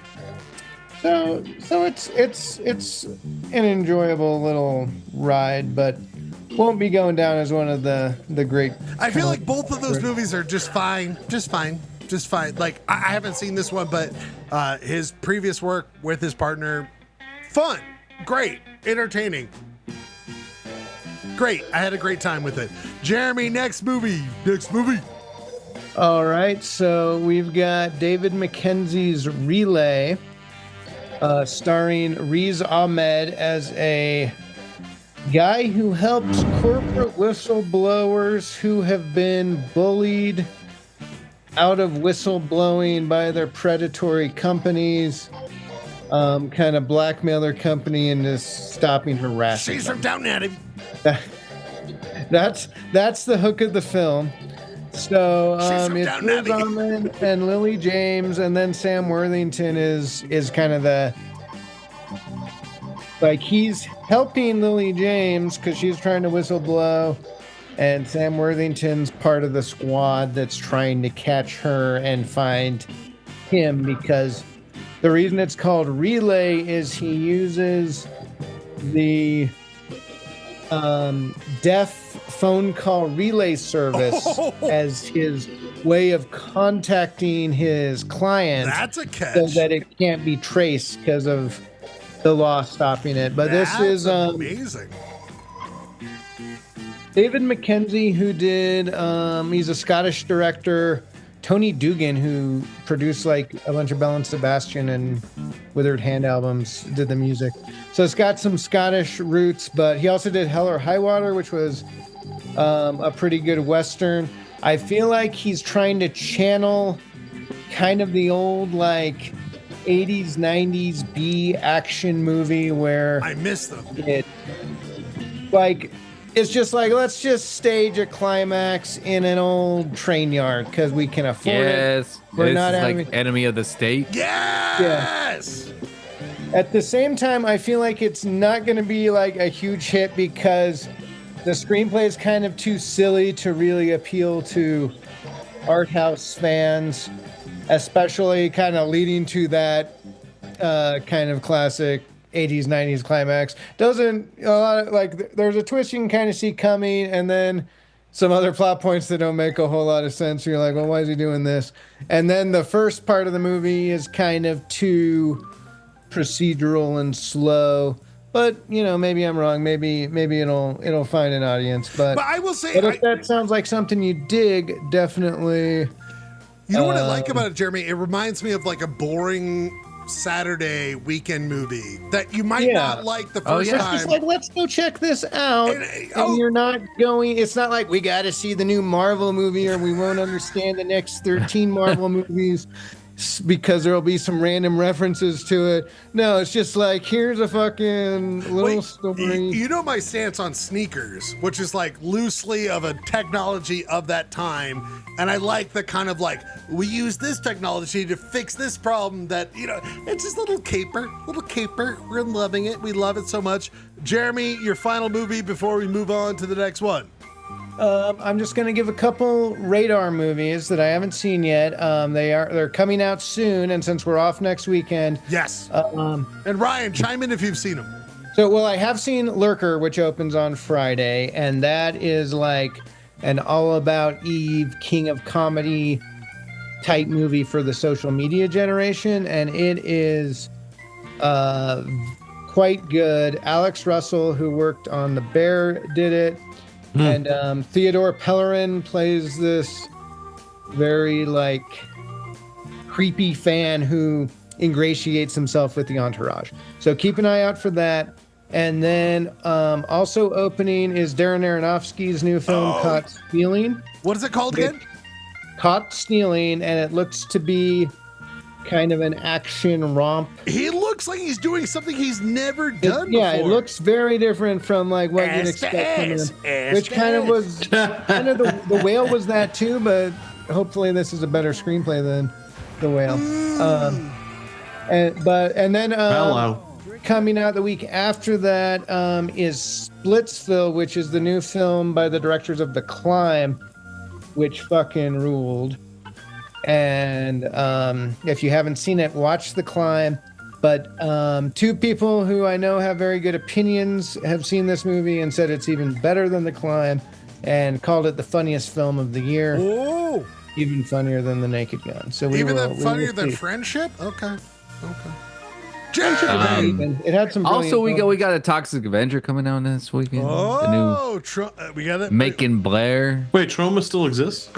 So it's an enjoyable little ride, but won't be going down as one of the great. I feel like both of those movies are just fine. Like, I haven't seen this one, but his previous work with his partner, fun, great, entertaining. Great. I had a great time with it. Jeremy, next movie. All right. So we've got David Mackenzie's Relay, starring Riz Ahmed as a guy who helps corporate whistleblowers who have been bullied out of whistleblowing by their predatory companies, kind of blackmail their company into stopping harassment. She's from Downton Abbey. That's the hook of the film. So it's Riz Ahmed and Lily James, and then Sam Worthington is kind of the, like, he's helping Lily James because she's trying to whistleblow, and Sam Worthington's part of the squad that's trying to catch her and find him, because the reason it's called Relay is he uses the deaf phone call relay service as his way of contacting his clients. That's a catch. So that it can't be traced because of the law stopping it. But this is amazing. David Mackenzie, who did, he's a Scottish director. Tony Dugan, who produced like a bunch of Bell and Sebastian and Withered Hand albums, did the music. So it's got some Scottish roots, but he also did Hell or High Water, which was a pretty good Western. I feel like he's trying to channel kind of the old like 80s, 90s B action movie where I miss them. It's just like, let's just stage a climax in an old train yard because we can afford it. Yes. We're This not is having like enemy of the state. Yes. At the same time, I feel like it's not going to be like a huge hit because the screenplay is kind of too silly to really appeal to art house fans, especially kind of leading to that kind of classic 80s, 90s climax. Doesn't a lot of, like there's a twist you can kind of see coming, and then some other plot points that don't make a whole lot of sense. You're like, well, why is he doing this? And then the first part of the movie is kind of too procedural and slow. But you know, maybe I'm wrong. Maybe it'll find an audience. But I will say, if that sounds like something you dig, definitely. You know what I like about it, Jeremy? It reminds me of like a boring Saturday weekend movie that you might not like the first time. It's just like, let's go check this out. And you're not going, it's not like we got to see the new Marvel movie or we won't understand the next 13 Marvel movies because there'll be some random references to it. No, it's just like, here's a fucking little story. You know my stance on sneakers, which is like loosely of a technology of that time. And I like the kind of like, we use this technology to fix this problem that, you know, it's just a little caper. We're loving it. We love it so much. Jeremy, your final movie before we move on to the next one. I'm just going to give a couple radar movies that I haven't seen yet. They're coming out soon, and since we're off next weekend. Yes. And Ryan, chime in if you've seen them. So, well, I have seen Lurker, which opens on Friday, and that is like an all about Eve, King of Comedy type movie for the social media generation, and it is quite good. Alex Russell, who worked on The Bear, did it. And Theodore Pellerin plays this very like creepy fan who ingratiates himself with the entourage. So keep an eye out for that. And then also opening is Darren Aronofsky's new film, Caught Stealing. What is it called again? Caught Stealing, and it looks to be kind of an action romp. He looks like he's doing something he's never done before. It looks very different from like what you'd expect from him. Which kind of was kind of the Whale was that too, but hopefully this is a better screenplay than The Whale. And then coming out the week after that is Splitsville, which is the new film by the directors of The Climb, which fucking ruled. And if you haven't seen it, watch The Climb. But two people who I know have very good opinions have seen this movie and said it's even better than The Climb and called it the funniest film of the year. Oh, even funnier than The Naked Gun. So funnier than Friendship? Okay. It had some. Also, we got a Toxic Avenger coming out this weekend. Oh, we got it. Macon Blair. Wait, Troma still exists?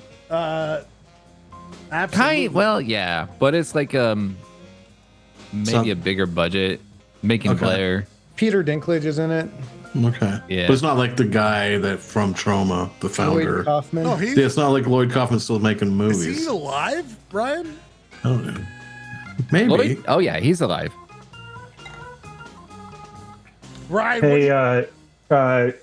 Absolutely. Well, yeah, but it's like maybe a bigger budget. Macon Blair. Peter Dinklage is in it. Okay. Yeah. But it's not like the guy that from Troma, the founder. Lloyd Kaufman. Oh, yeah, it's not like Lloyd Kaufman's still making movies. Is he alive, Brian? Oh, maybe. Lloyd? Oh yeah, he's alive. Ryan. Hey,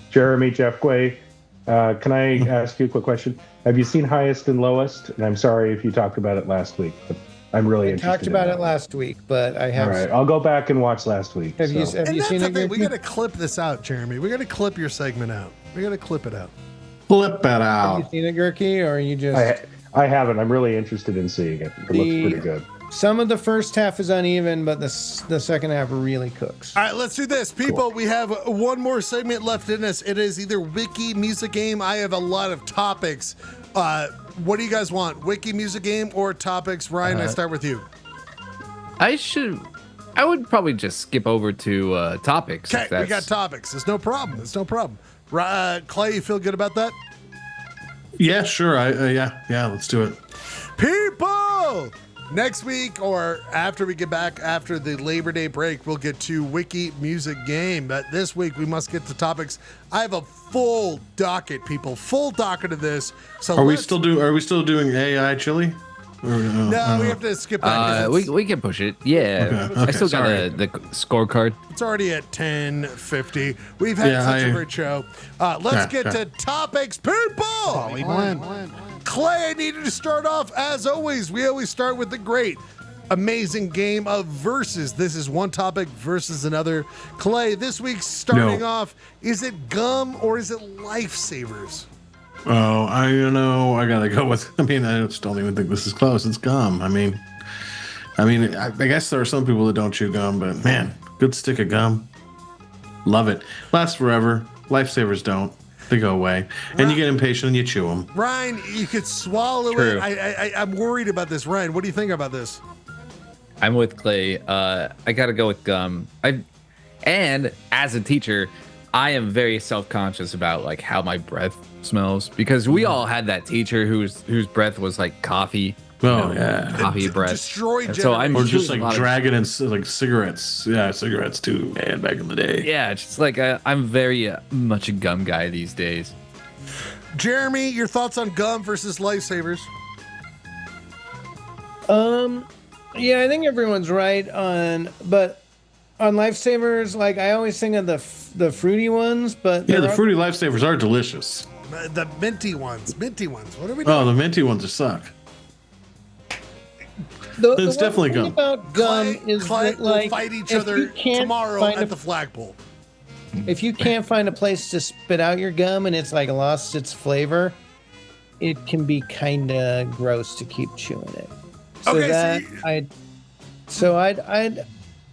Jeremy, Jeff Guay, can I ask you a quick question? Have you seen Highest and Lowest? And I'm sorry if you talked about it last week, but I'm really interested. Talked about it last week, but I have. All right, I'll go back and watch last week. Have you seen it? We got to clip this out, Jeremy. We got to clip your segment out. We got to clip it out. Flip it out. Have you seen it, Gurky, or are you just? I haven't. I'm really interested in seeing it. It looks pretty good. Some of the first half is uneven, but the second half really cooks. All right, let's do this. People, we have one more segment left in us. It is either Wiki, Music Game. I have a lot of topics. What do you guys want? Wiki, Music Game, or topics? Ryan, I start with you. I would probably just skip over to topics. Okay, we got topics. There's no problem. Clay, you feel good about that? Yeah, sure. Yeah, let's do it. People, Next week, or after we get back after the Labor Day break, we'll get to Wiki Music Game. But this week, we must get to topics. I have a full docket, people. Full docket of this. So Are we still doing AI chili? No, we have to skip that. We can push it. Yeah. Okay. I still got Sorry. the scorecard. It's already at 10:50. We've had such a great show. Let's get to topics, people. Polly Blend. Clay, I needed to start off as always. We always start with the great, amazing game of versus. This is one topic versus another. Clay, this week's starting off. Is it gum or is it lifesavers? Oh, I gotta go with. I just don't even think this is close. It's gum. I guess there are some people that don't chew gum, but man, good stick of gum. Love it. Lasts forever. Lifesavers don't. They go away, and you get impatient and you chew them. Ryan, you could swallow True. it. I'm worried about this. Ryan, what do you think about this? I'm with Clay. I gotta go with gum. And as a teacher, I am very self-conscious about like how my breath smells because we all had that teacher whose breath was like coffee. Oh yeah, coffee breath. Destroyed. So I'm or just chewing a like lot of- dragging in like cigarettes. Yeah, cigarettes too, man. Back in the day. Yeah, just like I'm very much a gum guy these days. Jeremy, your thoughts on gum versus lifesavers? Yeah, I think everyone's right but on lifesavers, like I always think of the fruity ones, but Yeah, the fruity lifesavers are delicious. The minty ones. What are we doing? Oh, the minty ones suck. It's definitely gum. About gum is that, we'll like, fight each if other you can't tomorrow find at the flagpole. If you can't find a place to spit out your gum and it's like lost its flavor, it can be kind of gross to keep chewing it. So Okay,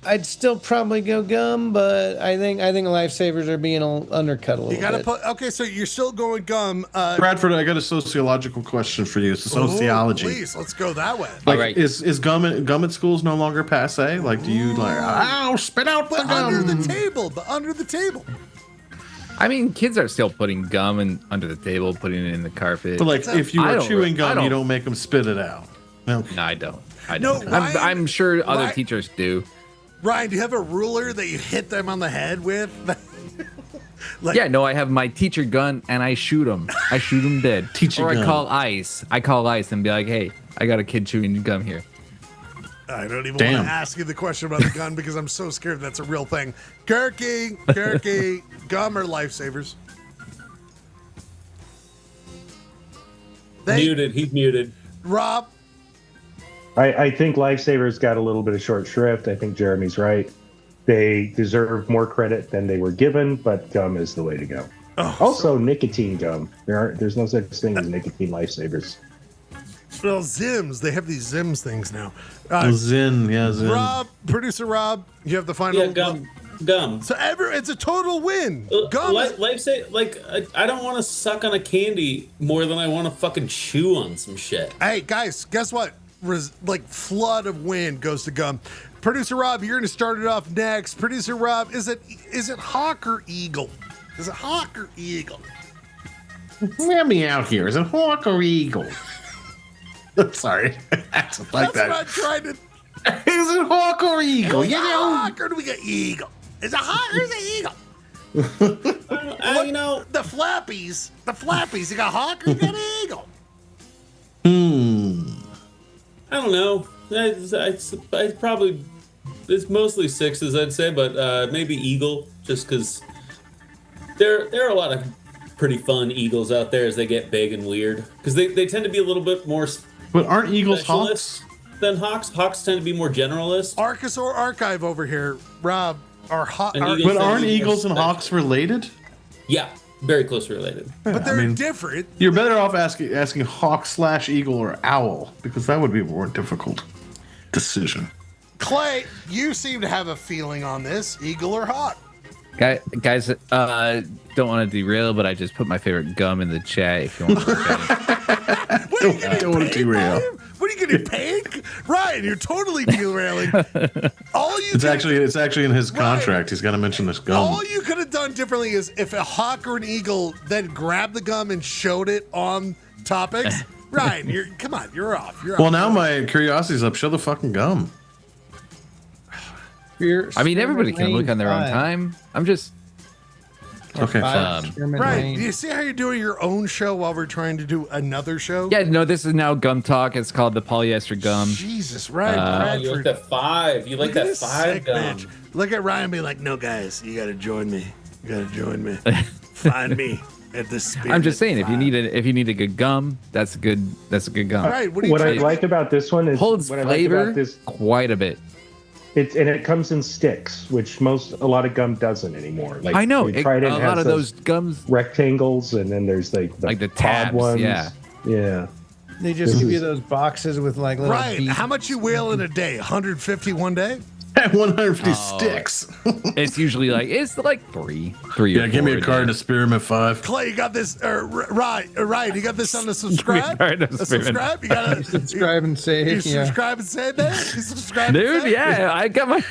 I'd still probably go gum, but I think lifesavers are being undercut a little You gotta bit. okay, so you're still going gum. Bradford, I got a sociological question for you. It's sociology. Please, let's go that way. Like, All right. is gum at schools no longer passe? Like, do you spit out the But gum? under the table. I mean, kids are still putting gum under the table, putting it in the carpet. But like, if you I are don't chewing re- gum, I don't- you don't make them spit it out. No, I don't. No, Ryan- I'm sure other Ryan- teachers do. Ryan, do you have a ruler that you hit them on the head with? Yeah, no, I have my teacher gun and I shoot them. I shoot them dead. Teacher or gun. I call ICE. And be like, hey, I got a kid chewing gum here. I don't even Damn. want to ask you the question about the gun because I'm so scared that's a real thing. Kirky, gum or lifesavers? Muted. He's muted. Rob? I think lifesavers got a little bit of short shrift. I think Jeremy's right. They deserve more credit than they were given, but gum is the way to go. Also, nicotine gum. There's no such thing as nicotine lifesavers. Well, Zims. They have these Zims things now. Zin. Rob, producer Rob, you have the final. Yeah, gum. So it's a total win. Gum. I don't want to suck on a candy more than I want to fucking chew on some shit. Hey guys, guess what? Flood of wind goes to gum. Producer Rob, you're going to start it off next. Producer Rob, is it hawk or eagle? Is it hawk or eagle? Hear me out here. Is it hawk or eagle? Sorry. That's What I'm trying to. Is it hawk or eagle? Is it hawk or do we get eagle? Is it hawk or is it eagle? The flappies. You got hawk or you got eagle? I don't know. It's mostly sixes, I'd say, but maybe eagle, just because there are a lot of pretty fun eagles out there as they get big and weird, because they tend to be a little bit more. But aren't eagles specialist than hawks? Hawks tend to be more generalist. Archosaur Archive over here, Rob. But aren't eagles and hawks related? Yeah, very closely related. But they're different. You're better off asking hawk/eagle or owl, because that would be a more difficult decision. Clay, you seem to have a feeling on this, eagle or hawk. Guys, don't want to derail, but I just put my favorite gum in the chat if you want to look at it. Don't want to derail. What are you getting paid? Ryan, you're totally derailing. It's actually in his contract. He's got to mention this gum. All you could have done differently is if a hawk or an eagle then grabbed the gum and showed it on topics, Ryan, come on, you're off. Well, now my curiosity's up. Show the fucking gum. I mean, everybody can look on their own time. I'm just okay. Right? Do you see how you're doing your own show while we're trying to do another show? Yeah, no, this is now Gum Talk. It's called the Polyester Gum. Jesus, Ryan. You like that 5. You like that 5 gum. Bitch. Look at Ryan being like, no, guys, you got to join me. You got to join me. Find me at the Spirit. I'm just saying, if you need a good gum, that's a good gum. Right. What I like about this one is holds what flavor I like about this, quite a bit. It comes in sticks, which a lot of gum doesn't anymore. Like I know a lot of those gums rectangles, and then there's like the tabs ones. Yeah. They just give you those boxes with like little Right. How much you wheel in a day? 150 one day? 150 sticks. It's usually it's like three. Yeah, give me a card of Spearmint 5. Clay, you got this. Ryan, you got this on the subscribe. Subscribe. You got to subscribe and save. You subscribe and save that. You subscribe, dude. Yeah, I got my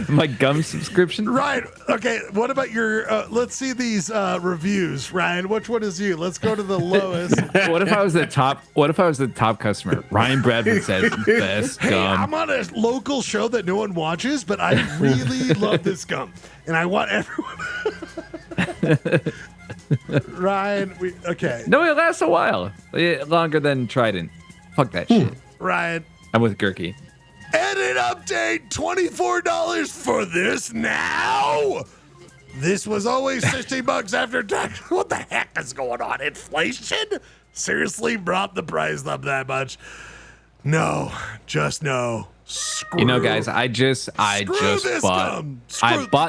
my gum subscription. Right. Okay. What about your? Let's see these reviews, Ryan. Which one is you? Let's go to the lowest. What if I was the top? What if I was the top customer? Ryan Bradford says best Hey, gum. I'm on a local show that no one watches, but I really love this gum, and I want everyone. Ryan, okay. No, it lasts a while. Longer than Trident. Fuck that shit. Ryan. I'm with Gurky. Edit update, $24 for this now. This was always $60 after tax. What the heck is going on? Inflation? Seriously brought the price up that much? No, just no. You know, guys, I just bought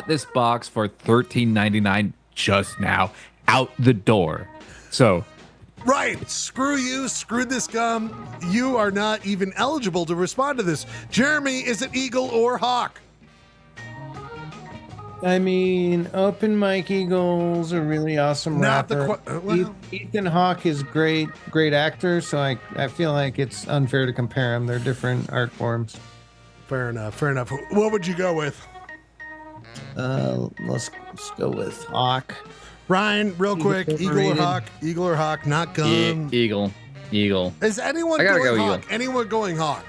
this box for $13.99 just now out the door. So, right, screw you, screw this gum. You are not even eligible to respond to this. Jeremy, is it Eagle or Hawk? I mean, Open Mike Eagle's a really awesome rapper. Ethan Hawke is great actor, so I feel like it's unfair to compare them. They're different art forms. Fair enough. What would you go with? Let's go with Hawk. Ryan, real quick, Eagle or Hawk, not gum. Eagle. Is anyone going Hawk? Eagle. Anyone going Hawk?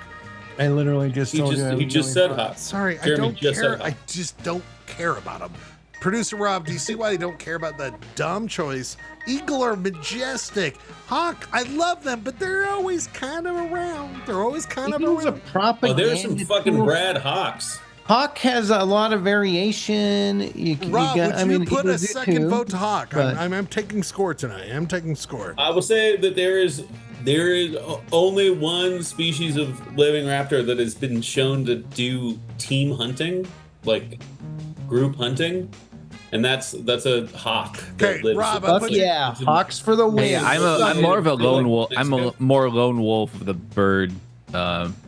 I literally just told you. He just said Hawk. Sorry, Jeremy I don't just care. said Hawk. I just don't care about them. Producer Rob, do you see why you don't care about that dumb choice? Eagle are majestic. Hawk, I love them, but they're always kind of around. Eagle's a propaganda. Oh, there's some fucking Brad Hawks. Hawk has a lot of variation. Rob, would you put a second vote to Hawk? I'm taking score tonight. I'm taking score. I will say that there is only one species of living raptor that has been shown to do team hunting, like group hunting, and that's a hawk. Okay, Rob, Hawks for the win. Hey, I'm more of a lone wolf. I'm a more lone wolf of the bird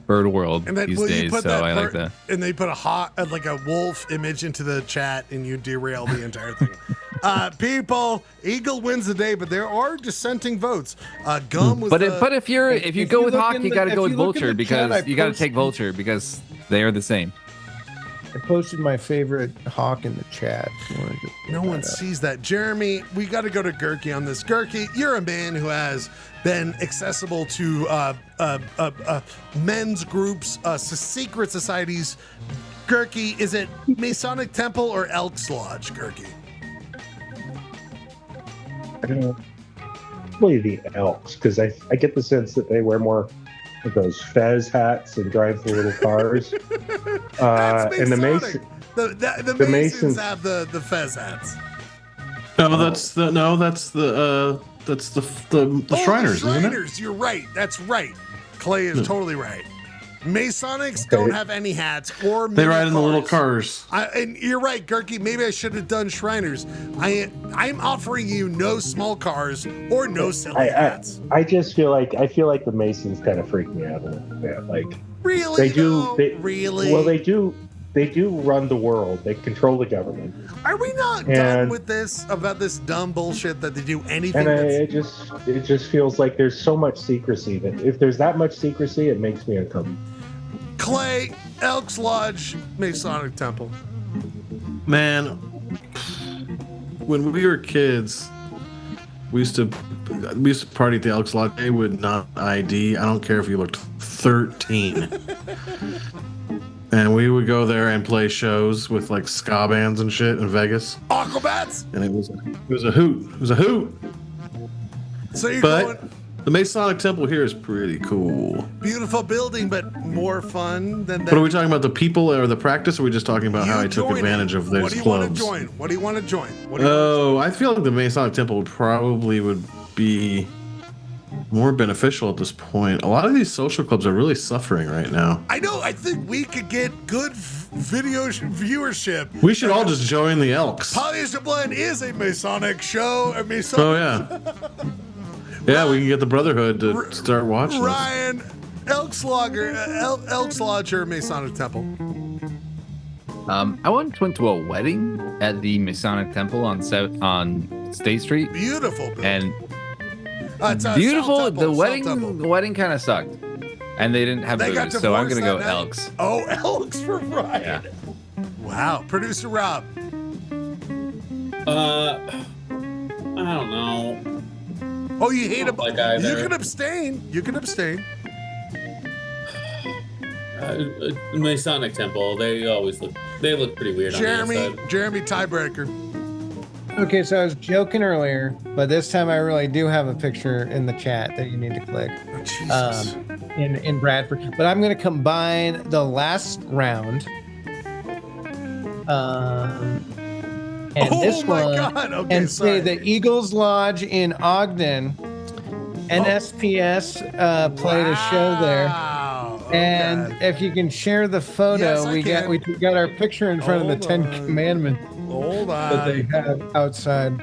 world and then, these days. So I like that. And they put a wolf image into the chat, and you derail the entire thing. People, Eagle wins the day, but there are dissenting votes. Gum was. But if you go with Hawk, you got to go with Vulture because you got to take Vulture because they are the same. I posted my favorite Hawk in the chat. No one sees that. Jeremy, we got to go to Gurky on this. Gurky, you're a man who has been accessible to men's groups, secret societies. Gurky, is it Masonic Temple or Elks Lodge, Gurky? Probably the Elks, because I get the sense that they wear more of those fez hats and drive the little cars. And the Masons have the fez hats. No, that's the Shriners, isn't it? Shriners, you're right. That's right. Clay is totally right. Masonics don't have any hats or they ride in the little cars. And you're right, Gurky. Maybe I should have done Shriners. I'm offering you no small cars or no silly hats. I just feel like the Masons kind of freak me out a little bit. Like really, they do. Really? Well, they do. They do run the world. They control the government. Are we not done with this about this dumb bullshit that they do anything? And it just feels like there's so much secrecy that if there's that much secrecy, it makes me uncomfortable. Clay, Elks Lodge, Masonic Temple. Man, when we were kids, we used to we used to party at the Elks Lodge. They would not ID. I don't care if you looked 13. And we would go there and play shows with like ska bands and shit in Vegas. Aquabats. And it was a hoot. It was a hoot. So you're But going the Masonic Temple here is pretty cool. beautiful building, but more fun than that. But are we talking about the people or the practice, or are we just talking about how I took advantage of those clubs? What do you want to join? I feel like the Masonic Temple would be more beneficial at this point. A lot of these social clubs are really suffering right now. I know. I think we could get good video viewership. We should all just join the Elks. Polyester Blend is a Masonic show. A Masonic. Oh yeah. Yeah, we can get the Brotherhood to start watching. Ryan, Elks Lodger, Masonic Temple. I once went to a wedding at the Masonic Temple on State Street. Beautiful building. And It's beautiful. Temple, The wedding kind of sucked, and they didn't have booze. So I'm gonna go Elks. Oh, Elks for Ryan. Yeah. Wow, producer Rob. I don't know. Oh, you hate him? Like either. You can abstain. Masonic Temple. They look pretty weird. Jeremy on the inside. tiebreaker. Okay, so I was joking earlier, but this time I really do have a picture in the chat that you need to click. Oh, Jesus. In Bradford. But I'm going to combine the last round. And this one, God. Okay, and sorry. say the Eagles Lodge in Ogden, NSPS played a show there. And if you can share the photo, Yes, we got our picture in front of the Ten Commandments Hold on. that they have outside.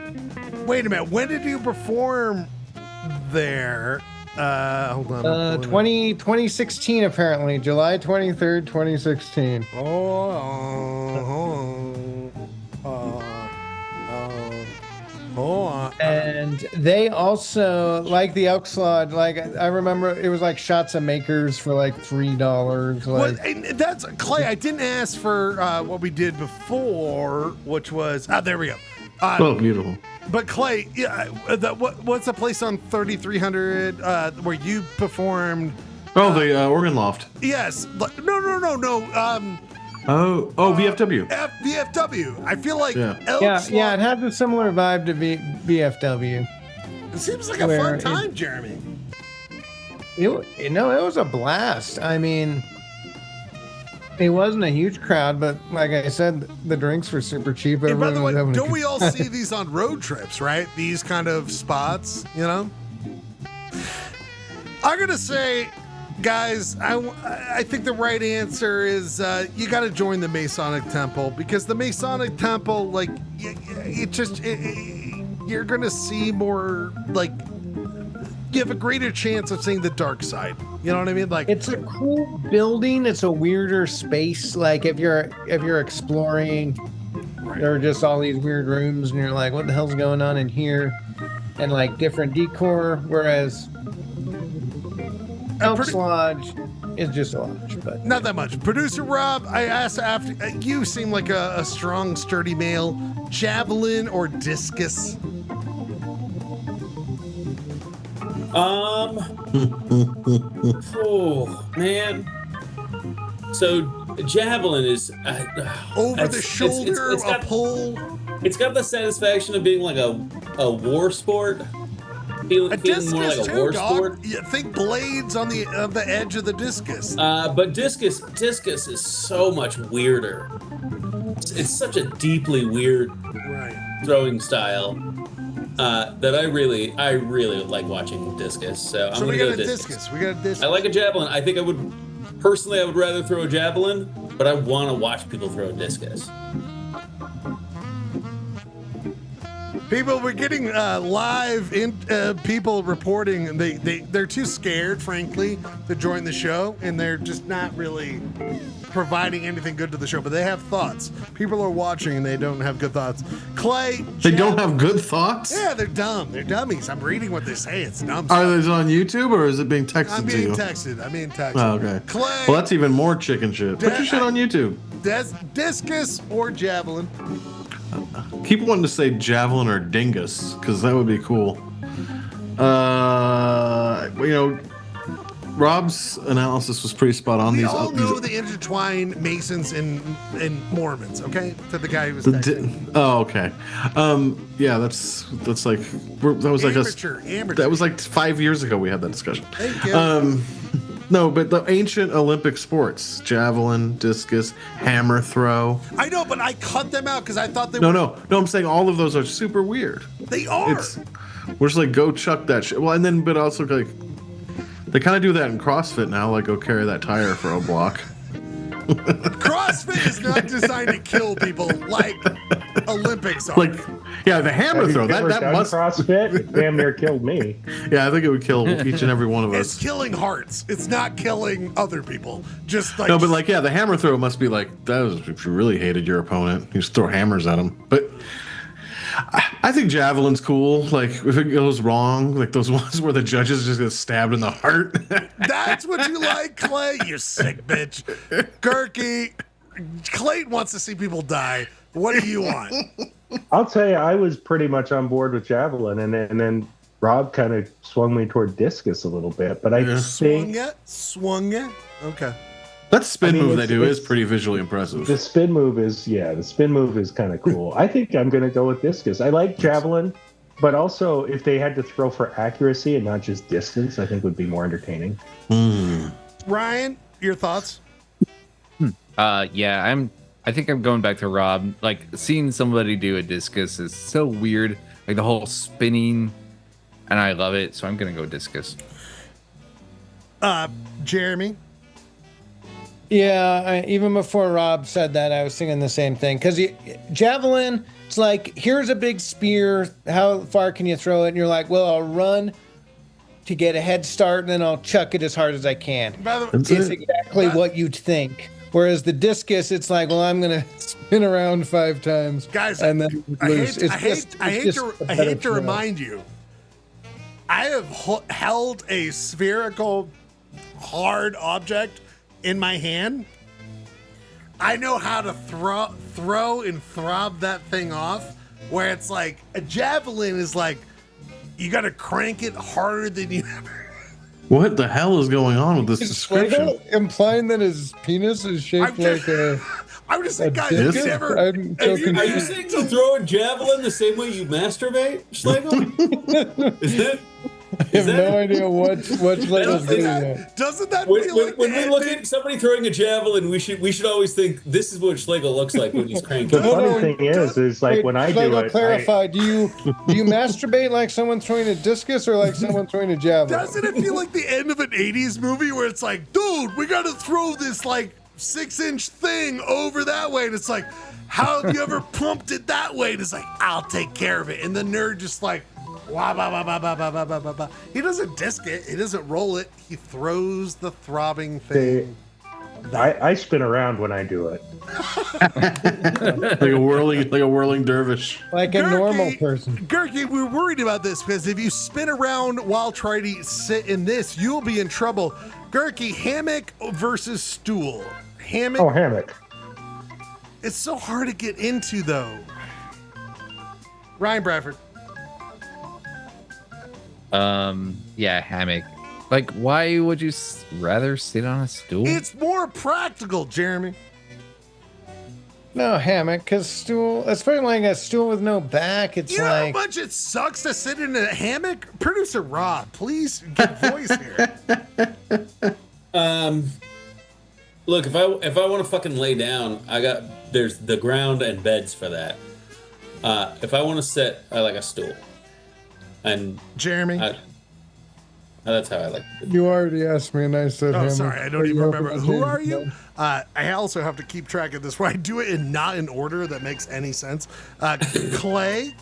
Wait a minute. When did you perform there? Hold on. 2016 apparently, July 23rd, 2016. And they also, like the Elks Lodge, like I remember it was like shots of makers for like $3. Well, that's Clay. I didn't ask for what we did before, which was there we go. Oh, beautiful. But Clay, what's the place on 3300 where you performed? Oh, the organ loft. Yes. No. VFW. VFW. I feel like Elks it had a similar vibe to VFW. It seems like a fun time, Jeremy. It was a blast. I mean, it wasn't a huge crowd, but like I said, the drinks were super cheap. And by the way, don't we all see these on road trips, right? These kind of spots, you know? I'm going to say, guys, I think the right answer is you got to join the Masonic Temple, because the Masonic Temple, like, you're going to see more, like, you have a greater chance of seeing the dark side. You know what I mean? Like, it's a cool building. It's a weirder space. Like if you're exploring, there are just all these weird rooms, and you're like, what the hell's going on in here? And like different decor. Whereas Elks Lodge is just a lodge, but not that much. Producer Rob, I asked after you seem like a strong, sturdy male. Javelin or discus? Oh man. So javelin is over the shoulder, a pull. It's got the satisfaction of being like a war sport. Feeling more like a war sport. You think blades on the edge of the discus. But discus is so much weirder. It's such a deeply weird throwing stile. That I really like watching discus. So I'm gonna go discus. We got a discus. I like a javelin. I think I would rather throw a javelin, but I want to watch people throw a discus. People, we're getting live people reporting they're too scared, frankly, to join the show, and they're just not really providing anything good to the show. But they have thoughts. People are watching and they don't have good thoughts. Clay, they don't have good thoughts? Yeah, they're dumb. They're dummies. I'm reading what they say. It's dumb. Are those on YouTube or is it being texted to you? I'm being texted. Oh, okay. Clay, well, that's even more chicken shit. Put your shit on YouTube. Discus or javelin? Keep wanting to say javelin or dingus, because that would be cool. You know, Rob's analysis was pretty spot on. We all know the intertwined Masons and Mormons, okay? To the guy who was texting. Oh, okay. Yeah, that's like that was like amateur. That was like 5 years ago we had that discussion. Thank you. No, but the ancient Olympic sports, javelin, discus, hammer throw. I know, but I cut them out because I thought they were. No, I'm saying all of those are super weird. They are. We're just like, go chuck that shit. Well, and then, but also like, they kind of do that in CrossFit now, like go carry that tire for a block. CrossFit is not designed to kill people like Olympics are. Like, yeah, the hammer throw. That must CrossFit. It damn near killed me. Yeah, I think it would kill each and every one of us. It's killing hearts. It's not killing other people. Just like no, but like, yeah, the hammer throw must be like that was if you really hated your opponent, you just throw hammers at them. But I think javelin's cool. Like if it goes wrong, like those ones where the judges just get stabbed in the heart. That's what you like, Clay? You sick bitch. Gurky. Clayton wants to see people die. What do you want? I'll tell you, I was pretty much on board with javelin, and then Rob kind of swung me toward discus a little bit. But I think swung it. Okay. That spin move they do is pretty visually impressive. The spin move is kind of cool. I think I'm going to go with discus. I like javelin, but also if they had to throw for accuracy and not just distance, I think would be more entertaining. Ryan, your thoughts? Yeah, I think I'm going back to Rob. Like seeing somebody do a discus is so weird. Like the whole spinning, and I love it. So I'm gonna go discus. Jeremy. Yeah, even before Rob said that, I was thinking the same thing. Because javelin, it's like, here's a big spear. How far can you throw it? And you're like, well, I'll run to get a head start, and then I'll chuck it as hard as I can. It's exactly what you'd think. Whereas the discus, it's like, well, I'm going to spin around 5 times. Guys, and then lose. I hate to remind you, I have held a spherical, hard object in my hand. I know how to throw and throb that thing off, where it's like a javelin is like you got to crank it harder than you ever. What the hell is going on with this description? Implying that his penis is shaped like a. I'm just saying, guys, are you saying you throw a javelin the same way you masturbate, Schlegel? I have no idea what Schlegel's doing there. Doesn't that when we look at somebody throwing a javelin, we should always think this is what Schlegel looks like when he's cranking. The funny thing is like when I do it. Clarify. Do you masturbate like someone throwing a discus or like someone throwing a javelin? Doesn't it feel like the end of an '80s movie where it's like, dude, we got to throw this like 6-inch thing over that way, and it's like, how have you ever pumped it that way? And it's like, I'll take care of it, and the nerd just like. Wah, bah, bah, bah, bah, bah, bah, bah, bah, bah. He doesn't disc it. He doesn't roll it. He throws the throbbing thing. I spin around when I do it. like a whirling dervish. Like a normal person. Gurky, we're worried about this because if you spin around while trying to sit in this, you'll be in trouble. Gurky, hammock versus stool. Hammock. Oh, hammock. It's so hard to get into, though. Ryan Bradford. Yeah, hammock. Like, why would you rather sit on a stool? It's more practical, Jeremy. No, hammock, because stool, especially like a stool with no back, it's you know like. how much it sucks to sit in a hammock? Producer Rob, please get voice here. Look, if I want to fucking lay down, there's the ground and beds for that. If I want to sit, I like a stool. And Jeremy, that's how I like it. You already asked me, and I said, "Oh, sorry, I don't even remember. Who are you?" I also have to keep track of this. Where I do it not in order that makes any sense. Clay.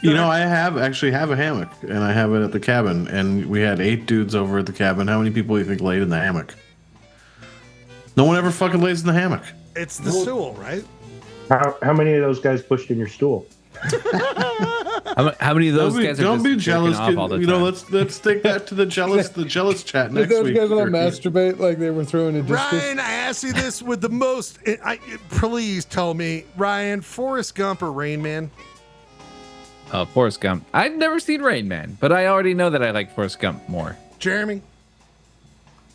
You know, I actually have a hammock, and I have it at the cabin. And we had 8 dudes over at the cabin. How many people do you think laid in the hammock? No one ever fucking lays in the hammock. It's the stool, right? How many of those guys pushed in your stool? How many of those guys don't are be just jealous? off all the time? You know, let's take that to the jealous chat next Did those week. guys all masturbate like they were throwing a discus? Ryan, I asked you this with the most. Please tell me, Ryan, Forrest Gump or Rain Man? Forrest Gump. I've never seen Rain Man, but I already know that I like Forrest Gump more. Jeremy?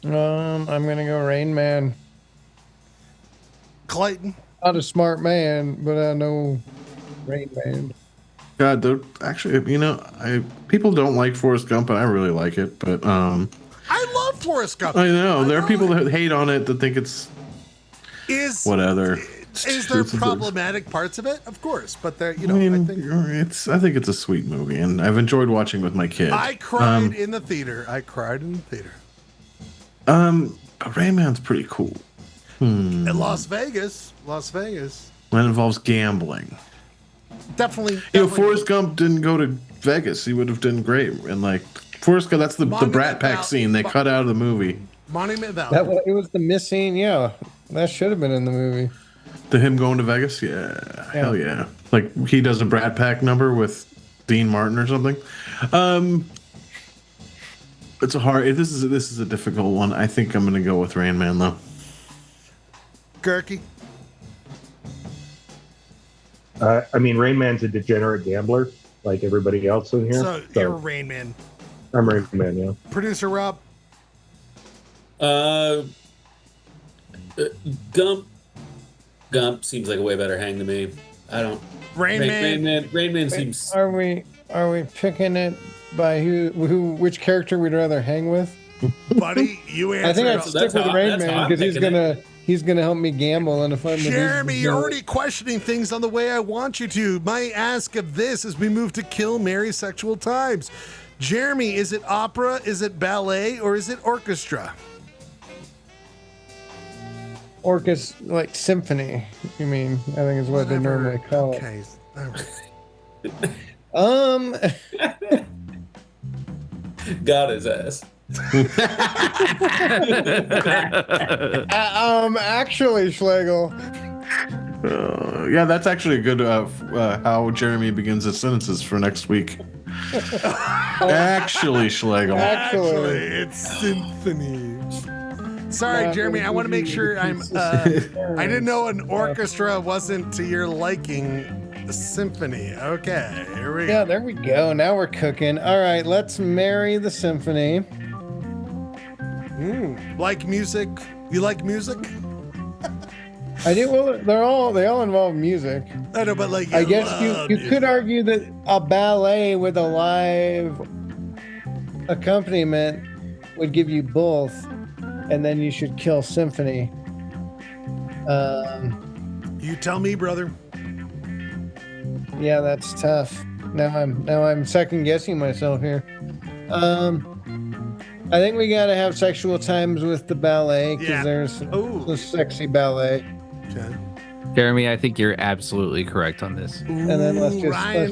I'm gonna go Rain Man. Clayton? Not a smart man, but I know Rain Man. God, actually, people don't like Forrest Gump, and I really like it. But I love Forrest Gump. I know there are people that hate on it that think it's whatever. Is there problematic parts of it? Of course, but there, I think it's a sweet movie, and I've enjoyed watching with my kids. I cried in the theater. Rain Man's pretty cool. In Las Vegas. That involves gambling. Definitely. Forrest Gump didn't go to Vegas. He would have done great. And like Forrest Gump, that's the Brat Pack scene they cut out of the movie. Monument Valley. It was the missing. Yeah, that should have been in the movie. Him going to Vegas? Yeah. Hell yeah. Like he does a Brat Pack number with Dean Martin or something. It's a hard. This is a difficult one. I think I'm gonna go with Rain Man though. Gerke. Rain Man's a degenerate gambler, like everybody else in here. So you're Rain Man. I'm Rain Man, yeah. Producer Rob. Gump seems like a way better hang to me. I don't. Rain Man seems. Are we picking it by which character we'd rather hang with? Buddy, you answer. I think I'd stick with Rain Man because he's gonna help me gamble, and if I'm Jeremy, you're already questioning things on the way I want you to. My ask of this as we move to Kill, Marry, Sexual Times. Jeremy, is it opera, is it ballet, or is it orchestra? Orchestra, like symphony. You mean? I think is what they normally call it. Got his ass. Actually, Schlegel. Yeah, that's actually a good how Jeremy begins his sentences for next week. Actually, Schlegel. Actually, it's symphony. Sorry, Jeremy. I want to make sure I didn't know an orchestra wasn't to your liking. A symphony. Okay, here we go. Yeah, there we go. Now we're cooking. All right, let's marry the symphony. Like music? You like music? I do. Well, they all involve music. I know, but like I guess you could argue that a ballet with a live accompaniment would give you both, and then you should kill symphony. You tell me, brother. Yeah, that's tough. Now I'm second guessing myself here. I think we gotta have sexual times with the ballet because there's the sexy ballet. Okay. Jeremy, I think you're absolutely correct on this. And then let's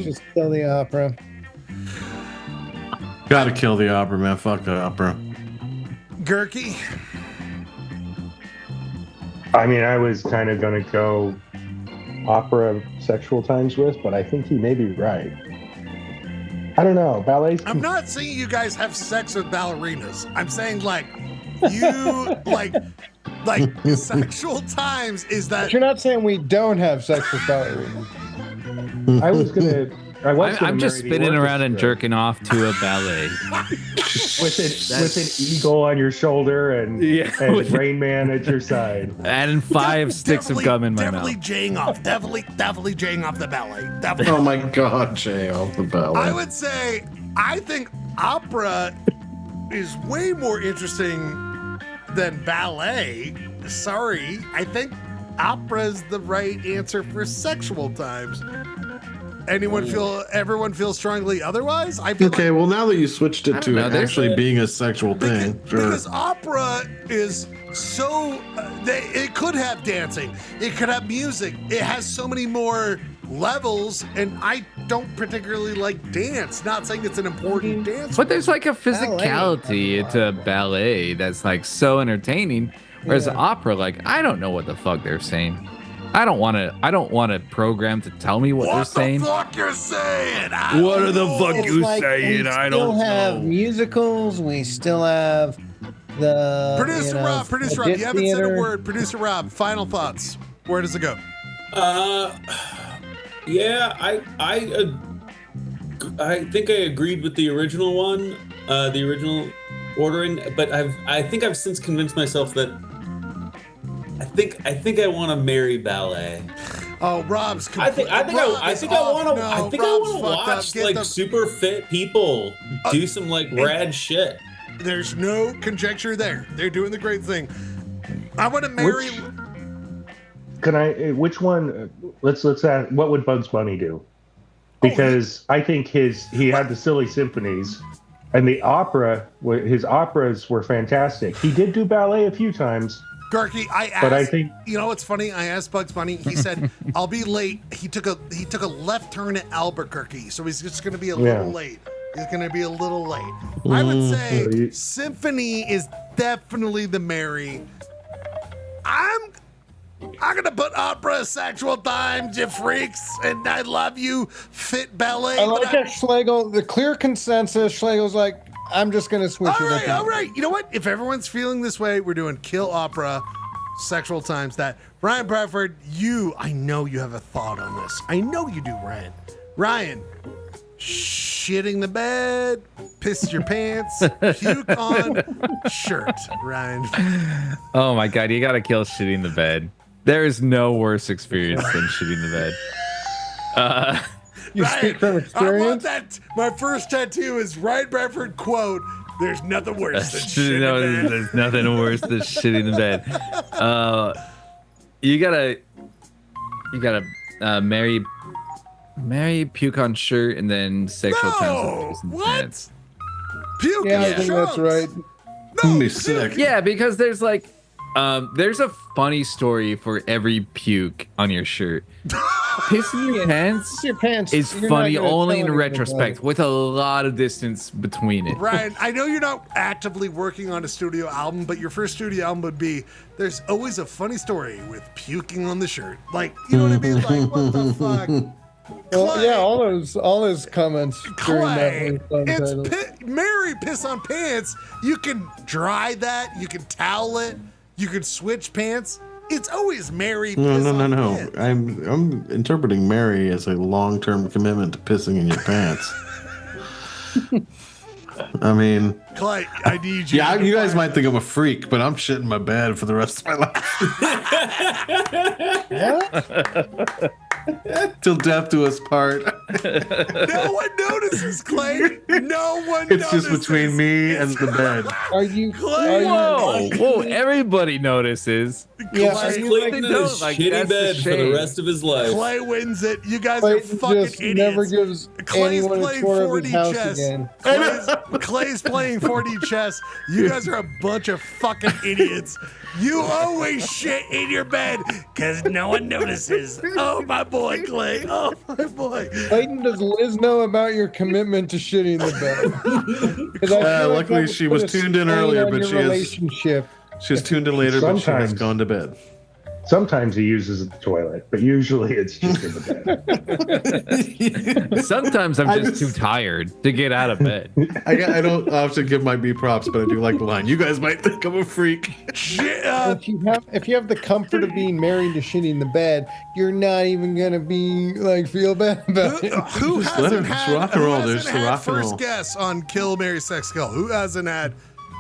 just kill the opera. Gotta kill the opera, man. Fuck the opera. Gerke. I was kind of gonna go opera sexual times with, but I think he may be right. I don't know. Ballets. I'm not saying you guys have sex with ballerinas. I'm saying like you like sexual times is that. But you're not saying we don't have sex with ballerinas. I'm just spinning around and jerking off to a ballet. with an eagle on your shoulder and Rain Man at your side. Adding 5 sticks of gum in my mouth. Definitely jaying off. Definitely jaying off the ballet. Definitely. Oh my God, Jay off the ballet. I would say I think opera is way more interesting than ballet. Sorry, I think opera is the right answer for sexual times. Everyone feels strongly otherwise? I feel okay, well, now that you switched it to actually being a sexual thing, because opera is so it could have dancing, it could have music, it has so many more levels, and I don't particularly like dance. Not saying it's an important dance, but there's like a physicality to ballet that's like so entertaining, whereas opera, like I don't know what the fuck they're saying. I don't want a program to tell me what they're saying. What the fuck you're saying? What are the fuck you saying? I don't know. We still have musicals. We still have the Producer Rob. You haven't said a word. Producer Rob. Final thoughts. Where does it go? Yeah, think I agreed with the original one, the original ordering, but I think I've since convinced myself that I think I want to marry ballet. Oh, Rob's. I think I want to watch like super fit people do some like rad shit. There's no conjecture there. They're doing the great thing. I want to marry. Which one? Let's ask. What would Bugs Bunny do? Because I think he had the silly symphonies, and the opera. His operas were fantastic. He did do ballet a few times. Garky, I asked. But I think you know what's funny? I asked Bugs Bunny. He said, "I'll be late." He took a left turn at Albuquerque, so he's just going to be a little late. He's going to be a little late. I would say symphony is definitely the Mary. I'm gonna put opera, sexual times, you freaks, and I love you, fit ballet. I like that Schlegel. The clear consensus. Schlegel's like, I'm just gonna switch it. All right. You know what? If everyone's feeling this way, we're doing kill opera, sexual times that. Ryan Bradford, I know you have a thought on this. I know you do, Ryan. Ryan, shitting the bed, piss your pants, puke on shirt, Ryan. Oh my God, you gotta kill shitting the bed. There is no worse experience than shitting the bed. You speak from experience? I want that. My first tattoo is Ryan Bradford quote, "There's nothing worse than shitting the bed." There's nothing worse than shitting the bed. You gotta marry puke on shirt and then sexual times. What? Puke? Yeah, I think that's right. No, be sick. Yeah, because there's like, there's a funny story for every puke on your shirt. Pissing your pants is funny only in retrospect, with a lot of distance between it. Ryan, I know you're not actively working on a studio album, but your first studio album would be, there's always a funny story with puking on the shirt. Like, you know what I mean? Like, what the fuck? Well, yeah, all those comments during Clay, that. Mary piss on pants. You can dry that. You can towel it. You can switch pants. It's always Mary piss on pants. I'm interpreting Mary as a long-term commitment to pissing in your pants. I mean, Clay, I need you. Yeah, you guys might think I'm a freak, but I'm shitting my bed for the rest of my life. Till death do us part. No one notices, Clay. No one It's notices. just between me and the bed. Are you? Clay? Whoa! Everybody notices. Yeah, He's sleeping in his shitty bed for the rest of his life. Clay wins it. You guys Clay are fucking just idiots. never gives Clay's anyone a playing tour of 4D his house chess. again. Clay's playing 4D chess. You guys are a bunch of fucking idiots. You always shit in your bed because no one notices. Oh, my boy, Clay. Oh, my boy. Clayton, does Liz know about your commitment to shitting the bed? 'Cause I feel like luckily that she would was put a tuned in strain earlier, on but your she has- relationship. She's tuned in later, but she has Sometimes. gone to bed. Sometimes he uses the toilet, but usually it's just in the bed. Sometimes I'm just too tired to get out of bed. I don't often give my B props, but I do like the line. You guys might think I'm a freak. If you have the comfort of being married to shitting the bed, you're not even gonna be like feel bad about it. Who Just let hasn't him just had, rock and who roll. hasn't There's the had rock and roll. first guess on Kill, Marry, Sex, Kill? Who hasn't had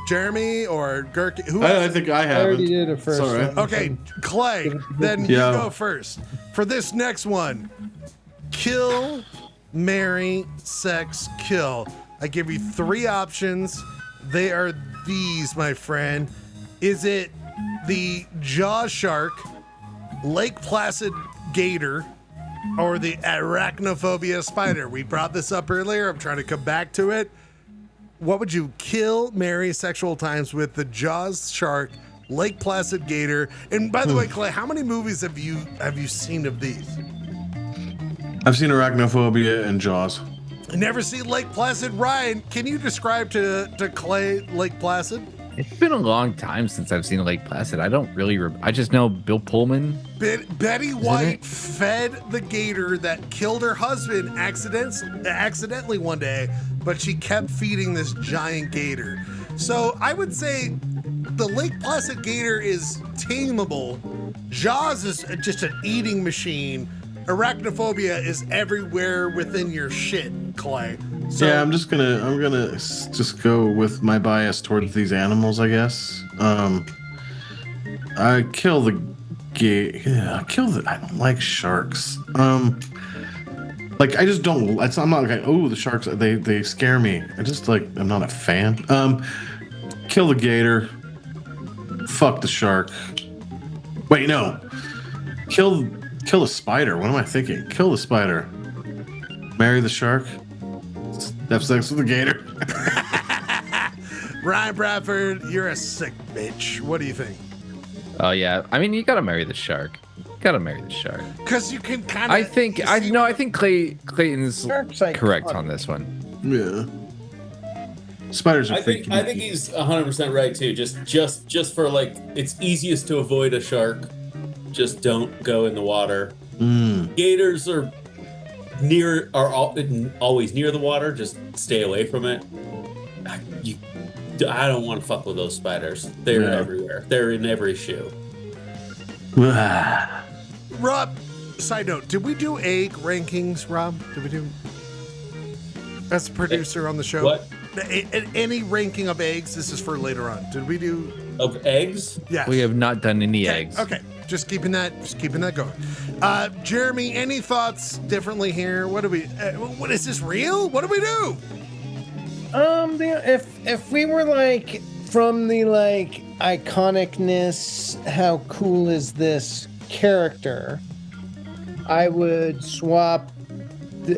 Jeremy or Gurky? Who I hasn't? think I I haven't. already did it first. It's all right. Okay, Clay, then Yeah. you go first. For this next one, kill, marry, sex, kill. I give you 3 options. They are these, my friend. Is it the Jaws shark, Lake Placid gator, or the arachnophobia spider? We brought this up earlier. I'm trying to come back to it. What would you kill, marry, sexual times with the Jaws shark, Lake Placid gator? And by the way, Clay, how many movies have you seen of these? I've seen Arachnophobia and Jaws. Never seen Lake Placid. Ryan, can you describe to Clay Lake Placid? It's been a long time since I've seen Lake Placid. I don't really. I just know Bill Pullman. Betty White fed the gator that killed her husband accidentally one day, but she kept feeding this giant gator. So I would say the Lake Placid gator is tameable. Jaws is just an eating machine. Arachnophobia is everywhere within your shit. Clay. So, yeah, I'm gonna just go with my bias towards these animals, I guess. I kill the I don't like sharks. Like I just don't. I'm not like, oh, the sharks. They scare me. I'm not a fan. Kill the gator. Fuck the shark. Wait, no. Kill the spider. What am I thinking? Kill the spider. Marry the shark. Have sex with the gator. Ryan Bradford, you're a sick bitch. What do you think? Oh yeah, I mean you gotta marry the shark. Because you can kind of. I think Clayton's correct on this one. Yeah. Spiders are I think he's 100% right too. Just for like it's easiest to avoid a shark. Just don't go in the water. Gators are always near the water. Just stay away from it. I don't want to fuck with those spiders. They're everywhere. They're in every shoe. Rob, side note, did we do egg rankings, Rob? Did we do? As a producer on the show. What? Any ranking of eggs? This is for later on. Did we do? Of eggs? Yeah. We have not done any eggs. Okay. Just keeping that going. Jeremy, any thoughts differently here? What do we? What is this real? What do we do? If we were like from the like iconicness, how cool is this character? I would swap.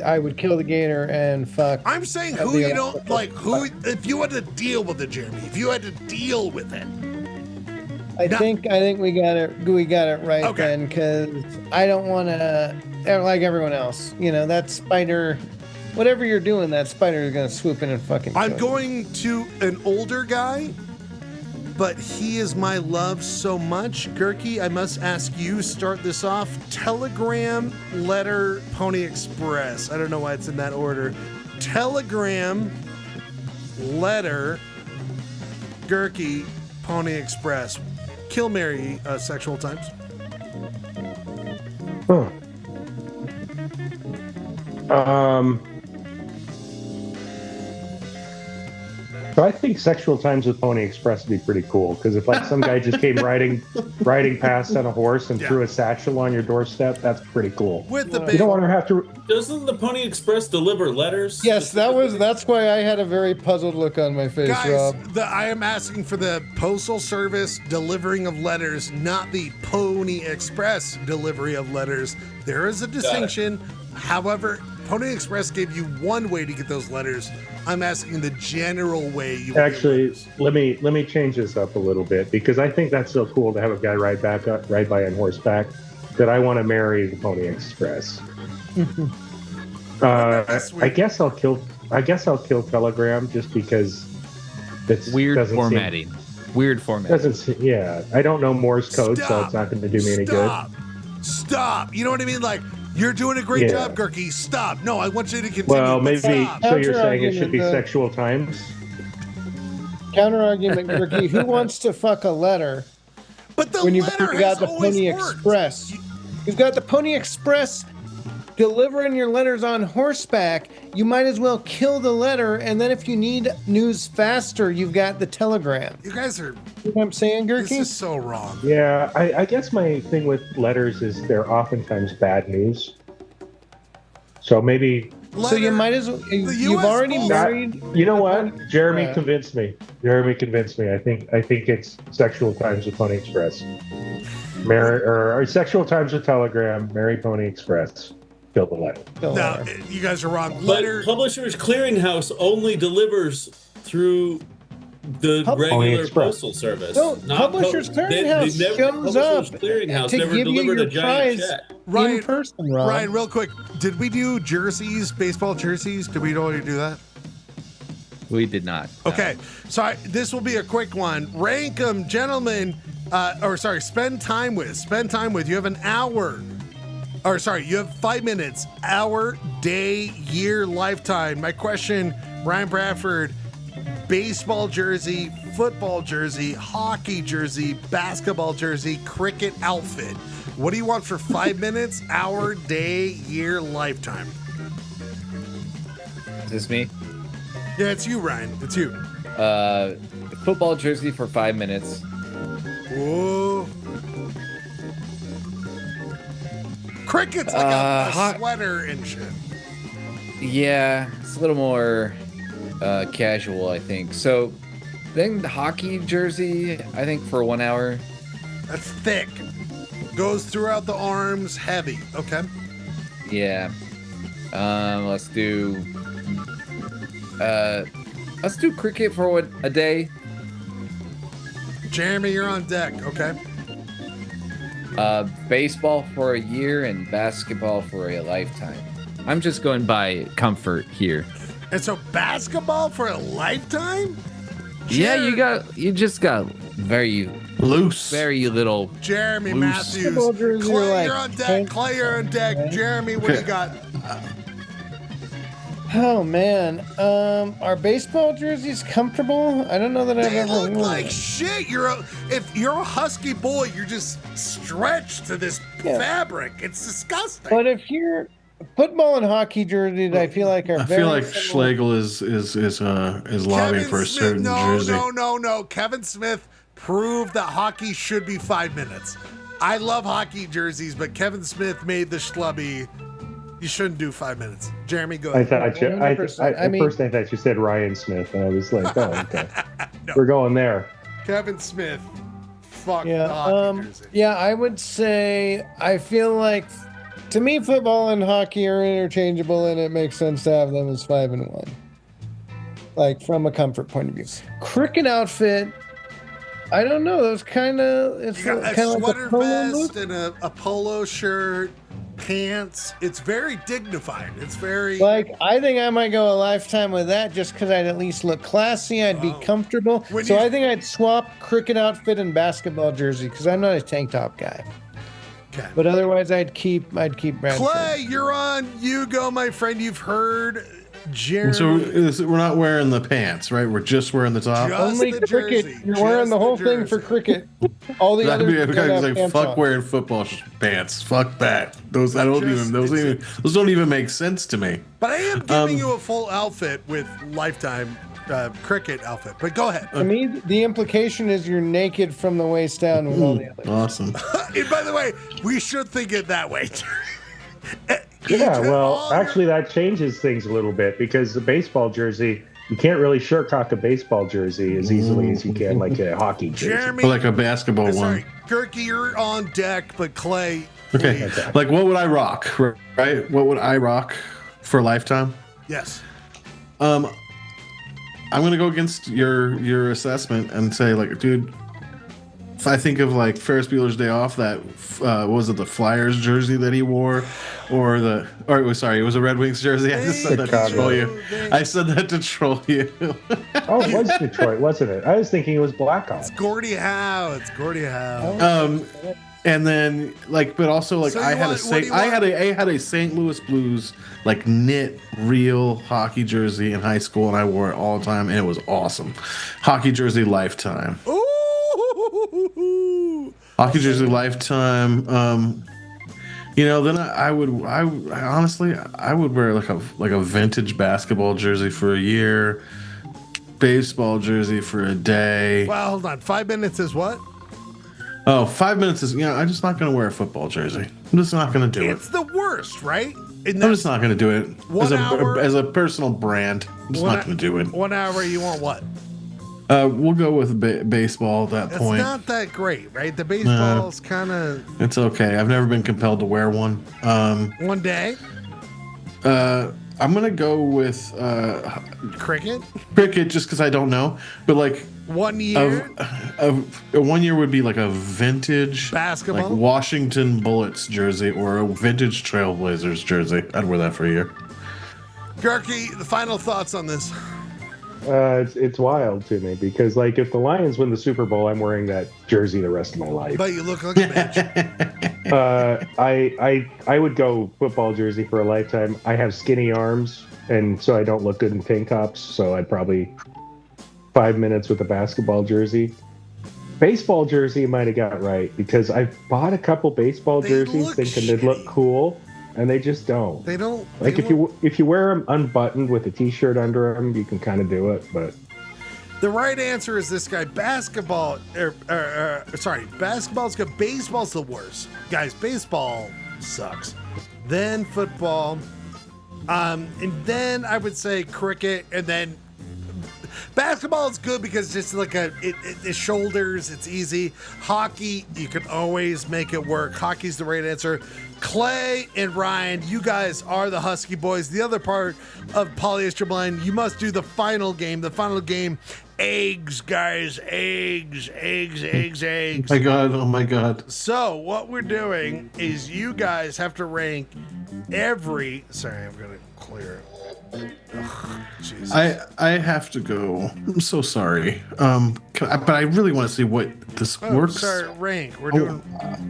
I would kill the gator and fuck. I'm saying who you don't like. Who if you had to deal with it, Jeremy? If you had to deal with it. I think we got it right then, because I don't want to like everyone else. You know, that spider, whatever you're doing, that spider is gonna swoop in and fucking. I'm going to an older guy, but he is my love so much. Gurky, I must ask you, start this off. Telegram, letter, Pony Express. I don't know why it's in that order. Telegram, letter, Gurky, Pony Express. Kill, marry, sexual times. Huh. So I think sexual times with Pony Express would be pretty cool, because if like some guy just came riding past on a horse and threw a satchel on your doorstep, that's pretty cool. With the you don't want to have to. Doesn't the Pony Express deliver letters? Yes, that's why I had a very puzzled look on my face, Guys, Rob. I am asking for the postal service delivering of letters, not the Pony Express delivery of letters. There is a distinction. However, Pony Express gave you one way to get those letters. I'm asking the general way you Actually, let me change this up a little bit, because I think that's so cool to have a guy ride by on horseback that I want to marry the Pony Express. I guess I'll kill Telegram just because it's weird formatting. I don't know Morse code, so it's not going to do me any good. Stop. You know what I mean? Like, you're doing a great job, Gurky. Stop. No, I want you to continue. Well, maybe. Stop. So you're saying it should be sexual times? Counter argument, Gurky. Who wants to fuck a letter? But the when you've letter got the always Pony worked. Express. You've got the Pony Express delivering your letters on horseback. You might as well kill the letter, and then if you need news faster, you've got the telegram. You guys are. You know what I'm saying, Gurky? This is so wrong. Yeah, I guess my thing with letters is they're oftentimes bad news. So maybe. So you might as well. You've already married. You know what? Jeremy convinced me. I think it's sexual times with Pony Express. Or sexual times with Telegram. Marry Pony Express. Kill the letter. No, you guys are wrong. But Publishers Clearinghouse only delivers through the regular postal service. No, Publishers Clearinghouse shows up Clearinghouse to never give you delivered your a giant prize check. Ryan, in person, Rob. Ryan, real quick, did we do jerseys, baseball jerseys? Did we already do that? We did not. Okay, so this will be a quick one. Rank them, gentlemen. Spend time with. You have an hour. You have 5 minutes. Hour, day, year, lifetime. My question, Ryan Bradford, baseball jersey, football jersey, hockey jersey, basketball jersey, cricket outfit. What do you want for 5 minutes, hour, day, year, lifetime? Is this me? Yeah, it's you, Ryan. It's you. Football jersey for 5 minutes. Whoa. Cricket's like a sweater and shit. Yeah, it's a little more casual, I think. So then the hockey jersey, I think for 1 hour. That's thick. Goes throughout the arms, heavy. Okay. Yeah. Let's do cricket for a day. Jeremy, you're on deck. Okay. Baseball for a year and basketball for a lifetime. I'm just going by comfort here. And so basketball for a lifetime? Yeah, you just got very loose, very little. Jeremy loose. Matthews. Clay, you're on deck. Clay, you're on deck. Jeremy, what do you got? Oh man, are baseball jerseys comfortable? I don't know that I've They ever look worn. like shit. If you're a husky boy, you're just stretched to this fabric. It's disgusting. But if you're football and hockey jerseys, I feel like are I very feel like similar. Schlegel is lobbying for a certain jersey. No. Kevin Smith proved that hockey should be 5 minutes. I love hockey jerseys, but Kevin Smith made the schlubby. You shouldn't do 5 minutes. Jeremy, go ahead. At first I thought you said Ryan Smith, and I was like, oh, okay. We're going there. Kevin Smith. Fuck the Yeah, hockey jersey. yeah, I would say I feel like to me football and hockey are interchangeable, and it makes sense to have them as 5 and 1. Like from a comfort point of view. Cricket outfit, I don't know. Those kind of it's You got kind a of sweater like a polo vest look. and a polo shirt, pants. It's very dignified. It's very Like I think I might go a lifetime with that just because I'd at least look classy. I'd be comfortable. When So you- I think I'd swap cricket outfit and basketball jersey because I'm not a tank top guy. Okay. But otherwise, I'd keep Brad. Clay, you're on. You go, my friend. You've heard Jeremy. So we're not wearing the pants, right? We're just wearing the top. Only the cricket. jersey, You're wearing just the whole the thing for jersey. cricket. All the That'd other be you gotta have like pants fuck on. wearing football pants. Fuck that. Those Those don't even make sense to me. But I am giving you a full outfit with lifetime cricket outfit. But go ahead. To me, the implication is you're naked from the waist down with all the other. Awesome. And by the way, we should think it that way. Yeah, well, actually, that changes things a little bit because the baseball jersey, you can't really shirt cock a baseball jersey as easily as you can like a hockey jersey. Jeremy, Or like a basketball sorry, one. Gurky, you're on deck. But Clay, Okay. Like what would I rock? Right? What would I rock for lifetime? yes. I'm gonna go against your assessment and say, like, dude, if I think of like Ferris Bueller's Day Off, that what was it, the Flyers jersey that he wore, it was a Red Wings jersey. I just said that to troll you. I said that to troll you. Oh, it was Detroit, wasn't it? I was thinking it was Blackhawks. Gordie Howe. It's Gordie Howe. And then but also So I you had want- what do you I had a St. Louis Blues like knit real hockey jersey in high school, and I wore it all the time, and it was awesome. Hockey jersey lifetime. Ooh. Hockey jersey lifetime. Then I honestly would wear like a vintage basketball jersey for a year, baseball jersey for a day. Well, hold on. 5 minutes is what? Oh, 5 minutes is I'm just not gonna wear a football jersey. I'm just not gonna do it. It's the worst, right? And I'm just not gonna do it 1 hour? as a personal brand. I'm just not gonna do it. 1 hour, you want what? We'll go with baseball at that It's point. not that great, right? The baseball's kind of It's okay. I've never been compelled to wear one. one day. I'm gonna go with Cricket. cricket just because I don't know, but like 1 year. of 1 year would be like a vintage Basketball? like Washington Bullets jersey or a vintage Trailblazers jersey. I'd wear that for a year. Gurky, the final thoughts on this. It's wild to me because, like, if the Lions win the Super Bowl, I'm wearing that jersey the rest of my life. But you look like a bitch. I would go football jersey for a lifetime. I have skinny arms, and so I don't look good in tank tops. So I'd probably 5 minutes with a basketball jersey. Baseball jersey might have got right because I bought a couple baseball jerseys look thinking they'd look cool, and they just don't. They don't. Like they if you wear them unbuttoned with a t-shirt under them, you can kind of do it. But the right answer is this guy. Basketball. Basketball's good. Baseball's the worst, guys. Baseball sucks. Then football, and then I would say cricket, and then basketball is good because it's just like the shoulders, it's easy. Hockey, you can always make it work. Hockey's the right answer. Clay and Ryan, you guys are the Husky boys. The other part of Polyester Blend, you must do the final game. The final game, eggs, guys, eggs. Oh my god. So what we're doing is you guys have to rank every. Sorry, I'm gonna clear it. Ugh, Jesus. I have to go. I'm so sorry. But I really want to see what this works. Sorry, rank. We're doing.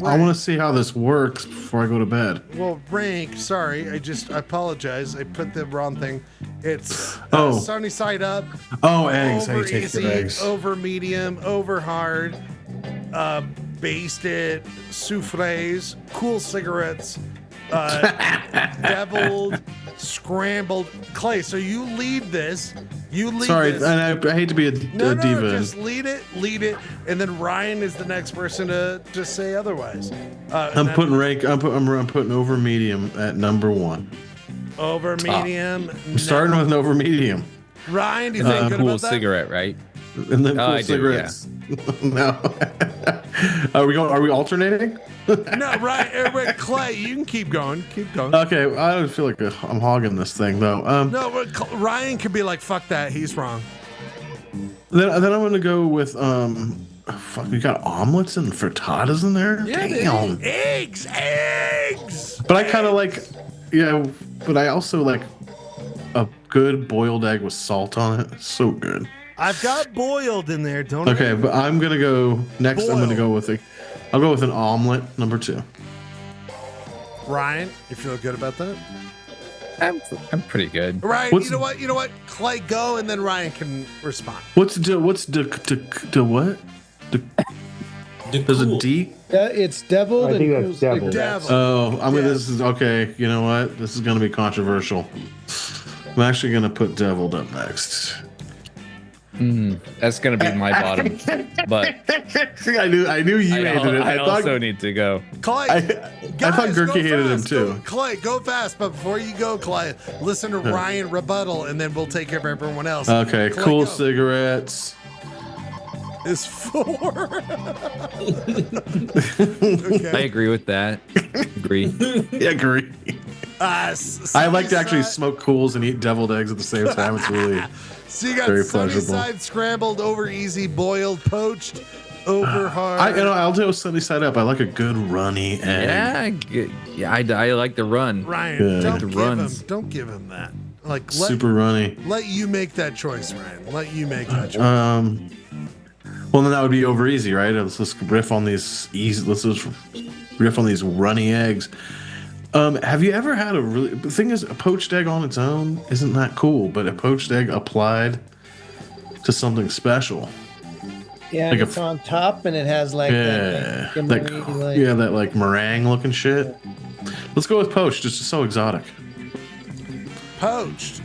I want to see how this works before I go to bed. Well, rank. Sorry, I apologize. I put the wrong thing. It's sunny side up. Oh, eggs. How you Over take easy, your eggs? over medium, over hard, basted, souffles, cool cigarettes, deviled, scrambled. Clay, so you lead this. Sorry, this. and I hate to be a No, diva. just lead it, and then Ryan is the next person to just say otherwise. I'm putting over medium at number 1. Over medium. I'm starting with an over medium. Ryan, do you think good cool about that? cigarette, right? And then cool I do, cigarettes. No. Are we alternating? No, right, Clay, you can keep going. Keep going. Okay, I don't feel like I'm hogging this thing though. No, but Ryan could be like, "Fuck that, he's wrong." Then I'm gonna go with fuck. We got omelets and frittatas in there. Yeah, damn. Eggs. But I kind of like, But I also like a good boiled egg with salt on it. So good. I've got boiled in there. Don't. Okay, but I'm gonna go next. Boiled. I'm gonna go with I'll go with an omelet, number 2. Ryan, you feel good about that? I'm pretty good. Ryan, you know what? Clay, go, and then Ryan can respond. What's what? There's a D. It's deviled. I think and that's cool deviled. cigarettes. Oh, I mean, this is okay. You know what? This is gonna be controversial. I'm actually gonna put deviled up next. That's gonna be my bottom, but I knew you hated it. I thought also need to go. Clay, I guys, thought Gurky go hated him fast. too. Clay, go fast, but before you go, Clay, listen to Ryan rebuttal, and then we'll take care of everyone else. Okay, Clay, cool go. cigarettes. Is 4. I agree with that. Agree. Yeah, agree. I like to actually smoke cools and eat deviled eggs at the same time. It's really So you got very sunny pleasurable. side, scrambled, over easy, boiled, poached, over hard. I'll do a sunny side up. I like a good runny egg. I like the run. Ryan, Good. don't give him that. Like Super runny. Let you make that choice, Ryan. Let you make that choice. Well, then that would be over easy, right? Let's riff on these runny eggs. Have you ever had the thing is, a poached egg on its own isn't that cool, but a poached egg applied to something special. Yeah, like it's on top and it has like that meringue looking shit. Let's go with poached. It's just so exotic. Poached.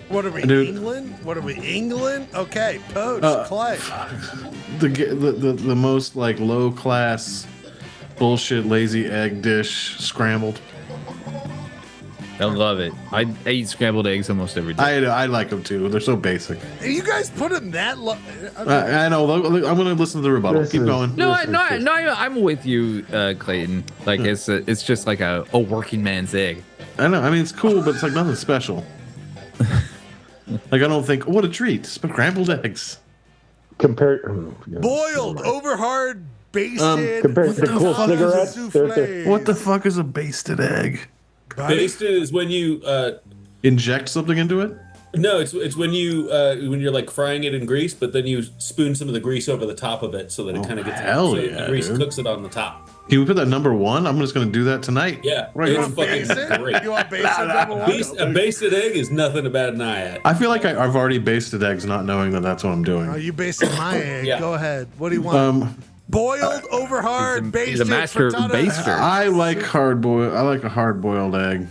What are we, England? What are we, England? Okay, poached, Clay. The most like low class bullshit lazy egg dish scrambled. I love it. I eat scrambled eggs almost every day. I like them too. They're so basic. You guys put them that low. I know. I'm going to listen to the rebuttal. Keep going. I'm with you, Clayton. Like it's just like a working man's egg. I know. I mean, it's cool, but it's like nothing special. Like I don't think what a treat. Scrambled eggs. Boiled, over hard, basted. Compared to cool cigarettes. What the fuck is a basted egg? Basted is when you inject something into it. No, it's when you're like frying it in grease, but then you spoon some of the grease over the top of it so that it kind of gets the grease cooks it on the top. Can we put that number 1? I'm just going to do that tonight. Yeah, right. It's fucking great. You want basted number 1? A basted egg is nothing to bat an eye at. I feel like I've already basted eggs, not knowing that that's what I'm doing. Oh, you basted my egg. Yeah. Go ahead. What do you want? Boiled, over hard, basted, He's a master frittata. baster. I like I like a hard-boiled egg.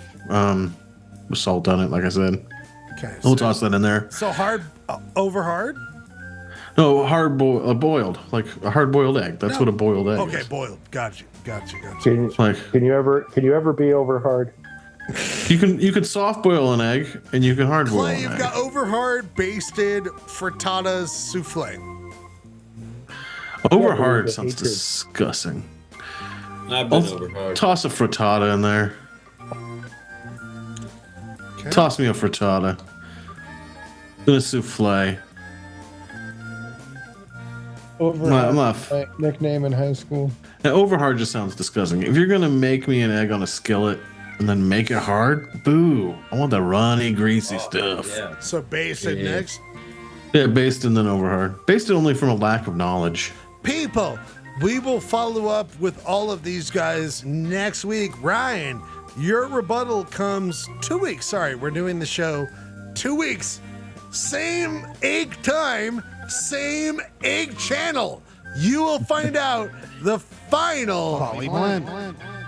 With salt on it, like I said. Okay. We'll toss that in there. So hard, over hard? No, boiled, like a hard-boiled egg. That's what a boiled egg Okay, is. boiled. Gotcha. Can you ever be over hard? You can soft boil an egg and you can hard boil Clay, an you've egg. got over hard, basted, frittatas, souffle. Over hard sounds disgusting. I've been over hard. Toss a frittata in there. Okay. Toss me a frittata. Then a souffle. Over My nickname in high school. Now, over hard just sounds disgusting. If you're gonna make me an egg on a skillet and then make it hard, boo! I want the runny, greasy stuff. Yeah. So basted next. Yeah, basted and then over hard. Basted only from a lack of knowledge. People, we will follow up with all of these guys next week. Ryan, your rebuttal comes 2 weeks. Sorry, we're doing the show 2 weeks. Same egg time, same egg channel. You will find out the final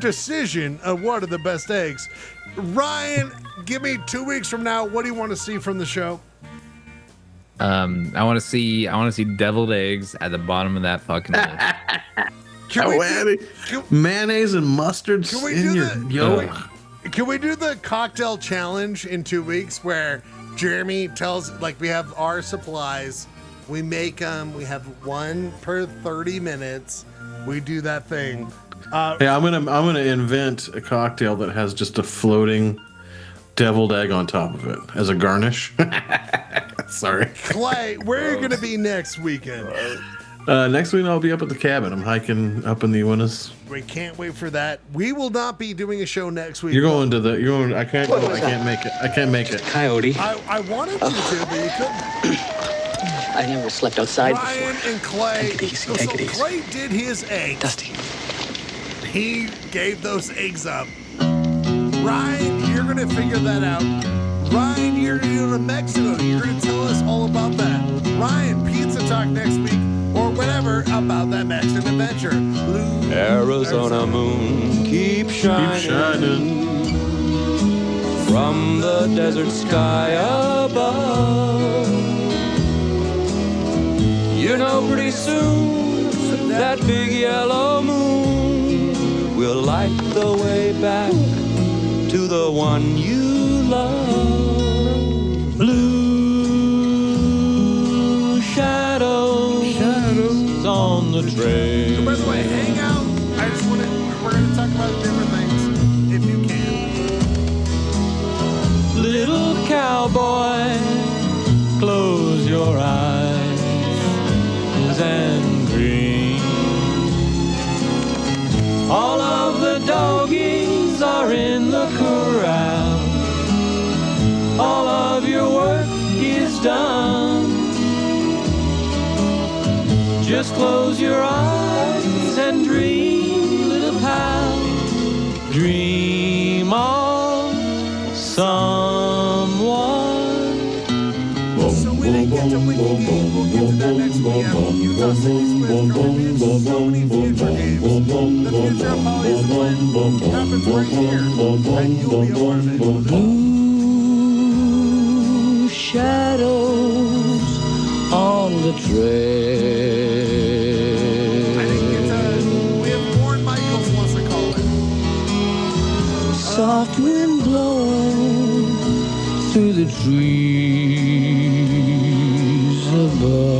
decision of what are the best eggs. Ryan, give me 2 weeks from now. What do you want to see from the show? I want to see deviled eggs at the bottom of that fucking list. Mayonnaise and mustard in your yolk. Can we do the cocktail challenge in 2 weeks where Jeremy tells, like, we have our supplies, we make them, we have one per 30 minutes, we do that thing. Yeah, I'm gonna invent a cocktail that has just a floating deviled egg on top of it as a garnish. Sorry. Clay, where are you gonna be next weekend? Next week I'll be up at the cabin. I'm hiking up in the Uintas. We can't wait for that. We will not be doing a show next week. You're going to the. You're going. I can't go. I can't make it. I can't make it. Coyote. I wanted you to, but you couldn't. I never slept outside Ryan before. and Clay. Take it easy, So take it easy. Clay did his eggs. Dusty. He gave those eggs up. Ryan, you're gonna figure that out. Ryan, you're gonna go to Mexico. You're gonna tell us all about that. Ryan, pizza talk next week or whatever about that Mexican adventure. Blue Arizona moon, keep shining, from the desert sky above. You know, pretty soon that big yellow moon will light the way back to the one you love. Blue shadows on the trail. So by the way, hang out. I just want to. We're gonna talk about different things, if you can. Little cowboy, close your eyes and dream. All of the doggies are in the corral. All of your work is done. Just close your eyes and dream, little pal. Dream of someone. So we didn't get to Wiki Game. We'll get to that next week. Utah City Split, Caribbean, so many future games. The future of Polyester Blend happens right here, and you'll be a part of it. Blue shadows on the trail. I didn't get to. We have Warren Michaels wants to call it. Soft wind blowing through the trees above.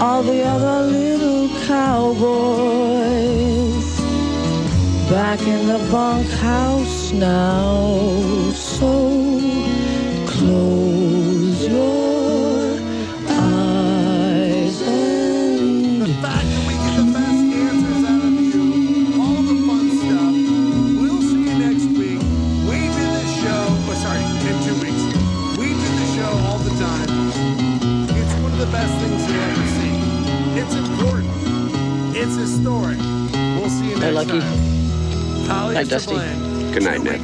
All the other little cowboys back in the bunkhouse now. So close your eyes and The fact that we get the best answers out of you, all the fun stuff. We'll see you next week. We do this show. Oh, sorry, in 2 weeks. We do the show all the time. It's one of the best things you'll ever see. It's important. It's historic. We'll see you Hey, next Lucky. time. Polyester Night, Dusty. Blend. Good night, Nick.